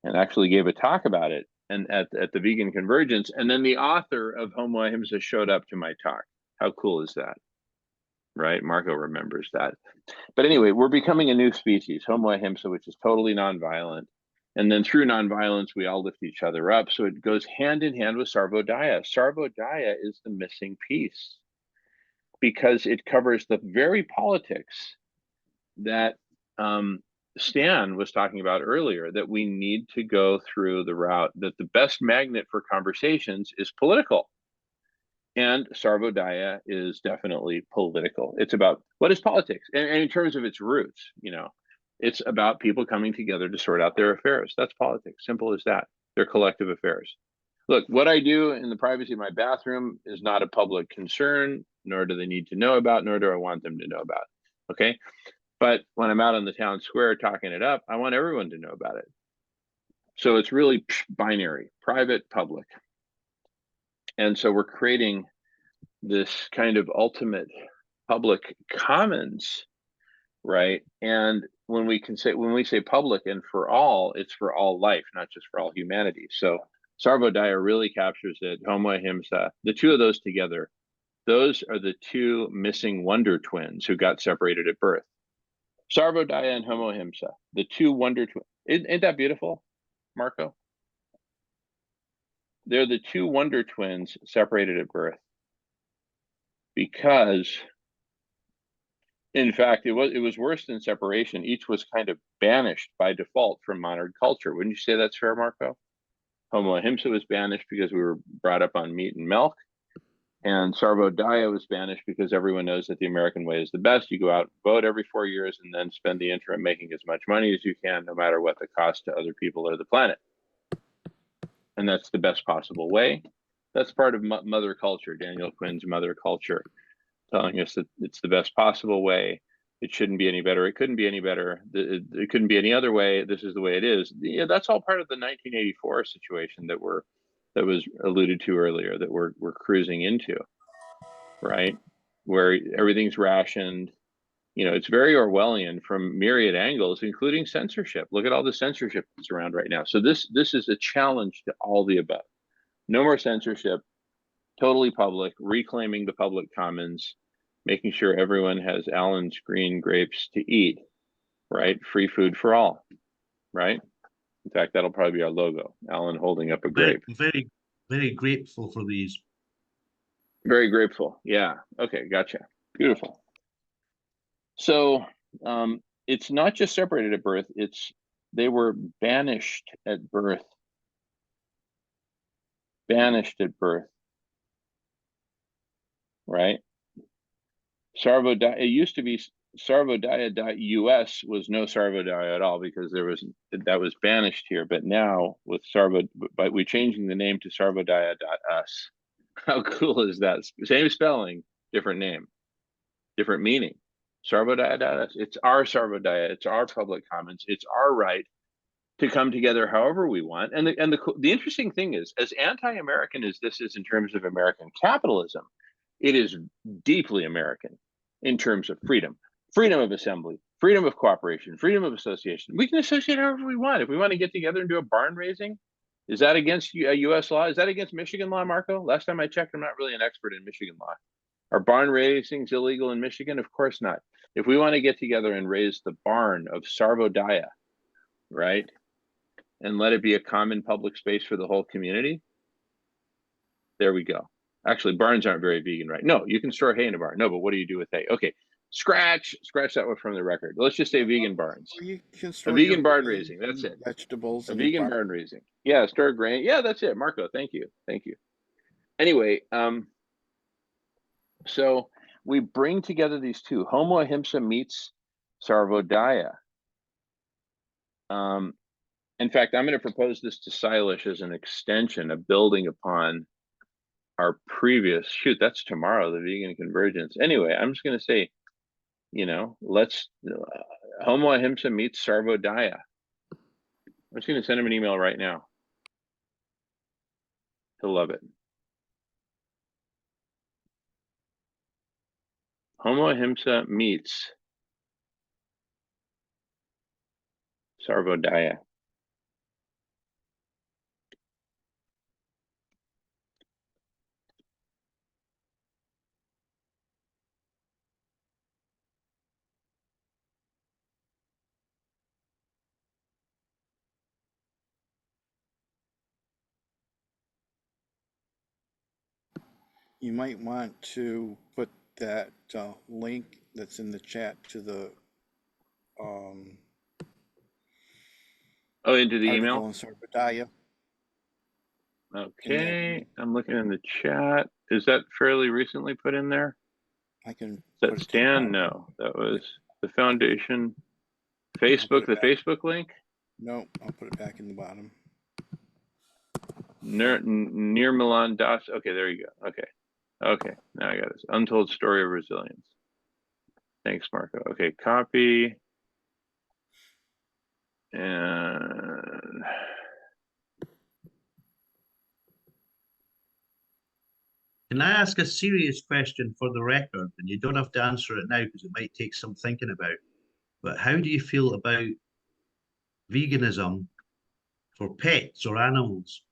A: and actually gave a talk about it and at the Vegan Convergence. And then the author of Homo ahimsa showed up to my talk. How cool is that? Right? Marco remembers that. But anyway, we're becoming a new species, Homo ahimsa, which is totally nonviolent. And then through nonviolence, we all lift each other up. So it goes hand in hand with Sarvodaya. Sarvodaya is the missing piece because it covers the very politics that Stan was talking about earlier, that we need to go through the route that the best magnet for conversations is political. And Sarvodaya is definitely political. It's about what is politics? And in terms of its roots, you know, it's about people coming together to sort out their affairs. That's politics. Simple as that. They're collective affairs. Look, what I do in the privacy of my bathroom is not a public concern, nor do they need to know about, nor do I want them to know about. Okay. But when I'm out on the town square talking it up, I want everyone to know about it. So it's really binary, private, public. And so we're creating this kind of ultimate public commons, right? And when we say public and for all, it's for all life, not just for all humanity. So Sarvodaya really captures it. Homo ahimsa, the two of those together, those are the two missing wonder twins who got separated at birth. Sarvodaya and Homo ahimsa, the two wonder twins. Ain't that beautiful, Marco? they're the two wonder twins separated at birth, because in fact it was worse than separation. Each was kind of banished by default from modern culture. Wouldn't you say that's fair, Marco? Homo ahimsa was banished because we were brought up on meat and milk, and Sarvodaya was banished because everyone knows that the American way is the best. You go out, vote every 4 years, and then spend the interim making as much money as you can, no matter what the cost to other people or the planet. And that's the best possible way. That's part of mother culture, Daniel Quinn's mother culture, telling us that it's the best possible way. It shouldn't be any better. It couldn't be any better. It couldn't be any other way. This is the way it is. Yeah, that's all part of the 1984 situation that was alluded to earlier, that we're cruising into, right? Where everything's rationed. You know, it's very Orwellian from myriad angles, including censorship. Look at all the censorship that's around right now. So this is a challenge to all the above. No more censorship, totally public, reclaiming the public commons, making sure everyone has Allen's green grapes to eat, right? Free food for all, right? In fact, that'll probably be our logo, Allen holding up a grape.
G: Very, very grateful for these.
A: Very grateful. Yeah. Okay. Gotcha. Beautiful. So it's not just separated at birth. They were banished at birth. Banished at birth. Right? Sarvodaya, it used to be Sarvodaya.us was no Sarvodaya at all, because that was banished here. But now with but we're changing the name to Sarvodaya.us. How cool is that? Same spelling, different name, different meaning. Sarvodaya.us. It's our Sarvodaya. It's our public commons. It's our right to come together however we want. And the interesting thing is, as anti-American as this is in terms of American capitalism, it is deeply American in terms of freedom of assembly, freedom of cooperation, freedom of association. We can associate however we want. If we want to get together and do a barn raising, is that against U.S. law? Is that against Michigan law, Marco? Last time I checked, I'm not really an expert in Michigan law. Are barn raisings illegal in Michigan? Of course not. If we want to get together and raise the barn of Sarvodaya, right, and let it be a common public space for the whole community, there we go. Actually, barns aren't very vegan, right? No, you can store hay in a barn. No, but what do you do with hay? Okay, scratch that one from the record. Let's just say vegan barns.
E: Or you can
A: A
E: store
A: vegan
E: your
A: barn
E: grain
A: raising, that's
E: and
A: it.
E: vegetables
A: A
E: in
A: vegan
E: barn.
A: barn raising. Yeah, store grain. Yeah, that's it. Marco, thank you. Thank you. Anyway, so we bring together these two. Homo ahimsa meets Sarvodaya. In fact, I'm going to propose this to Silas as an extension of building upon our previous, shoot, that's tomorrow, the vegan convergence. Anyway, I'm just going to say, you know, let's, Homo ahimsa meets Sarvodaya. I'm just going to send him an email right now. He'll love it. Homo ahimsa meets Sarvodaya.
E: You might want to put that link that's in the chat to the
A: Oh, into the
E: article
A: email?
E: on Sarvodaya.
A: Okay, I'm looking in the chat. Is that fairly recently put in there?
E: I can
A: Is that
E: put it
A: Stan?
E: to
A: No, that was the foundation.
E: put
A: Facebook,
E: it
A: the
E: back.
A: Facebook link?
E: No, I'll put it back in the bottom.
A: Near Milan Das. Okay, there you go. Okay. Okay, now I got this. Untold Story of Resilience. Thanks, Marco. Okay, copy. And
G: Can I ask a serious question for the record? And you don't have to answer it now because it might take some thinking about. But how do you feel about veganism for pets or animals?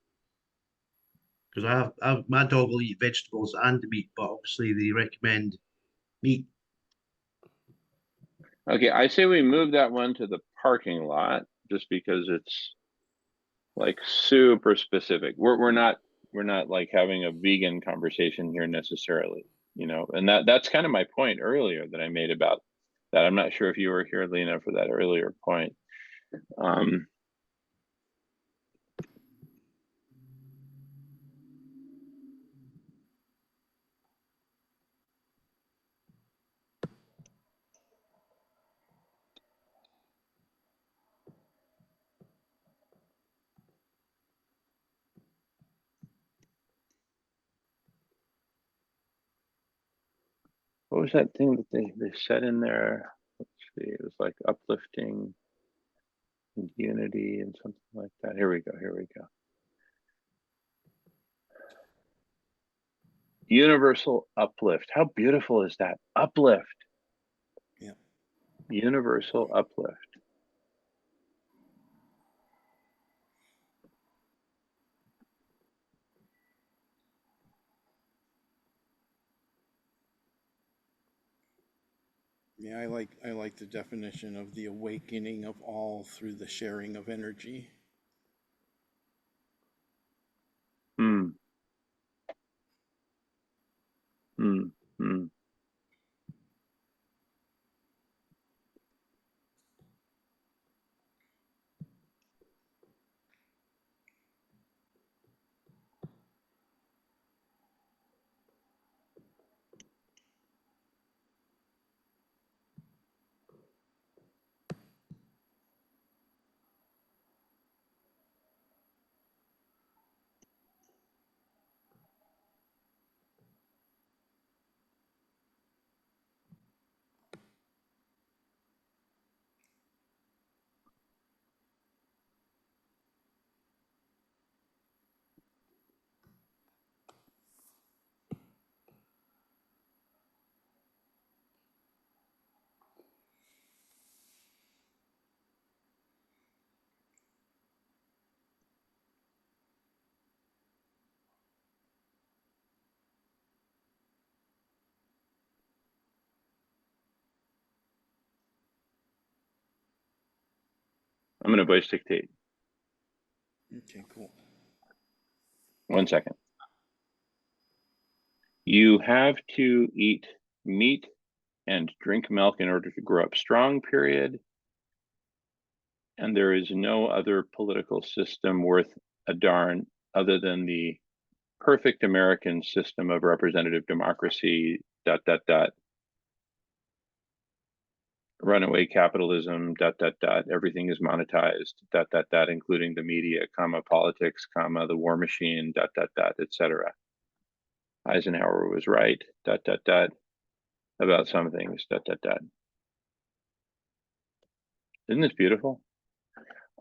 G: Because my dog will eat vegetables and meat, but obviously they recommend meat.
A: okay, I say we move that one to the parking lot just because it's like super specific. We're not we're not like having a vegan conversation here necessarily, you know, and that's kind of my point earlier that I made about that. I'm not sure if you were here, Lena, for that earlier point. What was that thing that they said in there? Let's see, it was like uplifting and unity and something like that. Here we go, here we go. Universal uplift. How beautiful is that? Uplift.
E: Yeah.
A: Universal uplift.
E: Yeah, I like the definition of the awakening of all through the sharing of energy.
A: Hmm. Hmm. Hmm. I'm gonna voice dictate.
E: Okay, cool.
A: 1 second. You have to eat meat and drink milk in order to grow up strong, period. And there is no other political system worth a darn other than the perfect American system of representative democracy, ... runaway capitalism, ... everything is monetized, ... including the media, comma, politics, comma, the war machine, ... etc. Eisenhower was right, ... about some things, ... Isn't this beautiful?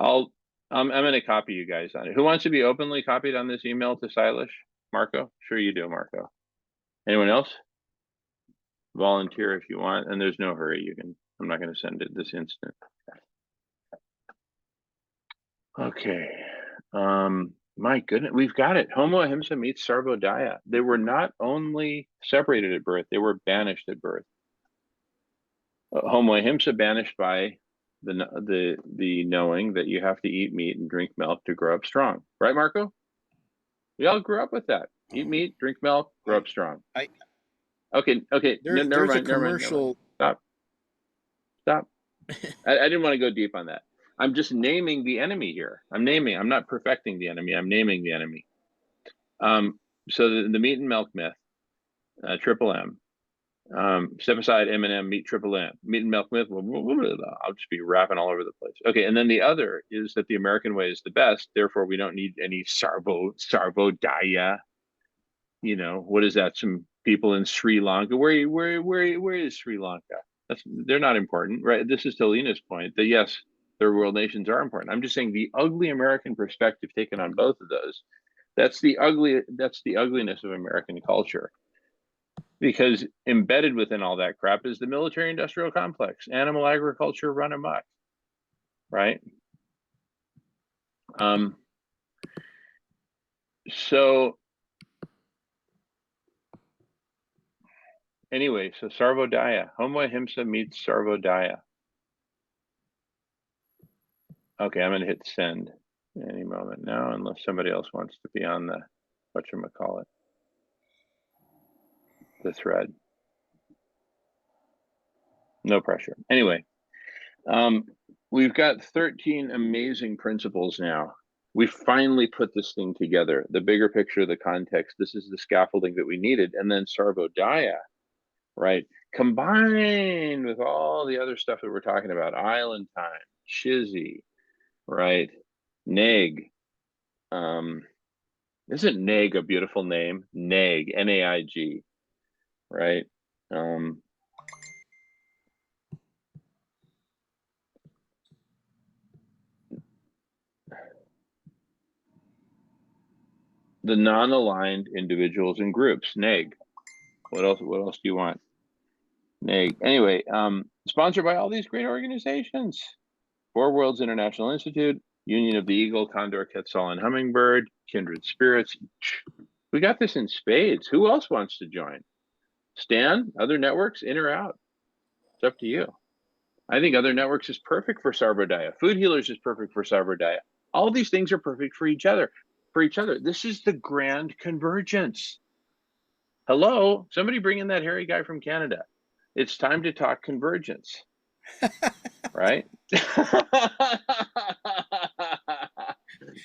A: I'm going to copy you guys on it. Who wants to be openly copied on this email to Silas? Marco? Sure you do, Marco. Anyone else? Volunteer if you want, and there's no hurry. You can. I'm not going to send it this instant. Okay. My goodness, we've got it. Homo ahimsa meets Sarvodaya. They were not only separated at birth, they were banished at birth. Homo ahimsa banished by the knowing that you have to eat meat and drink milk to grow up strong. Right, Marco? We all grew up with that. Eat meat, drink milk, grow up strong. Okay. Never mind. Stop. I didn't want to go deep on that. I'm just naming the enemy here. I'm not perfecting the enemy. I'm naming the enemy. So the meat and milk myth, triple M. Step aside M&M, meat triple M. Meat and milk myth, I'll just be rapping all over the place. Okay, and then the other is that the American way is the best, therefore we don't need any Sarvodaya. You know, what is that? Some people in Sri Lanka. Where is Sri Lanka? They're not important, right? This is to Lena's point that yes, third world nations are important. I'm just saying the ugly American perspective taken on both of those. That's the ugliness of American culture. Because embedded within all that crap is the military industrial complex, animal agriculture run amok, right? So anyway, so Sarvodaya, Homo ahimsa meets Sarvodaya. Okay, I'm going to hit send any moment now, unless somebody else wants to be on the whatchamacallit, the thread. No pressure. Anyway, we've got 13 amazing principles now. We finally put this thing together. The bigger picture, the context, this is the scaffolding that we needed. And then Sarvodaya, right? Combined with all the other stuff that we're talking about, Island Time, Chizzy, right? Neg. Isn't Neg a beautiful name? Neg, N-A-I-G, right? The non-aligned individuals and groups, Neg. What else do you want? Neg. Anyway, sponsored by all these great organizations. Four Worlds International Institute, Union of the Eagle, Condor, Quetzal, and Hummingbird, Kindred Spirits. We got this in spades. Who else wants to join? Stan, other networks, in or out? It's up to you. I think other networks is perfect for Sarvodaya. Food Healers is perfect for Sarvodaya. All these things are perfect for each other. This is the grand convergence. Hello, somebody bring in that hairy guy from Canada. It's time to talk convergence, right?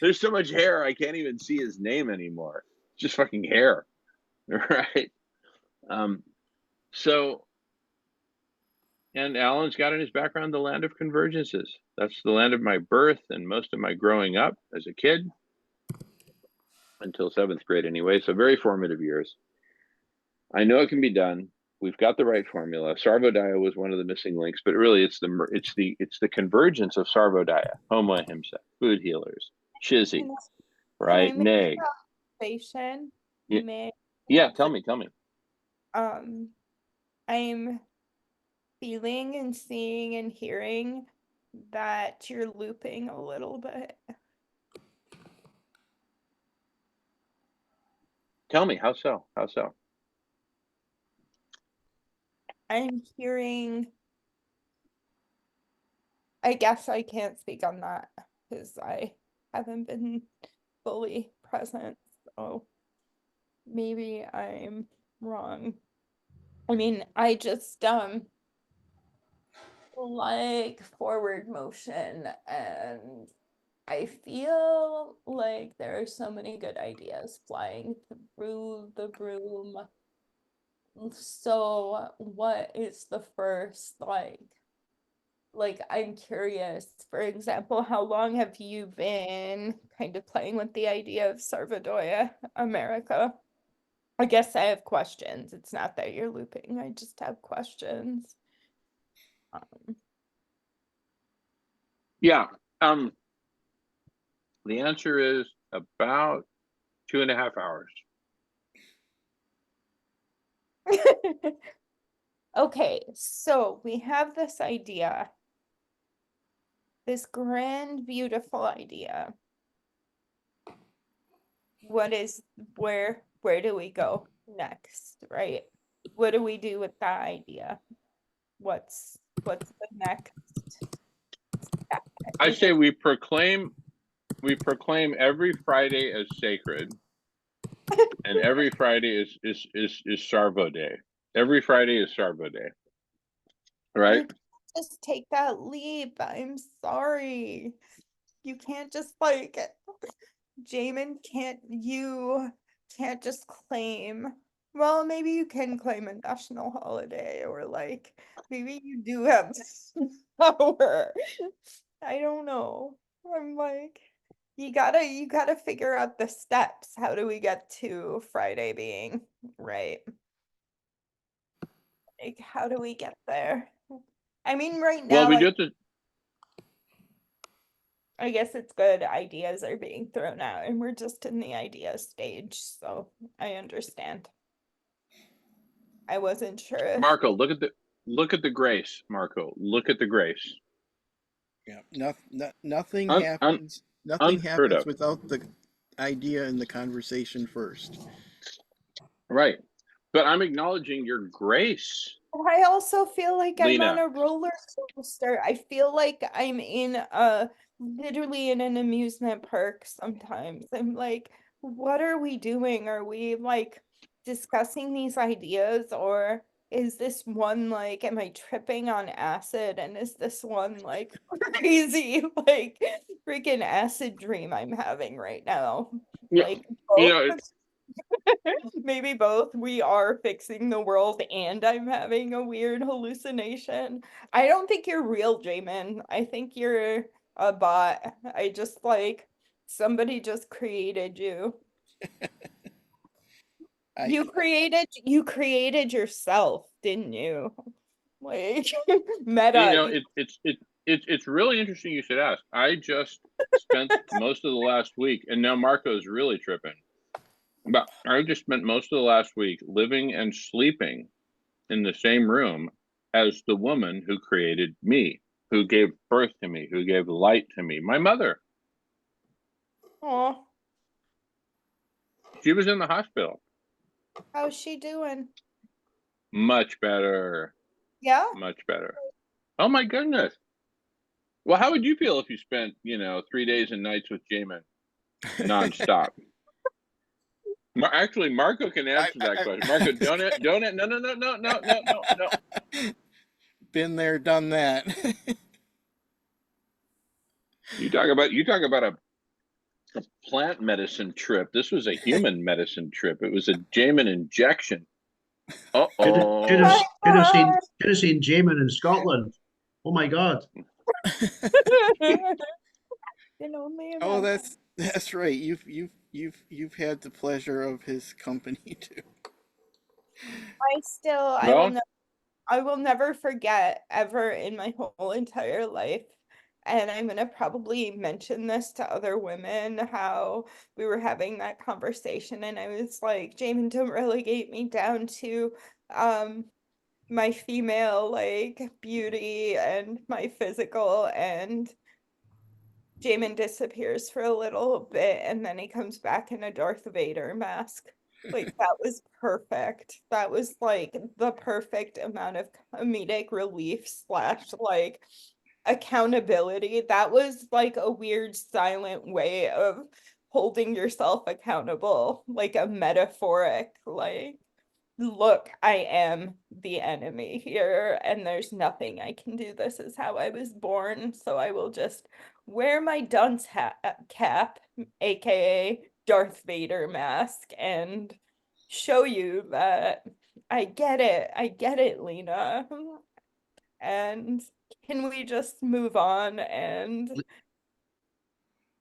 A: There's so much hair, I can't even see his name anymore. It's just fucking hair, right? And Alan's got in his background the land of convergences. That's the land of my birth and most of my growing up as a kid, until 7th grade anyway, so very formative years. I know it can be done. We've got the right formula. Sarvodaya was one of the missing links, but really it's the convergence of Sarvodaya, Homo Ahimsa, Food Healers, Chizzy, right? Neg. Yeah, tell me.
B: I'm feeling and seeing and hearing that you're looping a little bit.
A: Tell me, how so?
B: I'm hearing, I guess I can't speak on that because I haven't been fully present, so maybe I'm wrong. I mean, I just like forward motion, and I feel like there are so many good ideas flying through the room. So what is the first, like I'm curious, for example, how long have you been kind of playing with the idea of Sarvodaya America? I guess I have questions. It's not that you're looping, I just have questions.
A: Yeah. The answer is about 2.5 hours.
B: Okay, so we have this idea, this grand, beautiful idea. Where do we go next, right? What do we do with that idea? What's the next step?
A: I say we proclaim every Friday as sacred, and every Friday is Sarvo Day. Every Friday is Sarvo Day, right?
B: You can't just take that leap. I'm sorry. You can't just like, Jamin, you can't just claim. Well, maybe you can claim a national holiday, or like maybe you do have power. I don't know. I'm like, you gotta figure out the steps. How do we get to Friday being right? Like, how do we get there? I mean, right now,
A: Well, we do have to.
B: I guess it's good ideas are being thrown out, and we're just in the idea stage, so I understand. I wasn't sure if
A: Marco, look at the grace. Marco, look at the grace.
E: Yeah, nothing happens. Nothing
A: unheard
E: happens
A: of.
E: without the idea and the conversation first.
A: Right, but I'm acknowledging your grace.
B: I also feel like
A: Lena.
B: I'm on a roller coaster. I feel like I'm literally in an amusement park sometimes. I'm like, what are we doing? Are we like discussing these ideas, or is this one like, am I tripping on acid? And is this one like crazy, like freaking acid dream I'm having right now?
A: Yeah,
B: Like
A: you
B: both?
A: know, it's
B: Maybe both. We are fixing the world and I'm having a weird hallucination. I don't think you're real, Jamin. I think you're a bot. I just like somebody just created you.
E: I
B: You created yourself, didn't you? Like
A: you
B: meta.
A: know it's really interesting you should ask. I just spent most of the last week, and now Marco's really tripping. But I just spent most of the last week living and sleeping in the same room as the woman who created me, who gave birth to me, who gave light to me, my mother.
B: Oh,
A: She was in the hospital.
B: how's she doing?
A: Much better.
B: Yeah?
A: Much better. Oh my goodness. Well, how would you feel if you spent, 3 days and nights with Jamin nonstop? Actually, Marco can answer that question. Marco, don't it. No.
E: been there, done that.
A: You talk about a plant medicine trip. This was a human medicine trip. It was a Jamin injection. Uh-oh.
G: Should have seen Jamin in Scotland. Oh my God.
B: Can only
E: Oh,
B: imagine.
E: that's right. You've had the pleasure of his company too.
A: Well,
B: I will never forget ever in my whole entire life. And I'm gonna probably mention this to other women, how we were having that conversation and I was like, Jamin, don't relegate me down to my female like beauty and my physical. And Jamin disappears for a little bit and then he comes back in a Darth Vader mask. Like that was perfect. That was like the perfect amount of comedic relief slash like accountability. That was like a weird silent way of holding yourself accountable, like a metaphoric, like, look, I am the enemy here, and there's nothing I can do. This is how I was born, so I will just wear my dunce cap, aka Darth Vader mask, and show you that I get it. I get it, Lena. And can we just move on and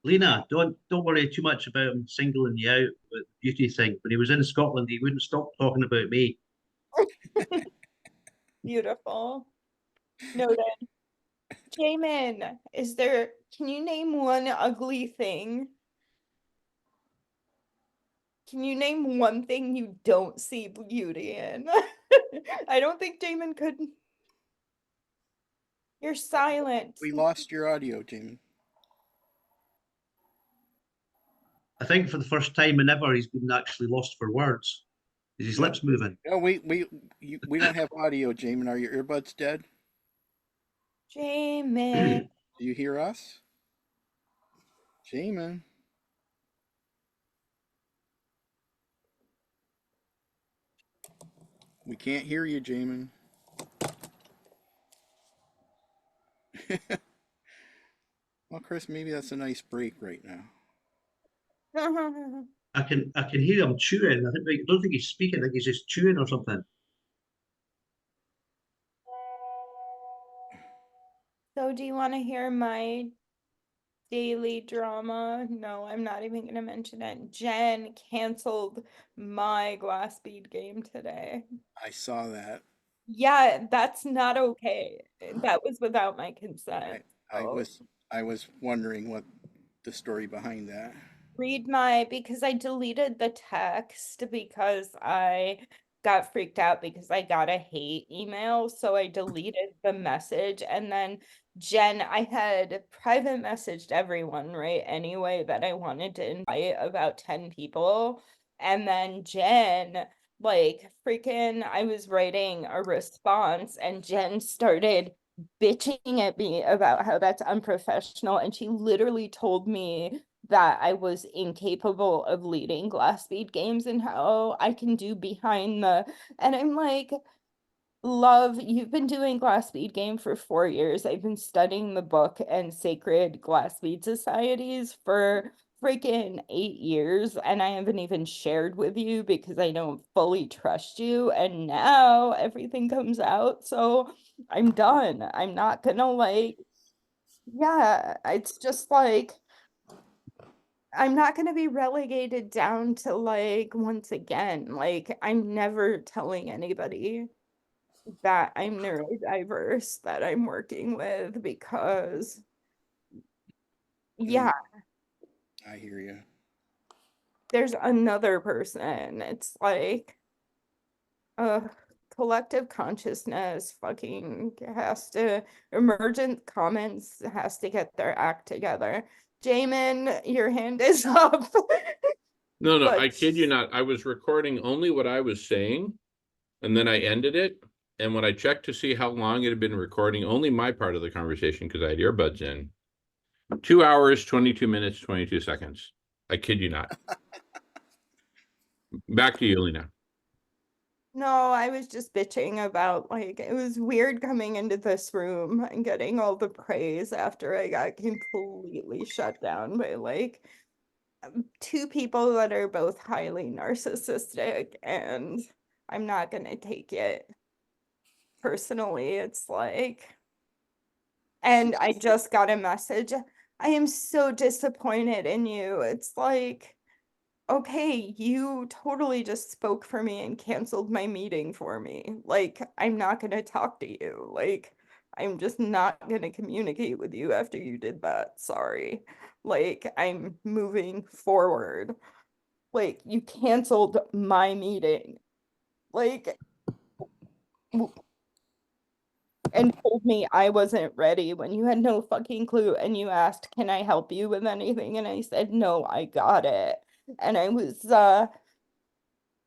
G: Lena, don't worry too much about him singling you out with the beauty thing. When he was in Scotland, he wouldn't stop talking about me.
B: beautiful. Noted. Jamin, can you name one ugly thing? Can you name one thing you don't see beauty in? I don't think Jamin could. You're silent.
E: We lost your audio, Jamie.
G: I think for the first time in ever, he's been actually lost for words. Is his lips moving?
E: No, we don't have audio, Jamie. Are your earbuds dead?
B: Jamin.
E: Do you hear us? Jamie. We can't hear you, Jamin. Well, Chris, maybe that's a nice break right now.
G: I can hear him chewing. I don't think he's speaking. I think he's just chewing or something.
B: So do you want to hear my daily drama? No, I'm not even going to mention it. Jen canceled my glass bead game today.
E: I saw that.
B: Yeah, that's not okay. That was without my consent.
E: I was wondering what the story behind that.
B: Read because I deleted the text because I got freaked out because I got a hate email. So I deleted the message. And then Jen, I had private messaged everyone, right? Anyway, that I wanted to invite about 10 people. And then Jen, like freaking, I was writing a response and Jen started bitching at me about how that's unprofessional. And she literally told me that I was incapable of leading glass bead games and how I can do behind the, and I'm like, love, you've been doing glass bead game for 4 years. I've been studying the book and sacred glass bead societies for freaking 8 years, and I haven't even shared with you because I don't fully trust you. And now everything comes out, so I'm done. I'm not gonna like, yeah, it's just like I'm not gonna be relegated down to like once again, like I'm never telling anybody that I'm neurodiverse that I'm working with because yeah,
E: I hear you.
B: there's another person. It's like collective consciousness fucking has to, emergent comments has to get their act together. Jamin, your hand is up.
A: No,
B: But
A: I kid you not. I was recording only what I was saying, and then I ended it. And when I checked to see how long it had been recording, only my part of the conversation, because I had earbuds in, 2 hours, 22 minutes, 22 seconds. I kid you not. Back to you, Lena.
B: no, I was just bitching about like it was weird coming into this room and getting all the praise after I got completely shut down by like two people that are both highly narcissistic, and I'm not gonna take it personally. It's like, and I just got a message. I am so disappointed in you. It's like, okay, you totally just spoke for me and canceled my meeting for me. Like, I'm not gonna talk to you. Like, I'm just not gonna communicate with you after you did that. Sorry. Like, I'm moving forward. Like, you canceled my meeting. Like, and told me I wasn't ready when you had no fucking clue, and you asked, "Can I help you with anything?" And I said, "No, I got it." And I was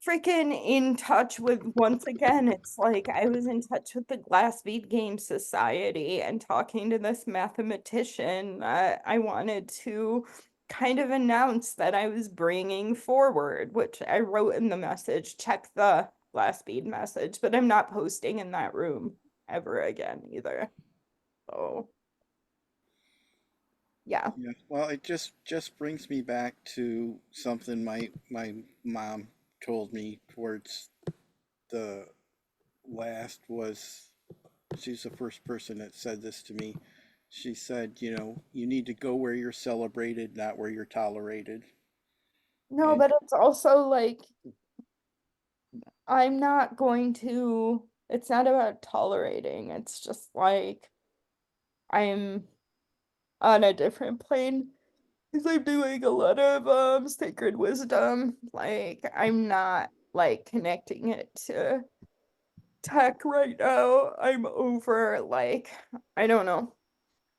B: freaking in touch with, once again, it's like I was in touch with the Glass Bead Game Society and talking to this mathematician that I wanted to kind of announce that I was bringing forward, which I wrote in the message, check the Glass Bead message, but I'm not posting in that room ever again either. So yeah.
E: Yeah. Well, it just brings me back to something my mom told me towards the last was she's the first person that said this to me. She said, you know, you need to go where you're celebrated, not where you're tolerated.
B: No,
E: And
B: but it's also like I'm not going to, it's not about tolerating. It's just like I'm on a different plane because I'm doing a lot of sacred wisdom. Like I'm not like connecting it to tech right now. I'm over like I don't know.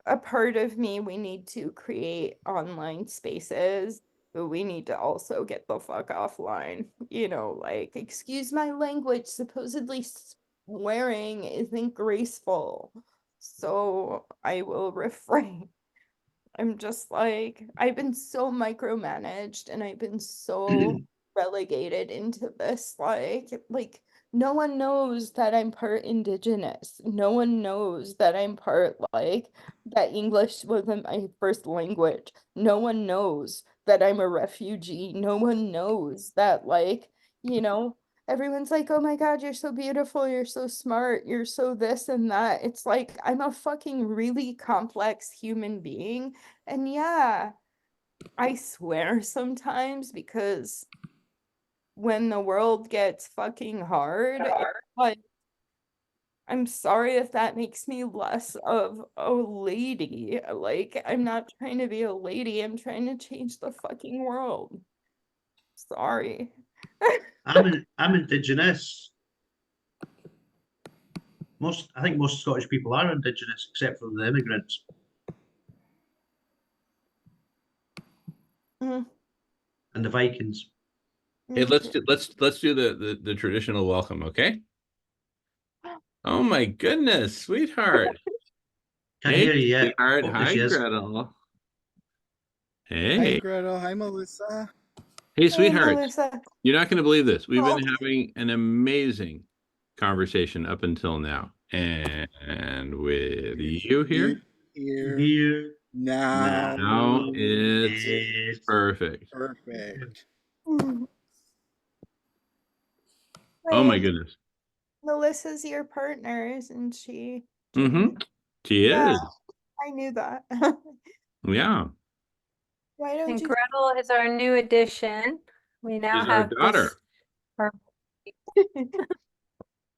B: A part of me, we need to create online spaces, but we need to also get the fuck offline. You know, like, excuse my language, supposedly swearing isn't graceful. So I will refrain. I'm just like, I've been so micromanaged and I've been so relegated into this, like no one knows that I'm part indigenous. No one knows that I'm part like that English wasn't my first language. No one knows that I'm a refugee. No one knows that like, you know, everyone's like, "Oh my God, you're so beautiful, you're so smart, you're so this and that." It's like I'm a fucking really complex human being. And yeah, I swear sometimes because when the world gets fucking hard, it's like I'm sorry if that makes me less of a lady. Like, I'm not trying to be a lady, I'm trying to change the fucking world. Sorry.
G: I'm indigenous. I think most Scottish people are indigenous, except for the immigrants
B: Mm,
G: and the Vikings.
A: Hey,
B: me
A: let's
B: too.
A: do the traditional welcome, okay? Oh my goodness, sweetheart.
G: Can't
A: Hey,
G: hear you yet.
A: sweetheart.
G: Oh, there
A: Hi,
G: she is.
A: Gretel.
E: Hi,
H: Hey,
E: Gretel. Hi, Melissa.
H: hey, sweetheart.
B: Melissa.
H: You're not going to believe this. We've been
B: Oh.
H: having an amazing conversation up until now. And with you here,
E: Here now.
H: now it's
E: It's
H: perfect.
E: perfect.
H: Oh my
B: Wait,
H: goodness.
B: Melissa's your partner, isn't she?
H: Mm-hmm. She
B: Yeah,
H: is.
B: I knew that.
H: Yeah.
B: Why don't
I: And
B: you?
I: Gretel is our new addition. We now
H: She's our
I: have
H: daughter.
I: this. Our,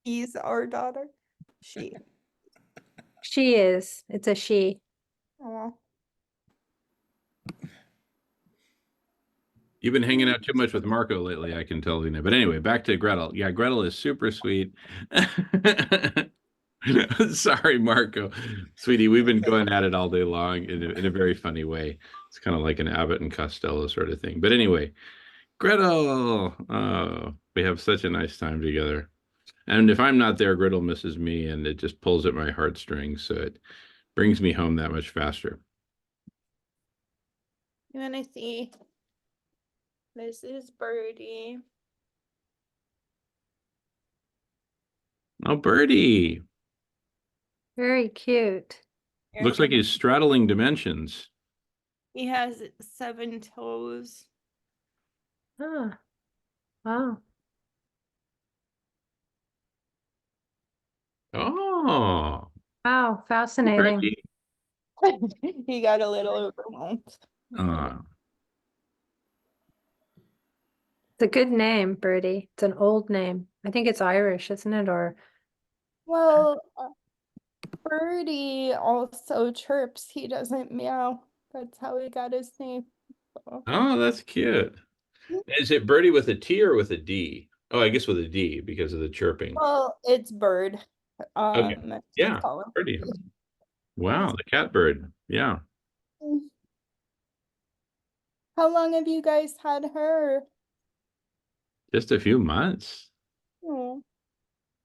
B: He's our daughter. She.
I: she is. It's a she.
B: Aw.
H: You've been hanging out too much with Marco lately, I can tell you now. But anyway, back to Gretel. Yeah, Gretel is super sweet. Sorry, Marco. Sweetie, we've been going at it all day long in a very funny way. It's kind of like an Abbott and Costello sort of thing. But anyway, Gretel. Oh, we have such a nice time together. And if I'm not there, Gretel misses me, and it just pulls at my heartstrings. So it brings me home that much faster.
B: You want to see? This is Birdie.
H: Oh, Birdie.
I: Very cute.
H: Looks like he's straddling dimensions.
B: He has 7 toes.
I: Ah, wow.
H: Oh,
I: Wow, fascinating.
H: Birdie.
B: He got a little overwhelmed.
I: It's a good name, Birdie. It's an old name. I think it's Irish, isn't it? Or
B: Well, Birdie also chirps. He doesn't meow. That's how he got his name. So,
H: Oh, that's cute. Is it Birdie with a T or with a D? Oh, I guess with a D because of the chirping.
B: well, it's Bird.
H: Okay.
B: We
H: Yeah,
B: call him.
H: Birdie. Wow, the catbird. Yeah.
B: How long have you guys had her?
H: Just a few months.
B: Oh,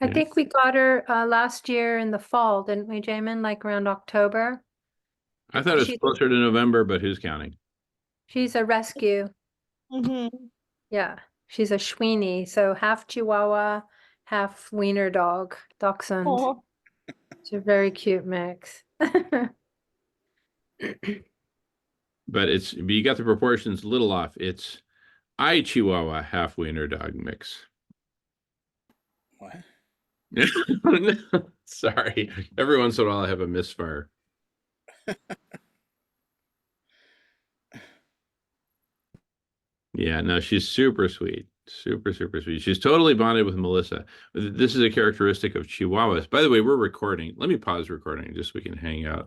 I: I
H: Yeah.
I: think we got her last year in the fall, didn't we, Jamin? Like around October.
H: I thought it was
I: She's-
H: closer to November, but who's counting?
I: She's a rescue.
B: mm-hmm.
I: Yeah, she's a Sweeney, so half Chihuahua, half wiener dog, dachshund.
B: Oh,
I: It's a very cute mix.
H: But you got the proportions a little off. It's I Chihuahua half wiener dog mix.
E: What?
H: Sorry. Every once in a while I have a misfire. Yeah, no, she's super sweet. Super, super sweet. She's totally bonded with Melissa. This is a characteristic of Chihuahuas. By the way, we're recording. Let me pause recording just so we can hang out